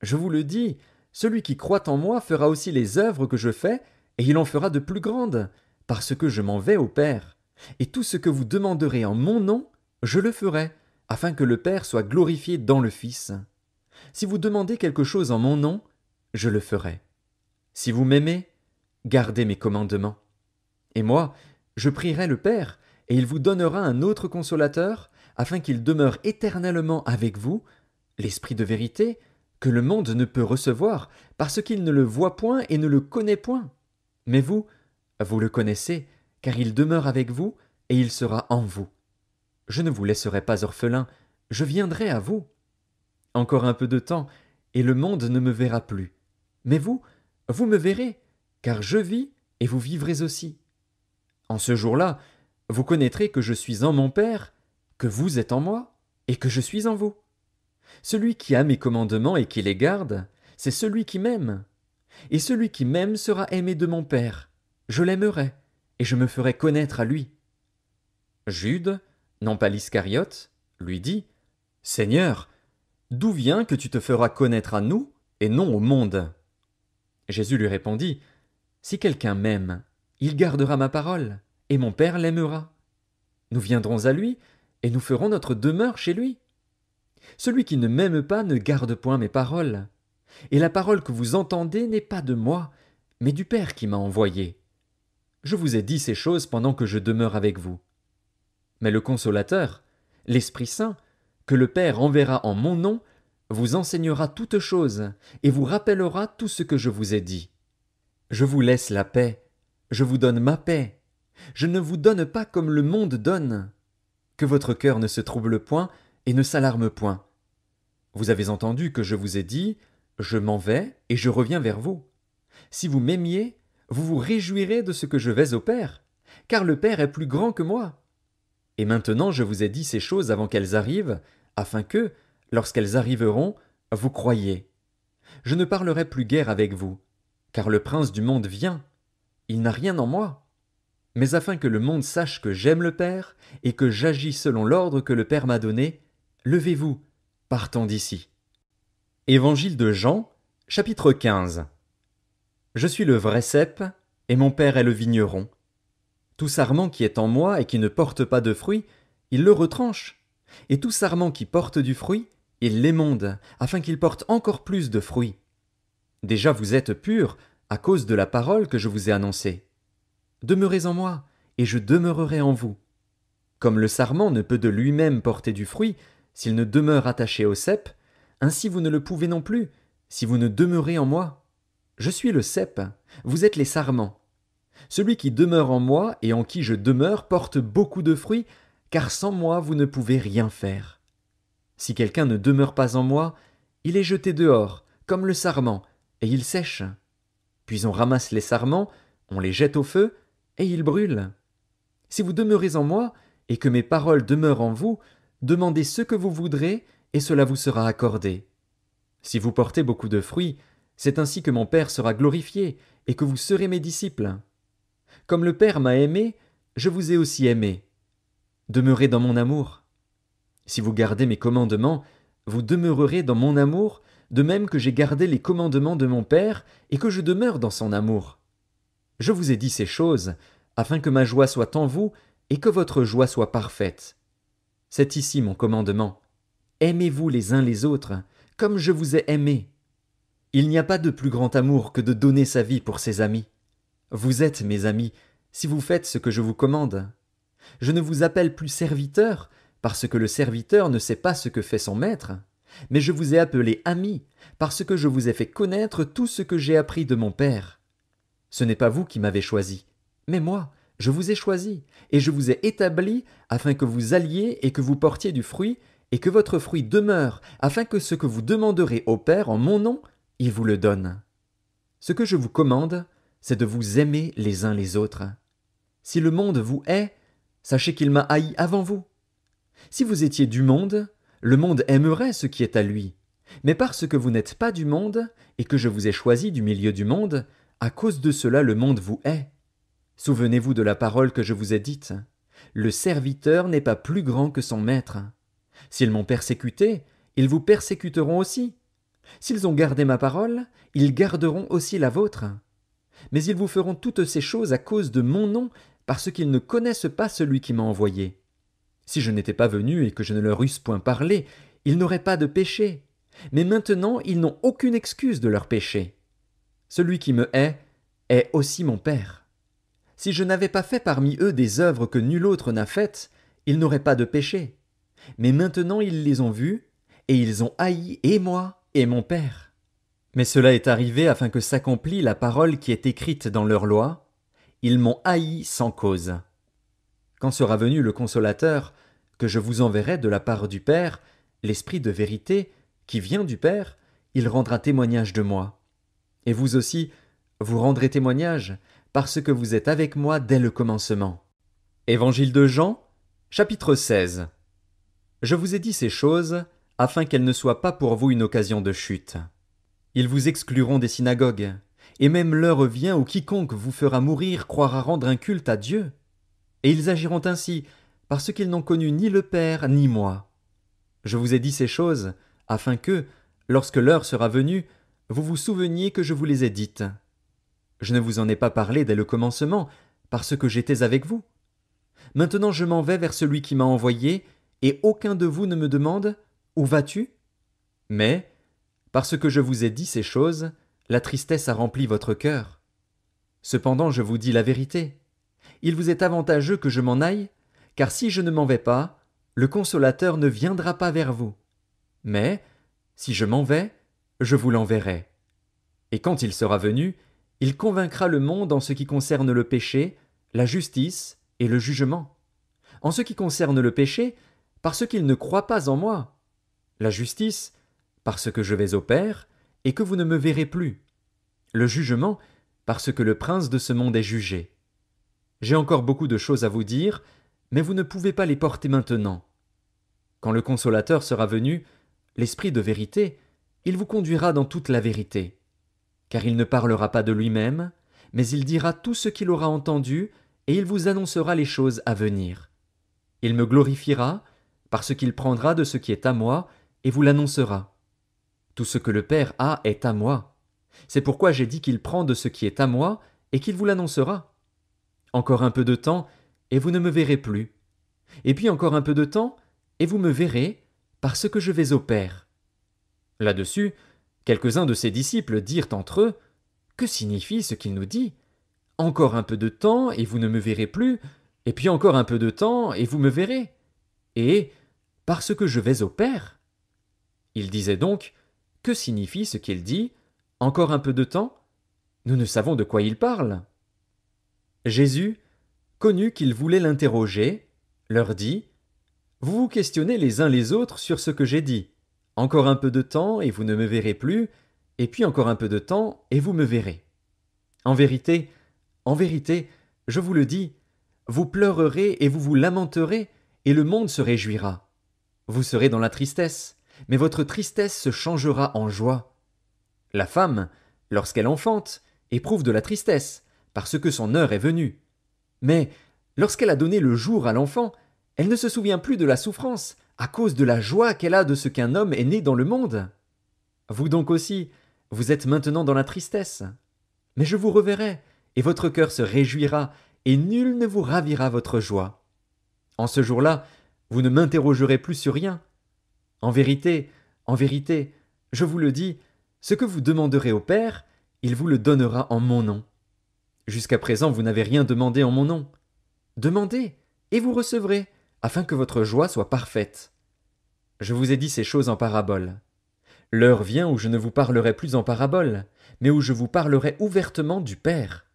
je vous le dis, celui qui croit en moi fera aussi les œuvres que je fais, et il en fera de plus grandes, parce que je m'en vais au Père. Et tout ce que vous demanderez en mon nom, je le ferai, afin que le Père soit glorifié dans le Fils. Si vous demandez quelque chose en mon nom, je le ferai. Si vous m'aimez, gardez mes commandements. Et moi, je prierai le Père, et il vous donnera un autre consolateur, afin qu'il demeure éternellement avec vous, l'Esprit de vérité, que le monde ne peut recevoir, parce qu'il ne le voit point et ne le connaît point. Mais vous, vous le connaissez, car il demeure avec vous, et il sera en vous. Je ne vous laisserai pas orphelin, je viendrai à vous. Encore un peu de temps, et le monde ne me verra plus. Mais vous, vous me verrez, car je vis, et vous vivrez aussi. En ce jour-là, vous connaîtrez que je suis en mon Père, que vous êtes en moi, et que je suis en vous. Celui qui a mes commandements et qui les garde, c'est celui qui m'aime. Et celui qui m'aime sera aimé de mon Père. Je l'aimerai, et je me ferai connaître à lui. Jude, non pas l'Iscariote, lui dit, Seigneur, d'où vient que tu te feras connaître à nous, et non au monde? Jésus lui répondit, Si quelqu'un m'aime, il gardera ma parole, et mon Père l'aimera. Nous viendrons à lui, et nous ferons notre demeure chez lui. Celui qui ne m'aime pas ne garde point mes paroles. Et la parole que vous entendez n'est pas de moi, mais du Père qui m'a envoyé. Je vous ai dit ces choses pendant que je demeure avec vous. Mais le Consolateur, l'Esprit Saint, que le Père enverra en mon nom, vous enseignera toutes choses, et vous rappellera tout ce que je vous ai dit. Je vous laisse la paix, je vous donne ma paix. Je ne vous donne pas comme le monde donne. Que votre cœur ne se trouble point et ne s'alarme point. Vous avez entendu que je vous ai dit, je m'en vais et je reviens vers vous. Si vous m'aimiez, vous vous réjouirez de ce que je vais au Père, car le Père est plus grand que moi. Et maintenant je vous ai dit ces choses avant qu'elles arrivent, afin que, lorsqu'elles arriveront, vous croyiez. Je ne parlerai plus guère avec vous, car le prince du monde vient. Il n'a rien en moi. Mais afin que le monde sache que j'aime le Père et que j'agis selon l'ordre que le Père m'a donné, levez-vous, partons d'ici. Évangile de Jean, chapitre 15. Je suis le vrai cep, et mon Père est le vigneron. Tout sarment qui est en moi et qui ne porte pas de fruit, il le retranche. Et tout sarment qui porte du fruit, il l'émonde, afin qu'il porte encore plus de fruits. Déjà vous êtes purs, à cause de la parole que je vous ai annoncée. Demeurez en moi, et je demeurerai en vous. Comme le sarment ne peut de lui-même porter du fruit, s'il ne demeure attaché au cep, ainsi vous ne le pouvez non plus, si vous ne demeurez en moi. Je suis le cep, vous êtes les sarments. Celui qui demeure en moi et en qui je demeure porte beaucoup de fruits, car sans moi vous ne pouvez rien faire. Si quelqu'un ne demeure pas en moi, il est jeté dehors, comme le sarment, et il sèche. Puis on ramasse les sarments, on les jette au feu, et ils brûlent. Si vous demeurez en moi, et que mes paroles demeurent en vous, demandez ce que vous voudrez, et cela vous sera accordé. Si vous portez beaucoup de fruits, c'est ainsi que mon Père sera glorifié, et que vous serez mes disciples. Comme le Père m'a aimé, je vous ai aussi aimé. Demeurez dans mon amour. Si vous gardez mes commandements, vous demeurerez dans mon amour, de même que j'ai gardé les commandements de mon Père et que je demeure dans son amour. Je vous ai dit ces choses, afin que ma joie soit en vous et que votre joie soit parfaite. C'est ici mon commandement. Aimez-vous les uns les autres, comme je vous ai aimé. Il n'y a pas de plus grand amour que de donner sa vie pour ses amis. Vous êtes mes amis, si vous faites ce que je vous commande. Je ne vous appelle plus serviteur, parce que le serviteur ne sait pas ce que fait son maître, mais je vous ai appelé ami, parce que je vous ai fait connaître tout ce que j'ai appris de mon Père. Ce n'est pas vous qui m'avez choisi, mais moi, je vous ai choisi, et je vous ai établi afin que vous alliez et que vous portiez du fruit, et que votre fruit demeure, afin que ce que vous demanderez au Père en mon nom, il vous le donne. Ce que je vous commande, c'est de vous aimer les uns les autres. Si le monde vous hait, sachez qu'il m'a haï avant vous. Si vous étiez du monde, le monde aimerait ce qui est à lui. Mais parce que vous n'êtes pas du monde, et que je vous ai choisi du milieu du monde, à cause de cela le monde vous hait. Souvenez-vous de la parole que je vous ai dite. Le serviteur n'est pas plus grand que son maître. S'ils m'ont persécuté, ils vous persécuteront aussi. S'ils ont gardé ma parole, ils garderont aussi la vôtre. Mais ils vous feront toutes ces choses à cause de mon nom, parce qu'ils ne connaissent pas celui qui m'a envoyé. Si je n'étais pas venu et que je ne leur eusse point parlé, ils n'auraient pas de péché. Mais maintenant ils n'ont aucune excuse de leur péché. Celui qui me hait est aussi mon Père. Si je n'avais pas fait parmi eux des œuvres que nul autre n'a faites, ils n'auraient pas de péché. Mais maintenant ils les ont vus, et ils ont haï et moi et mon Père. Mais cela est arrivé afin que s'accomplît la parole qui est écrite dans leur loi. Ils m'ont haï sans cause. Quand sera venu le Consolateur, que je vous enverrai de la part du Père, l'Esprit de vérité, qui vient du Père, il rendra témoignage de moi. Et vous aussi, vous rendrez témoignage, parce que vous êtes avec moi dès le commencement. Évangile de Jean, chapitre 16. Je vous ai dit ces choses, afin qu'elles ne soient pas pour vous une occasion de chute. Ils vous excluront des synagogues, et même l'heure vient où quiconque vous fera mourir croira rendre un culte à Dieu. Et ils agiront ainsi, parce qu'ils n'ont connu ni le Père ni moi. Je vous ai dit ces choses, afin que, lorsque l'heure sera venue, vous vous souveniez que je vous les ai dites. Je ne vous en ai pas parlé dès le commencement, parce que j'étais avec vous. Maintenant je m'en vais vers celui qui m'a envoyé, et aucun de vous ne me demande « Où vas-tu » Mais, parce que je vous ai dit ces choses, la tristesse a rempli votre cœur. Cependant je vous dis la vérité. Il vous est avantageux que je m'en aille, car si je ne m'en vais pas, le Consolateur ne viendra pas vers vous. Mais, si je m'en vais, je vous l'enverrai. Et quand il sera venu, il convaincra le monde en ce qui concerne le péché, la justice et le jugement. En ce qui concerne le péché, parce qu'il ne croit pas en moi. La justice, parce que je vais au Père, et que vous ne me verrez plus. Le jugement, parce que le prince de ce monde est jugé. J'ai encore beaucoup de choses à vous dire, mais vous ne pouvez pas les porter maintenant. Quand le Consolateur sera venu, l'Esprit de vérité, il vous conduira dans toute la vérité. Car il ne parlera pas de lui-même, mais il dira tout ce qu'il aura entendu, et il vous annoncera les choses à venir. Il me glorifiera, parce qu'il prendra de ce qui est à moi, et vous l'annoncera. Tout ce que le Père a est à moi. C'est pourquoi j'ai dit qu'il prend de ce qui est à moi, et qu'il vous l'annoncera. Encore un peu de temps, et vous ne me verrez plus. Et puis encore un peu de temps, et vous me verrez, parce que je vais au Père. Là-dessus, quelques-uns de ses disciples dirent entre eux, « Que signifie ce qu'il nous dit ? Encore un peu de temps, et vous ne me verrez plus, et puis encore un peu de temps, et vous me verrez. Et, parce que je vais au Père. » Il disait donc, « Que signifie ce qu'il dit ? Encore un peu de temps ? Nous ne savons de quoi il parle. » Jésus, connu qu'ils voulaient l'interroger, leur dit, « Vous vous questionnez les uns les autres sur ce que j'ai dit. Encore un peu de temps, et vous ne me verrez plus, et puis encore un peu de temps, et vous me verrez. En vérité, je vous le dis, vous pleurerez et vous vous lamenterez, et le monde se réjouira. Vous serez dans la tristesse, mais votre tristesse se changera en joie. La femme, lorsqu'elle enfante, éprouve de la tristesse, parce que son heure est venue. Mais, lorsqu'elle a donné le jour à l'enfant, elle ne se souvient plus de la souffrance, à cause de la joie qu'elle a de ce qu'un homme est né dans le monde. Vous donc aussi, vous êtes maintenant dans la tristesse. Mais je vous reverrai, et votre cœur se réjouira, et nul ne vous ravira votre joie. En ce jour-là, vous ne m'interrogerez plus sur rien. En vérité, je vous le dis, ce que vous demanderez au Père, il vous le donnera en mon nom. Jusqu'à présent, vous n'avez rien demandé en mon nom. Demandez, et vous recevrez, afin que votre joie soit parfaite. Je vous ai dit ces choses en parabole. L'heure vient où je ne vous parlerai plus en parabole, mais où je vous parlerai ouvertement du Père.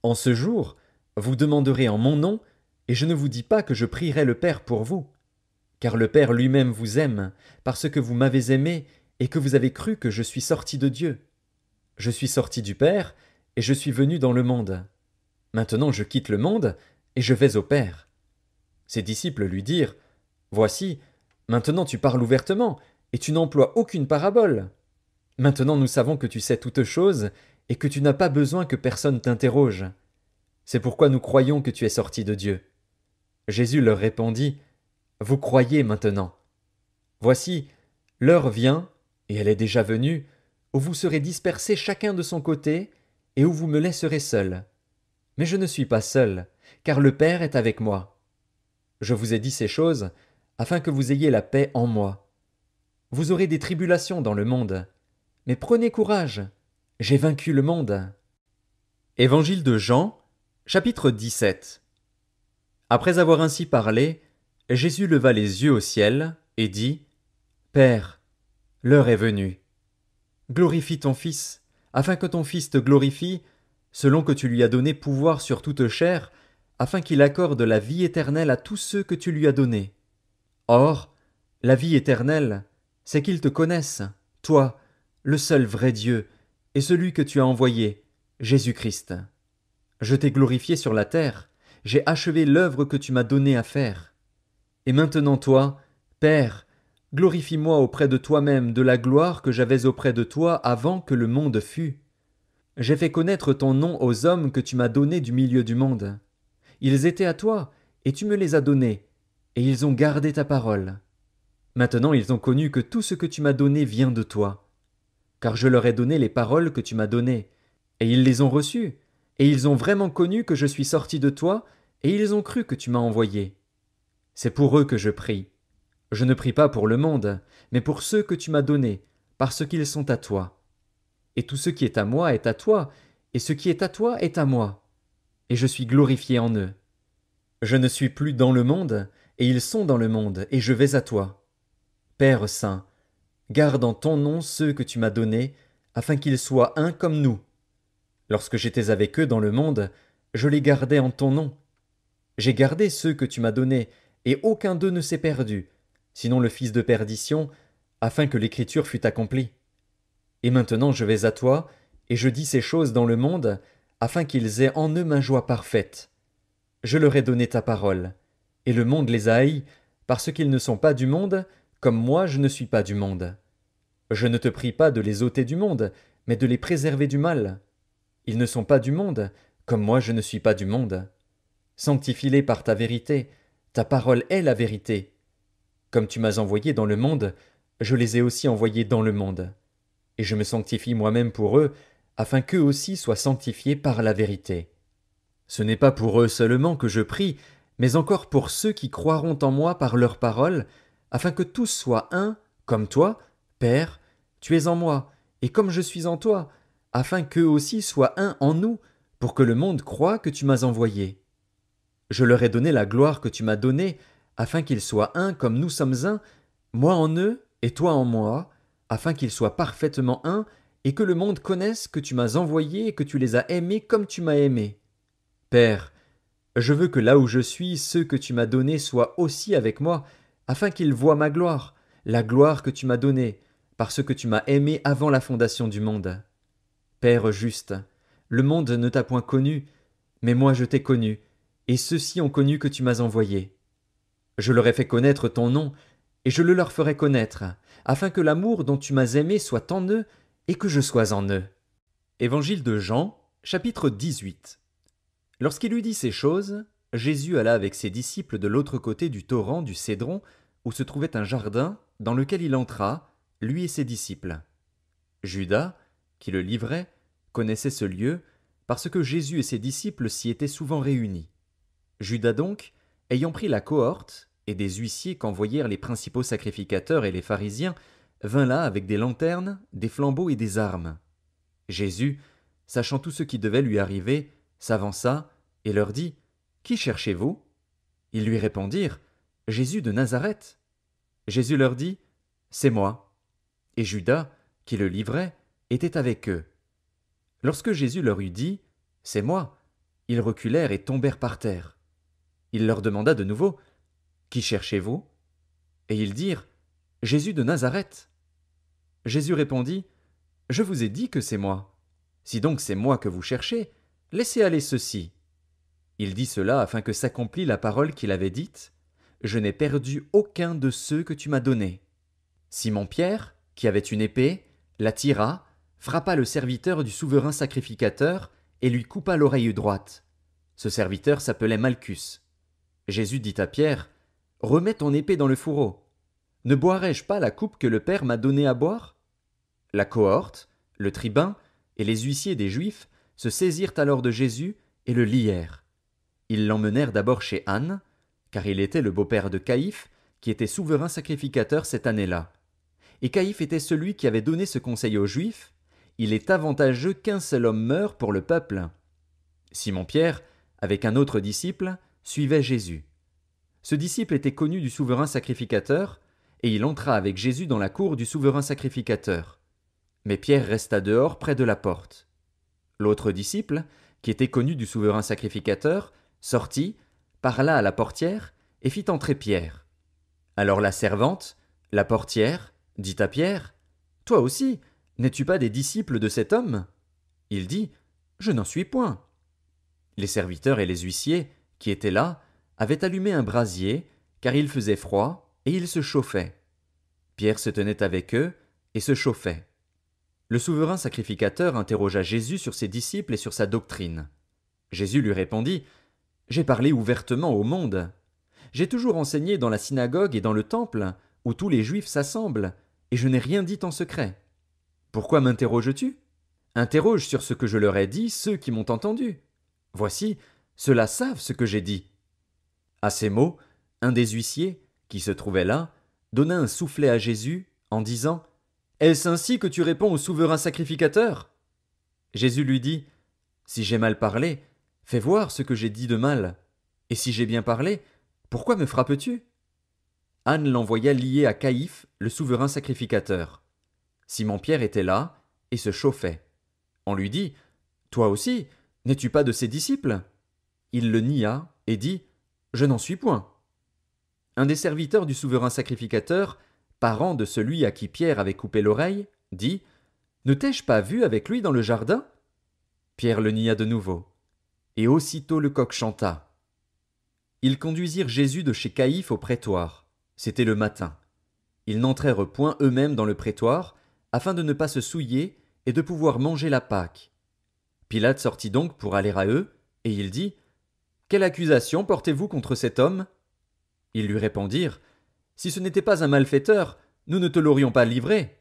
En ce jour, vous demanderez en mon nom, et je ne vous dis pas que je prierai le Père pour vous. Car le Père lui-même vous aime, parce que vous m'avez aimé, et que vous avez cru que je suis sorti de Dieu. Je suis sorti du Père, et je suis venu dans le monde. Maintenant je quitte le monde, et je vais au Père. Ses disciples lui dirent, Voici, maintenant tu parles ouvertement, et tu n'emploies aucune parabole. Maintenant nous savons que tu sais toutes choses, et que tu n'as pas besoin que personne t'interroge. C'est pourquoi nous croyons que tu es sorti de Dieu. Jésus leur répondit, Vous croyez maintenant. Voici, l'heure vient, et elle est déjà venue, où vous serez dispersés chacun de son côté, et où vous me laisserez seul. Mais je ne suis pas seul, car le Père est avec moi. Je vous ai dit ces choses, afin que vous ayez la paix en moi. Vous aurez des tribulations dans le monde, mais prenez courage, j'ai vaincu le monde. Évangile de Jean, chapitre 17. Après avoir ainsi parlé, Jésus leva les yeux au ciel et dit, Père, l'heure est venue. Glorifie ton Fils, afin que ton Fils te glorifie, selon que tu lui as donné pouvoir sur toute chair, afin qu'il accorde la vie éternelle à tous ceux que tu lui as donnés. Or, la vie éternelle, c'est qu'ils te connaissent, toi, le seul vrai Dieu, et celui que tu as envoyé, Jésus-Christ. Je t'ai glorifié sur la terre, j'ai achevé l'œuvre que tu m'as donnée à faire. Et maintenant toi, Père, glorifie-moi auprès de toi-même de la gloire que j'avais auprès de toi avant que le monde fût. J'ai fait connaître ton nom aux hommes que tu m'as donnés du milieu du monde. Ils étaient à toi, et tu me les as donnés, et ils ont gardé ta parole. Maintenant ils ont connu que tout ce que tu m'as donné vient de toi. Car je leur ai donné les paroles que tu m'as données, et ils les ont reçues, et ils ont vraiment connu que je suis sorti de toi, et ils ont cru que tu m'as envoyé. C'est pour eux que je prie. Je ne prie pas pour le monde, mais pour ceux que tu m'as donnés, parce qu'ils sont à toi. Et tout ce qui est à moi est à toi, et ce qui est à toi est à moi. Et je suis glorifié en eux. Je ne suis plus dans le monde, et ils sont dans le monde, et je vais à toi. Père saint, garde en ton nom ceux que tu m'as donnés, afin qu'ils soient un comme nous. Lorsque j'étais avec eux dans le monde, je les gardais en ton nom. J'ai gardé ceux que tu m'as donnés, et aucun d'eux ne s'est perdu, sinon le fils de perdition, afin que l'écriture fût accomplie. Et maintenant je vais à toi, et je dis ces choses dans le monde, afin qu'ils aient en eux ma joie parfaite. Je leur ai donné ta parole, et le monde les a haïs, parce qu'ils ne sont pas du monde, comme moi je ne suis pas du monde. Je ne te prie pas de les ôter du monde, mais de les préserver du mal. Ils ne sont pas du monde, comme moi je ne suis pas du monde. Sanctifie-les par ta vérité, ta parole est la vérité. Comme tu m'as envoyé dans le monde, je les ai aussi envoyés dans le monde. Et je me sanctifie moi-même pour eux, afin qu'eux aussi soient sanctifiés par la vérité. Ce n'est pas pour eux seulement que je prie, mais encore pour ceux qui croiront en moi par leur parole, afin que tous soient un, comme toi, Père, tu es en moi, et comme je suis en toi, afin qu'eux aussi soient un en nous, pour que le monde croie que tu m'as envoyé. Je leur ai donné la gloire que tu m'as donnée, afin qu'ils soient un comme nous sommes un, moi en eux et toi en moi, afin qu'ils soient parfaitement un, et que le monde connaisse que tu m'as envoyé et que tu les as aimés comme tu m'as aimé. Père, je veux que là où je suis, ceux que tu m'as donnés soient aussi avec moi, afin qu'ils voient ma gloire, la gloire que tu m'as donnée, parce que tu m'as aimé avant la fondation du monde. Père juste, le monde ne t'a point connu, mais moi je t'ai connu, et ceux-ci ont connu que tu m'as envoyé. Je leur ai fait connaître ton nom, et je le leur ferai connaître, afin que l'amour dont tu m'as aimé soit en eux, et que je sois en eux. Évangile de Jean, chapitre 18. Lorsqu'il eut dit ces choses, Jésus alla avec ses disciples de l'autre côté du torrent du Cédron, où se trouvait un jardin, dans lequel il entra, lui et ses disciples. Judas, qui le livrait, connaissait ce lieu, parce que Jésus et ses disciples s'y étaient souvent réunis. Judas donc, ayant pris la cohorte, et des huissiers qu'envoyèrent les principaux sacrificateurs et les pharisiens, vint là avec des lanternes, des flambeaux et des armes. Jésus, sachant tout ce qui devait lui arriver, s'avança et leur dit « Qui cherchez-vous » Ils lui répondirent « Jésus de Nazareth. » Jésus leur dit « C'est moi. » Et Judas, qui le livrait, était avec eux. Lorsque Jésus leur eut dit « C'est moi », ils reculèrent et tombèrent par terre. Il leur demanda de nouveau « Qui cherchez-vous » Et ils dirent « Jésus de Nazareth. » Jésus répondit « Je vous ai dit que c'est moi. Si donc c'est moi que vous cherchez, laissez aller ceux-ci. » Il dit cela afin que s'accomplît la parole qu'il avait dite « Je n'ai perdu aucun de ceux que tu m'as donnés. » Simon-Pierre, qui avait une épée, la tira, frappa le serviteur du souverain sacrificateur et lui coupa l'oreille droite. Ce serviteur s'appelait Malchus. Jésus dit à Pierre « Remets ton épée dans le fourreau. Ne boirai-je pas la coupe que le Père m'a donnée à boire ?» La cohorte, le tribun et les huissiers des Juifs se saisirent alors de Jésus et le lièrent. Ils l'emmenèrent d'abord chez Anne, car il était le beau-père de Caïphe, qui était souverain sacrificateur cette année-là. Et Caïphe était celui qui avait donné ce conseil aux Juifs: il est avantageux qu'un seul homme meure pour le peuple. Simon-Pierre, avec un autre disciple, suivait Jésus. Ce disciple était connu du souverain sacrificateur, et il entra avec Jésus dans la cour du souverain sacrificateur. Mais Pierre resta dehors près de la porte. L'autre disciple, qui était connu du souverain sacrificateur, sortit, parla à la portière et fit entrer Pierre. Alors la servante, la portière, dit à Pierre « Toi aussi, n'es-tu pas des disciples de cet homme ?» Il dit « Je n'en suis point. » Les serviteurs et les huissiers, qui étaient là, avaient allumé un brasier, car il faisait froid, et ils se chauffaient. Pierre se tenait avec eux et se chauffait. Le souverain sacrificateur interrogea Jésus sur ses disciples et sur sa doctrine. Jésus lui répondit « J'ai parlé ouvertement au monde. J'ai toujours enseigné dans la synagogue et dans le temple, où tous les Juifs s'assemblent, et je n'ai rien dit en secret. Pourquoi m'interroges-tu ? Interroge sur ce que je leur ai dit ceux qui m'ont entendu. Voici, ceux-là savent ce que j'ai dit. » À ces mots, un des huissiers, qui se trouvait là, donna un soufflet à Jésus, en disant « Est-ce ainsi que tu réponds au souverain sacrificateur ?» Jésus lui dit « Si j'ai mal parlé, fais voir ce que j'ai dit de mal. Et si j'ai bien parlé, pourquoi me frappes-tu » Anne l'envoya lier à Caïphe, le souverain sacrificateur. Simon-Pierre était là, et se chauffait. On lui dit « Toi aussi, n'es-tu pas de ses disciples ?» Il le nia, et dit « Je n'en suis point. » Un des serviteurs du souverain sacrificateur, parent de celui à qui Pierre avait coupé l'oreille, dit « Ne t'ai-je pas vu avec lui dans le jardin ?» Pierre le nia de nouveau. Et aussitôt le coq chanta. Ils conduisirent Jésus de chez Caïphe au prétoire. C'était le matin. Ils n'entrèrent point eux-mêmes dans le prétoire, afin de ne pas se souiller et de pouvoir manger la Pâque. Pilate sortit donc pour aller à eux, et il dit « Quelle accusation portez-vous contre cet homme ?» Ils lui répondirent « Si ce n'était pas un malfaiteur, nous ne te l'aurions pas livré. »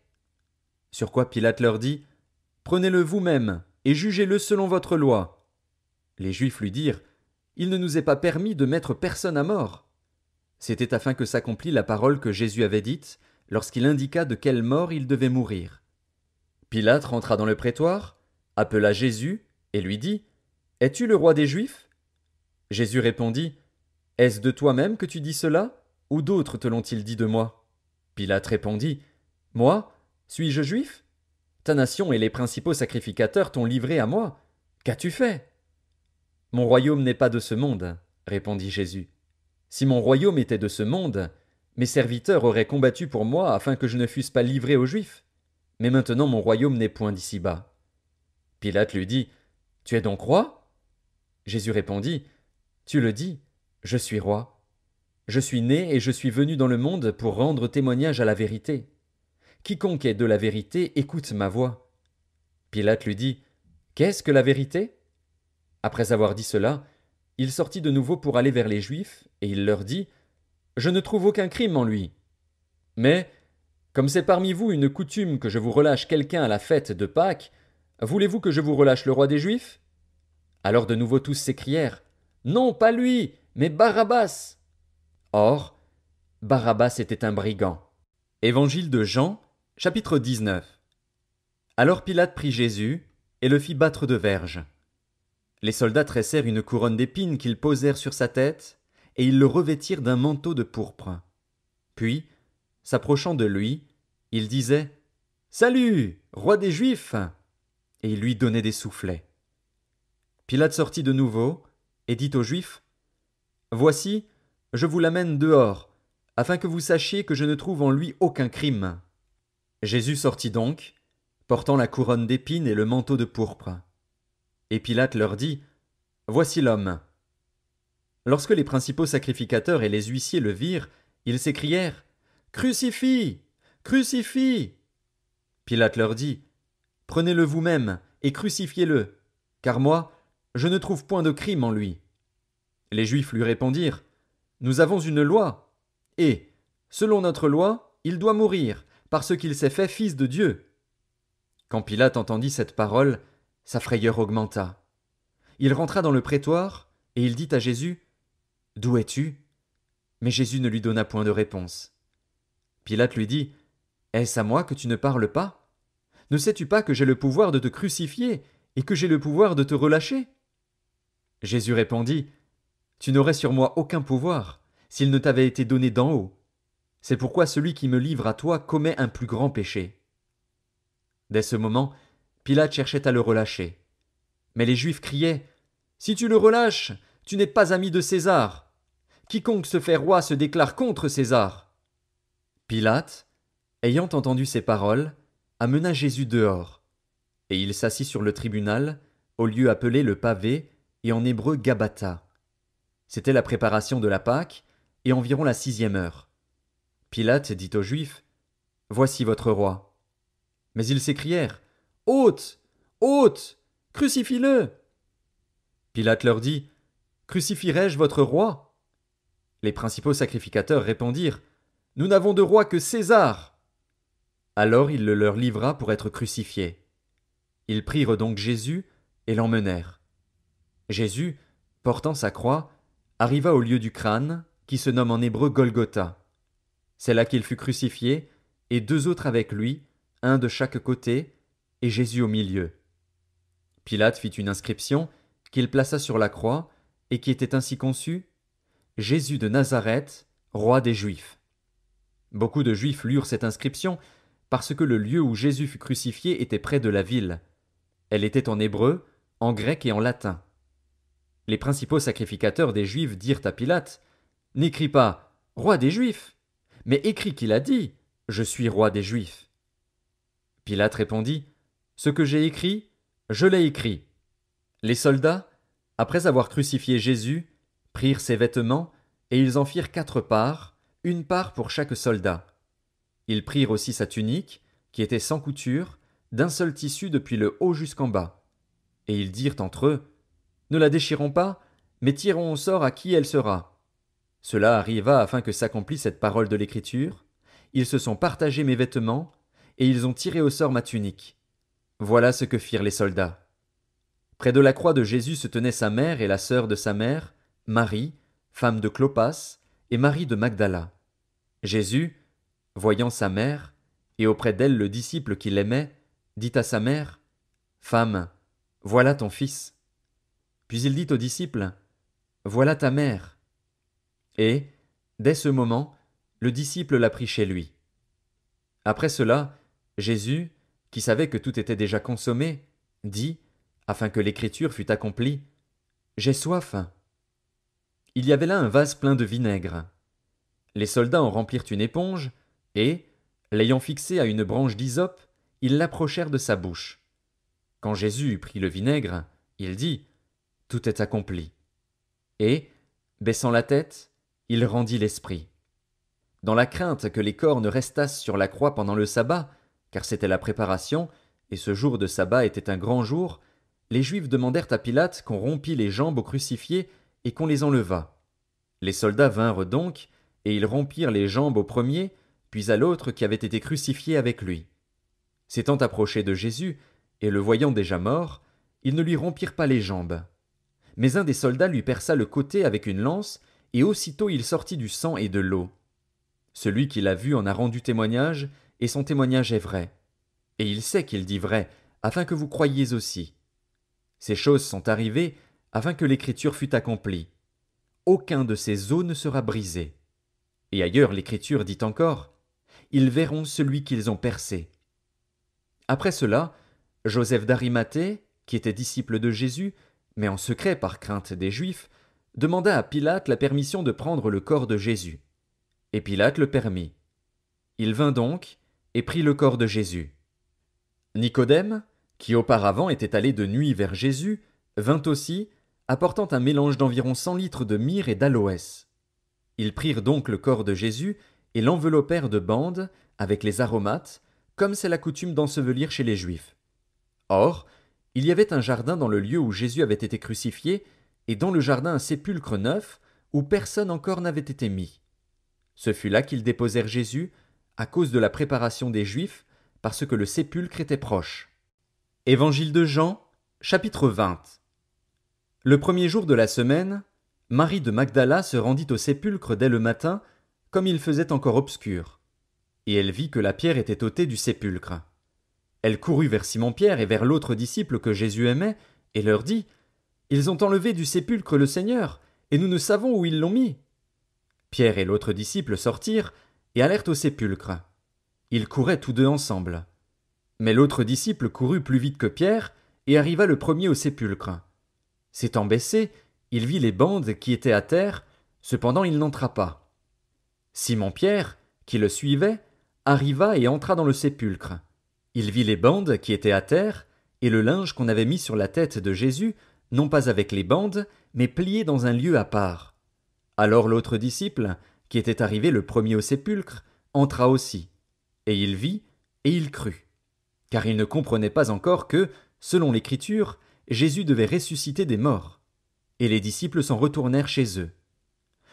Sur quoi Pilate leur dit « Prenez-le vous-même, et jugez-le selon votre loi. » Les Juifs lui dirent « Il ne nous est pas permis de mettre personne à mort. » C'était afin que s'accomplît la parole que Jésus avait dite, lorsqu'il indiqua de quelle mort il devait mourir. Pilate rentra dans le prétoire, appela Jésus, et lui dit « Es-tu le roi des Juifs ?» Jésus répondit « Est-ce de toi-même que tu dis cela, ou d'autres te l'ont-ils dit de moi ?» Pilate répondit « Moi, suis-je juif ? Ta nation et les principaux sacrificateurs t'ont livré à moi. Qu'as-tu fait ? » « Mon royaume n'est pas de ce monde, » répondit Jésus. « Si mon royaume était de ce monde, mes serviteurs auraient combattu pour moi afin que je ne fusse pas livré aux Juifs. Mais maintenant mon royaume n'est point d'ici-bas. » Pilate lui dit « Tu es donc roi ?» Jésus répondit « Tu le dis, je suis roi. Je suis né et je suis venu dans le monde pour rendre témoignage à la vérité. Quiconque est de la vérité écoute ma voix. » Pilate lui dit « Qu'est-ce que la vérité ?» Après avoir dit cela, il sortit de nouveau pour aller vers les Juifs, et il leur dit « Je ne trouve aucun crime en lui. Mais Comme c'est parmi vous une coutume que je vous relâche quelqu'un à la fête de Pâques, voulez-vous que je vous relâche le roi des Juifs? Alors de nouveau tous s'écrièrent: Non, pas lui, mais Barabbas! Or, Barabbas était un brigand. Évangile de Jean, chapitre 19. Alors Pilate prit Jésus et le fit battre de verges. Les soldats tressèrent une couronne d'épines qu'ils posèrent sur sa tête, et ils le revêtirent d'un manteau de pourpre. Puis, s'approchant de lui, ils disaient: Salut, roi des Juifs! Et ils lui donnaient des soufflets. Pilate sortit de nouveau et dit aux Juifs: Voici, je vous l'amène dehors, afin que vous sachiez que je ne trouve en lui aucun crime. Jésus sortit donc, portant la couronne d'épines et le manteau de pourpre. Et Pilate leur dit: Voici l'homme. Lorsque les principaux sacrificateurs et les huissiers le virent, ils s'écrièrent: Crucifie! Crucifie! Pilate leur dit: Prenez-le vous-même et crucifiez-le, car moi, je ne trouve point de crime en lui. Les Juifs lui répondirent: Nous avons une loi, et, selon notre loi, il doit mourir, parce qu'il s'est fait fils de Dieu. Quand Pilate entendit cette parole, sa frayeur augmenta. Il rentra dans le prétoire, et il dit à Jésus: D'où es-tu? Mais Jésus ne lui donna point de réponse. Pilate lui dit: Est-ce à moi que tu ne parles pas? Ne sais-tu pas que j'ai le pouvoir de te crucifier, et que j'ai le pouvoir de te relâcher? Jésus répondit: Tu n'aurais sur moi aucun pouvoir, s'il ne t'avait été donné d'en haut. C'est pourquoi celui qui me livre à toi commet un plus grand péché. Dès ce moment, Pilate cherchait à le relâcher. Mais les Juifs criaient: Si tu le relâches, tu n'es pas ami de César. Quiconque se fait roi se déclare contre César. Pilate, ayant entendu ces paroles, amena Jésus dehors. Et il s'assit sur le tribunal, au lieu appelé le pavé, et en hébreu Gabbatha. C'était la préparation de la Pâque, et environ la 6e heure. Pilate dit aux Juifs: Voici votre roi. Mais ils s'écrièrent: Ôte! Ôte! Crucifie-le! Pilate leur dit: Crucifierai-je votre roi? Les principaux sacrificateurs répondirent: Nous n'avons de roi que César. Alors il le leur livra pour être crucifié. Ils prirent donc Jésus et l'emmenèrent. Jésus, portant sa croix, arriva au lieu du crâne, qui se nomme en hébreu Golgotha. C'est là qu'il fut crucifié, et 2 autres avec lui, un de chaque côté, et Jésus au milieu. Pilate fit une inscription, qu'il plaça sur la croix, et qui était ainsi conçue: Jésus de Nazareth, roi des Juifs. Beaucoup de Juifs lurent cette inscription, parce que le lieu où Jésus fut crucifié était près de la ville. Elle était en hébreu, en grec et en latin. Les principaux sacrificateurs des Juifs dirent à Pilate: N'écris pas roi des Juifs, mais écris qu'il a dit: Je suis roi des Juifs. Pilate répondit: Ce que j'ai écrit, je l'ai écrit. Les soldats, après avoir crucifié Jésus, prirent ses vêtements, et ils en firent 4 parts, une part pour chaque soldat. Ils prirent aussi sa tunique, qui était sans couture, d'un seul tissu depuis le haut jusqu'en bas. Et ils dirent entre eux: Ne la déchirons pas, mais tirons au sort à qui elle sera. Cela arriva afin que s'accomplisse cette parole de l'Écriture: Ils se sont partagés mes vêtements, et ils ont tiré au sort ma tunique. Voilà ce que firent les soldats. Près de la croix de Jésus se tenaient sa mère et la sœur de sa mère, Marie, femme de Clopas, et Marie de Magdala. Jésus, voyant sa mère, et auprès d'elle le disciple qu'il aimait, dit à sa mère: Femme, voilà ton fils. Puis il dit au disciple: Voilà ta mère. Et, dès ce moment, le disciple la prit chez lui. Après cela, Jésus, qui savait que tout était déjà consommé, dit, afin que l'écriture fût accomplie: J'ai soif. Il y avait là un vase plein de vinaigre. Les soldats en remplirent une éponge, et, l'ayant fixée à une branche d'hysope, ils l'approchèrent de sa bouche. Quand Jésus eut pris le vinaigre, il dit: Tout est accompli. Et, baissant la tête, il rendit l'esprit. Dans la crainte que les corps ne restassent sur la croix pendant le sabbat, car c'était la préparation, et ce jour de sabbat était un grand jour, les Juifs demandèrent à Pilate qu'on rompît les jambes aux crucifiés et qu'on les enlevât. Les soldats vinrent donc, et ils rompirent les jambes au premier, puis à l'autre qui avait été crucifié avec lui. S'étant approchés de Jésus, et le voyant déjà mort, ils ne lui rompirent pas les jambes. Mais un des soldats lui perça le côté avec une lance, et aussitôt il sortit du sang et de l'eau. Celui qui l'a vu en a rendu témoignage, et son témoignage est vrai. Et il sait qu'il dit vrai, afin que vous croyiez aussi. Ces choses sont arrivées, afin que l'écriture fût accomplie. Aucun de ces os ne sera brisé. Et ailleurs l'écriture dit encore, ils verront celui qu'ils ont percé. Après cela, Joseph d'Arimathée, qui était disciple de Jésus, mais en secret par crainte des Juifs, demanda à Pilate la permission de prendre le corps de Jésus. Et Pilate le permit. Il vint donc et prit le corps de Jésus. Nicodème, qui auparavant était allé de nuit vers Jésus, vint aussi, apportant un mélange d'environ 100 litres de myrrhe et d'aloès. Ils prirent donc le corps de Jésus et l'enveloppèrent de bandes, avec les aromates, comme c'est la coutume d'ensevelir chez les Juifs. Or, il y avait un jardin dans le lieu où Jésus avait été crucifié, et dans le jardin un sépulcre neuf, où personne encore n'avait été mis. Ce fut là qu'ils déposèrent Jésus, à cause de la préparation des Juifs, parce que le sépulcre était proche. Évangile de Jean, chapitre 20. Le premier jour de la semaine, Marie de Magdala se rendit au sépulcre dès le matin, comme il faisait encore obscur. Et elle vit que la pierre était ôtée du sépulcre. Elle courut vers Simon-Pierre et vers l'autre disciple que Jésus aimait, et leur dit « Ils ont enlevé du sépulcre le Seigneur, et nous ne savons où ils l'ont mis. » Pierre et l'autre disciple sortirent et allèrent au sépulcre. Ils couraient tous deux ensemble. Mais l'autre disciple courut plus vite que Pierre et arriva le premier au sépulcre. S'étant baissé, il vit les bandes qui étaient à terre, cependant il n'entra pas. Simon-Pierre, qui le suivait, arriva et entra dans le sépulcre. Il vit les bandes qui étaient à terre, et le linge qu'on avait mis sur la tête de Jésus, non pas avec les bandes, mais plié dans un lieu à part. Alors l'autre disciple, qui était arrivé le premier au sépulcre, entra aussi. Et il vit, et il crut. Car il ne comprenait pas encore que, selon l'Écriture, Jésus devait ressusciter des morts. Et les disciples s'en retournèrent chez eux.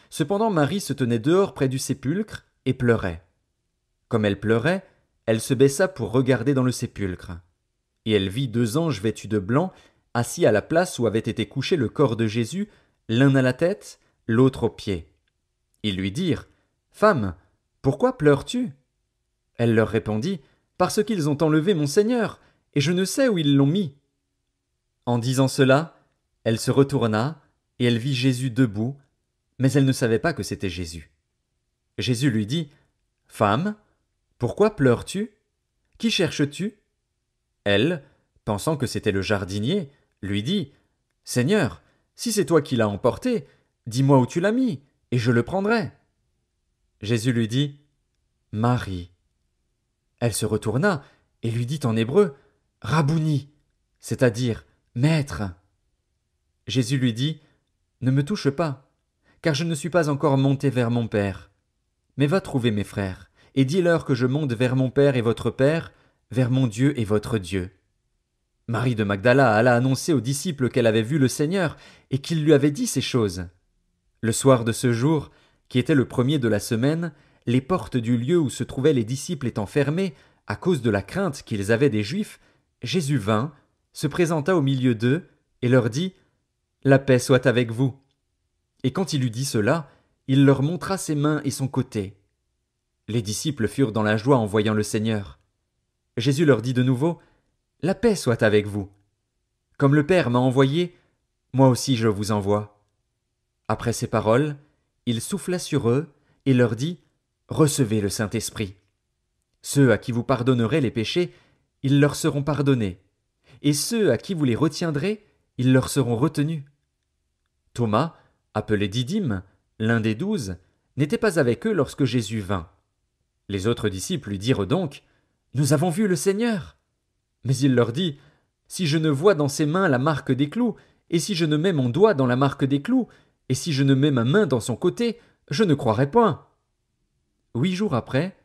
Cependant Marie se tenait dehors près du sépulcre, et pleurait. Comme elle pleurait, elle se baissa pour regarder dans le sépulcre. Et elle vit 2 anges vêtus de blanc, assis à la place où avait été couché le corps de Jésus, l'un à la tête, l'autre aux pieds. Ils lui dirent « Femme, pourquoi pleures-tu » Elle leur répondit « Parce qu'ils ont enlevé mon Seigneur, et je ne sais où ils l'ont mis. » En disant cela, elle se retourna, et elle vit Jésus debout, mais elle ne savait pas que c'était Jésus. Jésus lui dit « Femme, pourquoi pleures-tu? Qui cherches-tu » Elle, pensant que c'était le jardinier, lui dit « Seigneur, si c'est toi qui l'as emporté, dis-moi où tu l'as mis, et je le prendrai. » Jésus lui dit « Marie. » Elle se retourna et lui dit en hébreu « Rabouni », c'est-à-dire « Maître. » Jésus lui dit « Ne me touche pas, car je ne suis pas encore monté vers mon Père. Mais va trouver mes frères, et dis-leur que je monte vers mon Père et votre Père, vers mon Dieu et votre Dieu. » Marie de Magdala alla annoncer aux disciples qu'elle avait vu le Seigneur et qu'il lui avait dit ces choses. Le soir de ce jour, qui était le premier de la semaine, les portes du lieu où se trouvaient les disciples étant fermées, à cause de la crainte qu'ils avaient des Juifs, Jésus vint, se présenta au milieu d'eux, et leur dit « La paix soit avec vous. » Et quand il eut dit cela, il leur montra ses mains et son côté. Les disciples furent dans la joie en voyant le Seigneur. Jésus leur dit de nouveau « La paix soit avec vous. Comme le Père m'a envoyé, moi aussi je vous envoie. » Après ces paroles, il souffla sur eux et leur dit « Recevez le Saint-Esprit. Ceux à qui vous pardonnerez les péchés, ils leur seront pardonnés, et ceux à qui vous les retiendrez, ils leur seront retenus. » Thomas, appelé Didyme, l'un des 12, n'était pas avec eux lorsque Jésus vint. Les autres disciples lui dirent donc « Nous avons vu le Seigneur. » Mais il leur dit « Si je ne vois dans ses mains la marque des clous, et si je ne mets mon doigt dans la marque des clous, et si je ne mets ma main dans son côté, je ne croirai point. » 8 jours après,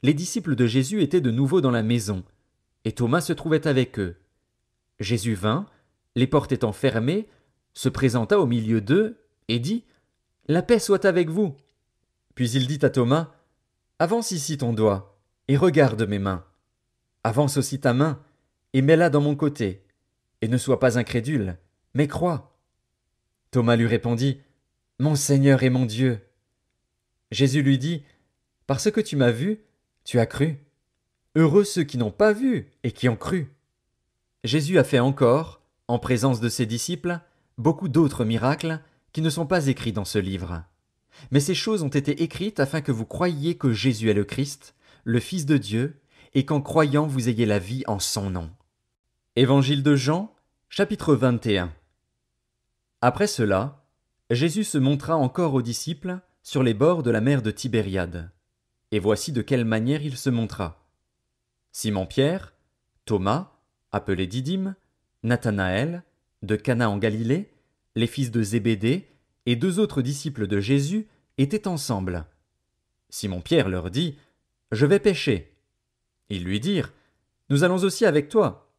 les disciples de Jésus étaient de nouveau dans la maison, et Thomas se trouvait avec eux. Jésus vint, les portes étant fermées, se présenta au milieu d'eux, et dit « La paix soit avec vous. » Puis il dit à Thomas Avance ici ton doigt, et regarde mes mains. Avance aussi ta main, et mets-la dans mon côté, et ne sois pas incrédule, mais crois. Thomas lui répondit, Mon Seigneur et mon Dieu. Jésus lui dit, Parce que tu m'as vu, tu as cru. Heureux ceux qui n'ont pas vu et qui ont cru. Jésus a fait encore, en présence de ses disciples, beaucoup d'autres miracles qui ne sont pas écrits dans ce livre. Mais ces choses ont été écrites afin que vous croyiez que Jésus est le Christ, le Fils de Dieu, et qu'en croyant vous ayez la vie en son nom. Évangile de Jean, chapitre 21. Après cela, Jésus se montra encore aux disciples sur les bords de la mer de Tibériade. Et voici de quelle manière il se montra. Simon-Pierre, Thomas, appelé Didyme, Nathanaël, de Cana en Galilée, les fils de Zébédée, et deux autres disciples de Jésus étaient ensemble. Simon-Pierre leur dit, Je vais pêcher. Ils lui dirent, Nous allons aussi avec toi.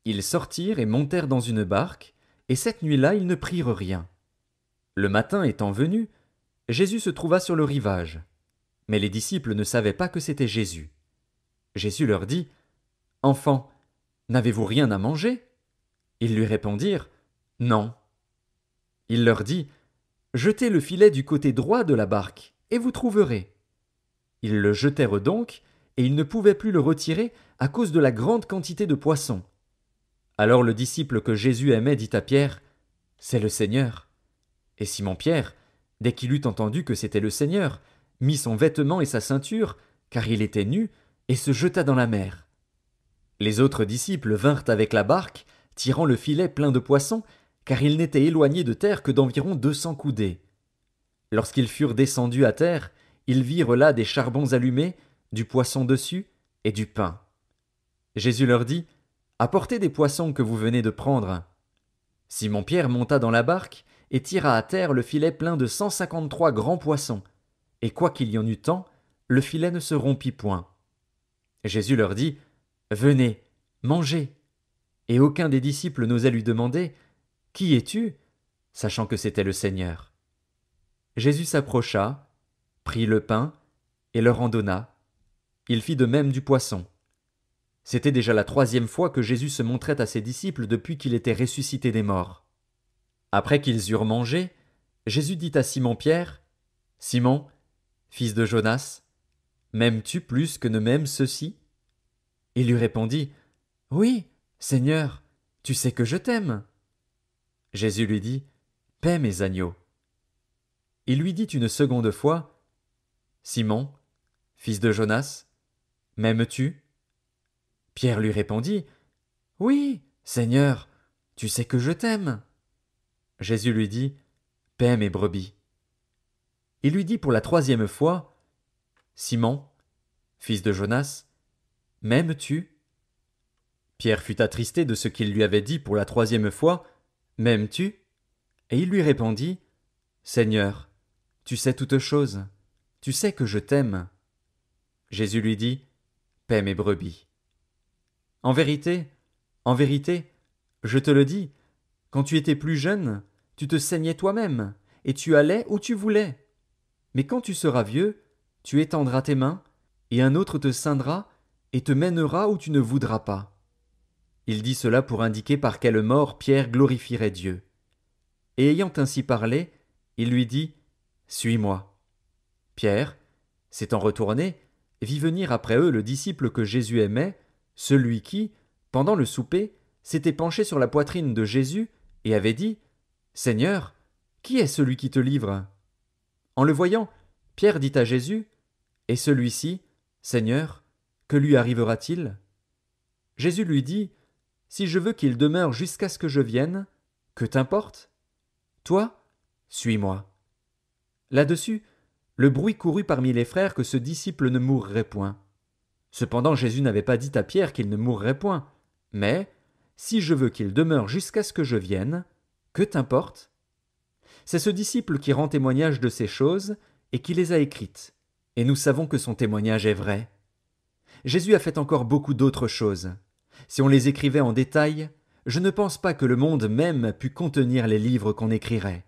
Ils sortirent et montèrent dans une barque, et cette nuit-là ils ne prirent rien. Le matin étant venu, Jésus se trouva sur le rivage. Mais les disciples ne savaient pas que c'était Jésus. Jésus leur dit, Enfants, n'avez-vous rien à manger? Ils lui répondirent, Non. Il leur dit, Jetez le filet du côté droit de la barque, et vous trouverez. Ils le jetèrent donc, et ils ne pouvaient plus le retirer à cause de la grande quantité de poissons. Alors le disciple que Jésus aimait dit à Pierre, C'est le Seigneur. Et Simon-Pierre, dès qu'il eut entendu que c'était le Seigneur, mit son vêtement et sa ceinture, car il était nu, et se jeta dans la mer. Les autres disciples vinrent avec la barque, tirant le filet plein de poissons, car il n'était éloigné de terre que d'environ 200 coudées. Lorsqu'ils furent descendus à terre, ils virent là des charbons allumés, du poisson dessus et du pain. Jésus leur dit, Apportez des poissons que vous venez de prendre. Simon-Pierre monta dans la barque et tira à terre le filet plein de 153 grands poissons, et quoiqu'il y en eût tant, le filet ne se rompit point. Jésus leur dit, Venez, mangez. Et aucun des disciples n'osait lui demander, Qui es-tu? Sachant que c'était le Seigneur. Jésus s'approcha, prit le pain, et leur en donna. Il fit de même du poisson. C'était déjà la 3e fois que Jésus se montrait à ses disciples depuis qu'il était ressuscité des morts. Après qu'ils eurent mangé, Jésus dit à Simon-Pierre, Simon, fils de Jonas, m'aimes-tu plus que ne m'aiment ceux-ci? Il lui répondit, Oui, Seigneur, tu sais que je t'aime. Jésus lui dit, Paie mes agneaux. Il lui dit une seconde fois, Simon, fils de Jonas, m'aimes-tu? Pierre lui répondit, Oui, Seigneur, tu sais que je t'aime. Jésus lui dit, Paie mes brebis. Il lui dit pour la 3e fois, Simon, fils de Jonas, m'aimes-tu? Pierre fut attristé de ce qu'il lui avait dit pour la 3e fois, M'aimes-tu? Et il lui répondit, Seigneur, tu sais toutes choses, tu sais que je t'aime. Jésus lui dit, Paie mes brebis. En vérité, je te le dis, quand tu étais plus jeune, tu te saignais toi-même, et tu allais où tu voulais. Mais quand tu seras vieux, tu étendras tes mains, et un autre te ceindra, et te mènera où tu ne voudras pas. Il dit cela pour indiquer par quelle mort Pierre glorifierait Dieu. Et ayant ainsi parlé, il lui dit, Suis-moi. Pierre, s'étant retourné, vit venir après eux le disciple que Jésus aimait, celui qui, pendant le souper, s'était penché sur la poitrine de Jésus et avait dit, Seigneur, qui est celui qui te livre? En le voyant, Pierre dit à Jésus, Et celui-ci, Seigneur, que lui arrivera-t-il? Jésus lui dit, Si je veux qu'il demeure jusqu'à ce que je vienne, que t'importe? Toi, suis-moi. Là-dessus, le bruit courut parmi les frères que ce disciple ne mourrait point. Cependant Jésus n'avait pas dit à Pierre qu'il ne mourrait point, mais si je veux qu'il demeure jusqu'à ce que je vienne, que t'importe? C'est ce disciple qui rend témoignage de ces choses et qui les a écrites, et nous savons que son témoignage est vrai. Jésus a fait encore beaucoup d'autres choses. Si on les écrivait en détail, je ne pense pas que le monde même pût contenir les livres qu'on écrirait.